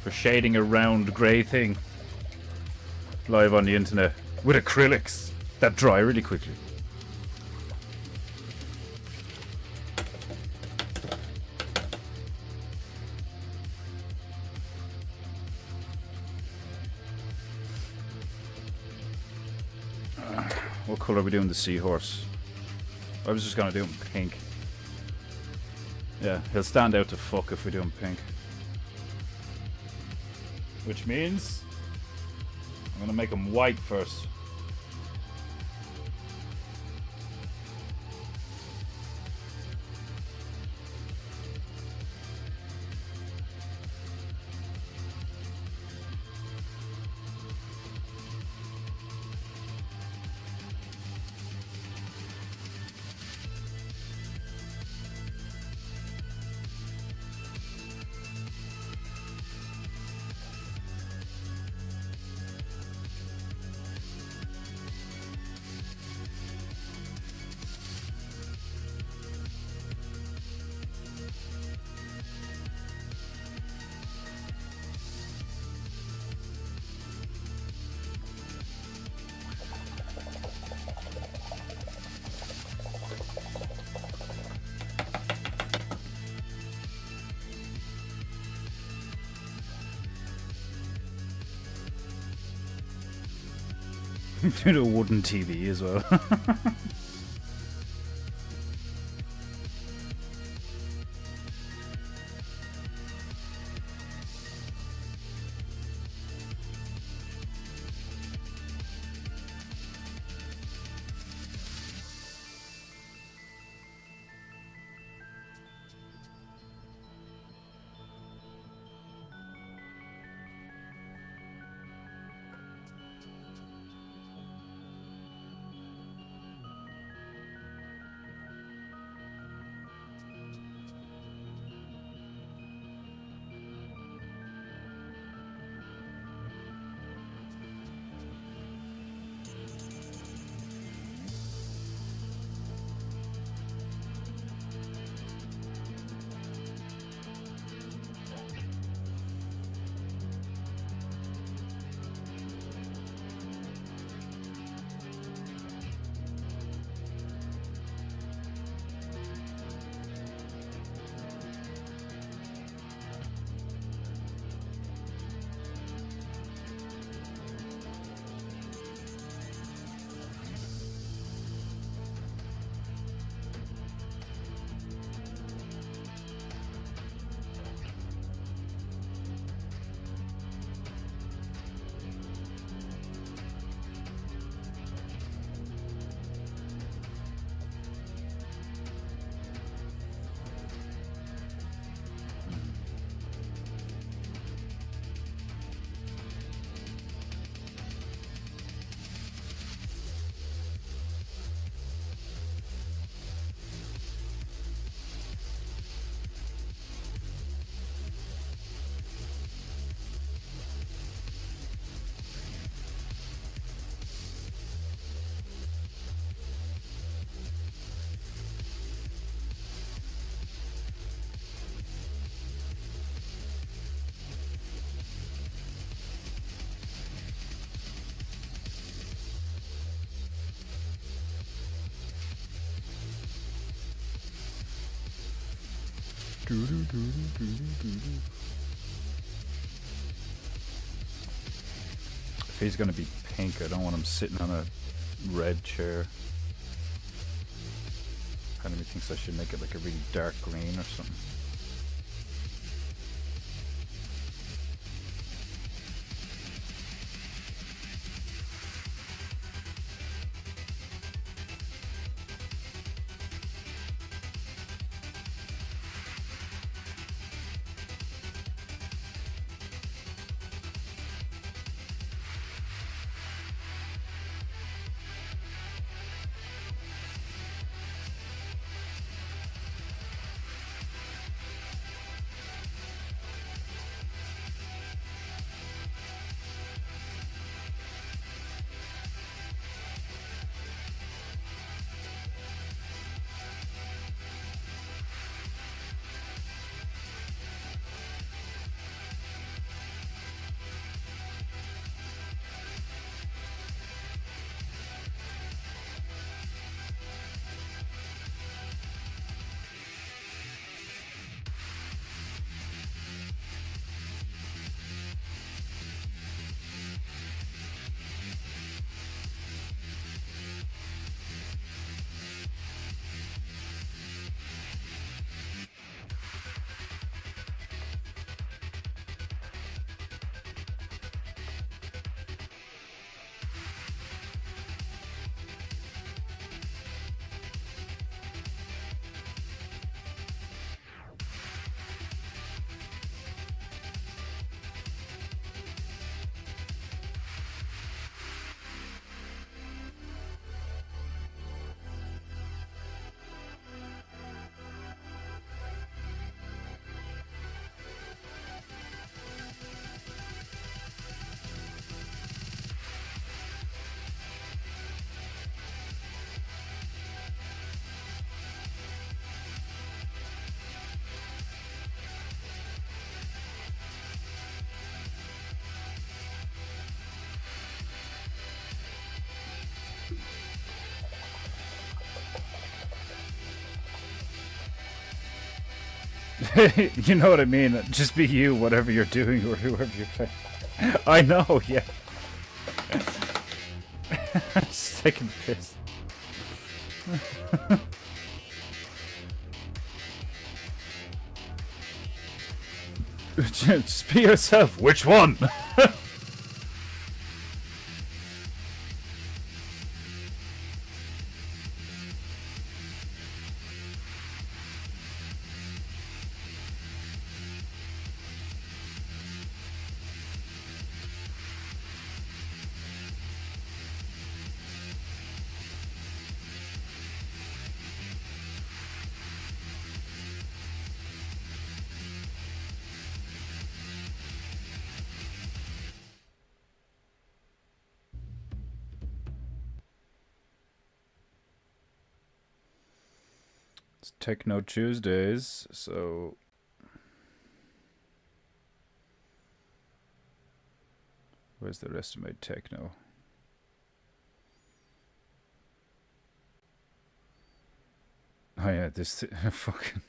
For shading a round grey thing live on the internet with acrylics that dry really quickly. What colour are we doing the seahorse? I was just gonna do him pink. Yeah, he'll stand out to fuck if we do him pink. Which means I'm gonna make him white first. Do a wooden TV as well. If he's gonna be pink, I don't want him sitting on a red chair. Part of me thinks I should make it like a really dark green or something. You know what I mean? Just be you, whatever you're doing or whoever you're playing. I know, yeah. Just taking the piss. Just be yourself. Which one? It's Techno Tuesdays, so where's the rest of my techno? Oh yeah, this fucking.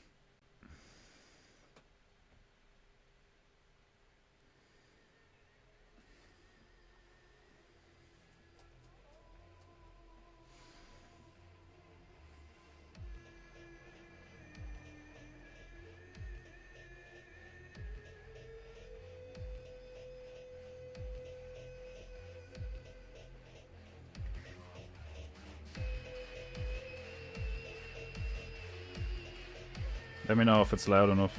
Let me know if it's loud enough.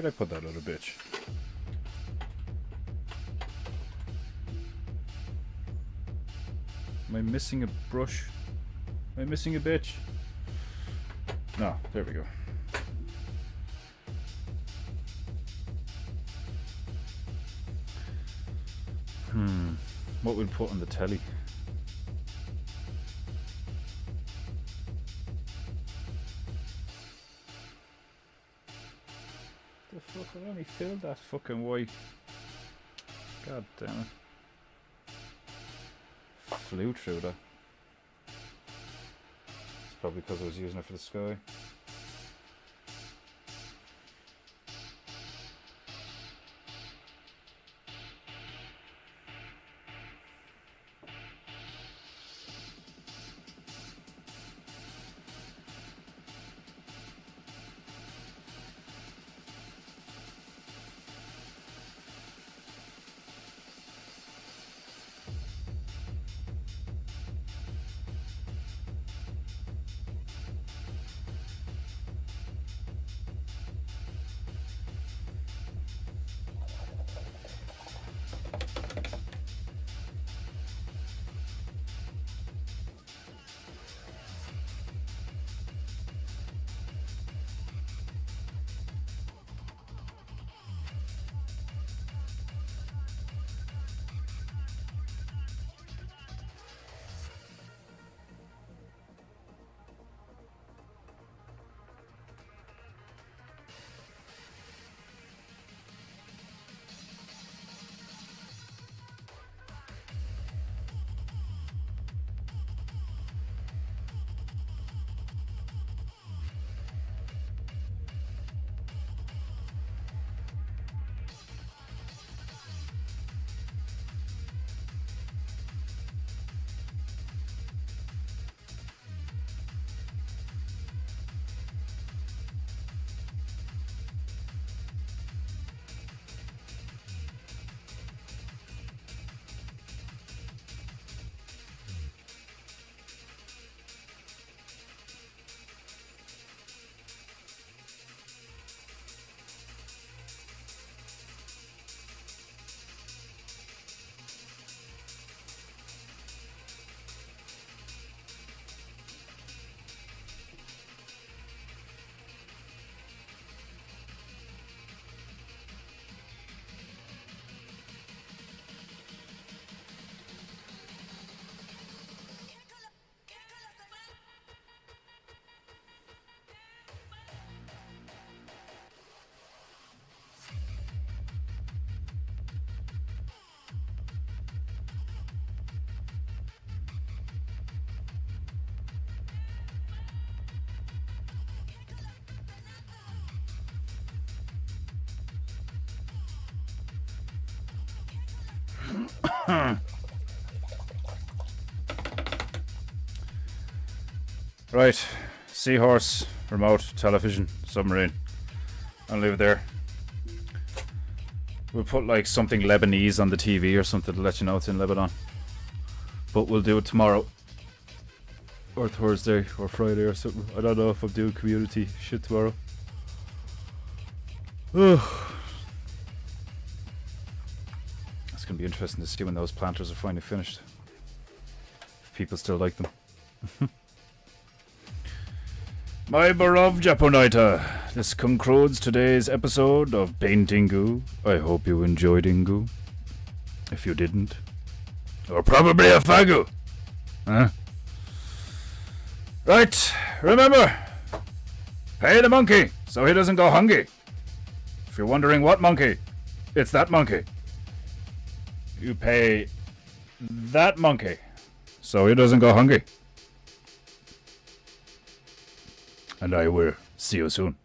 Where'd I put that little bitch? Am I missing a brush? Am I missing a bitch? No, there we go. What we'll put on the telly? The fuck, I only filled that fucking white. God damn it. Flew through that. It's probably because I was using it for the sky. Right, seahorse, remote, television, submarine. I'll leave it there. We'll put like something Lebanese on the TV or something to let you know it's in Lebanon. But we'll do it tomorrow. Or Thursday or Friday or something. I don't know if I'm doing community shit tomorrow. It's going to be interesting to see when those planters are finally finished. If people still like them. My beloved Japonita, this concludes today's episode of PEINTEINGU. I hope you enjoyed Ingu. If you didn't, or probably a fagu. Huh? Right, remember, pay the monkey so he doesn't go hungry. If you're wondering what monkey, it's that monkey. You pay that monkey so he doesn't go hungry. And I will see you soon.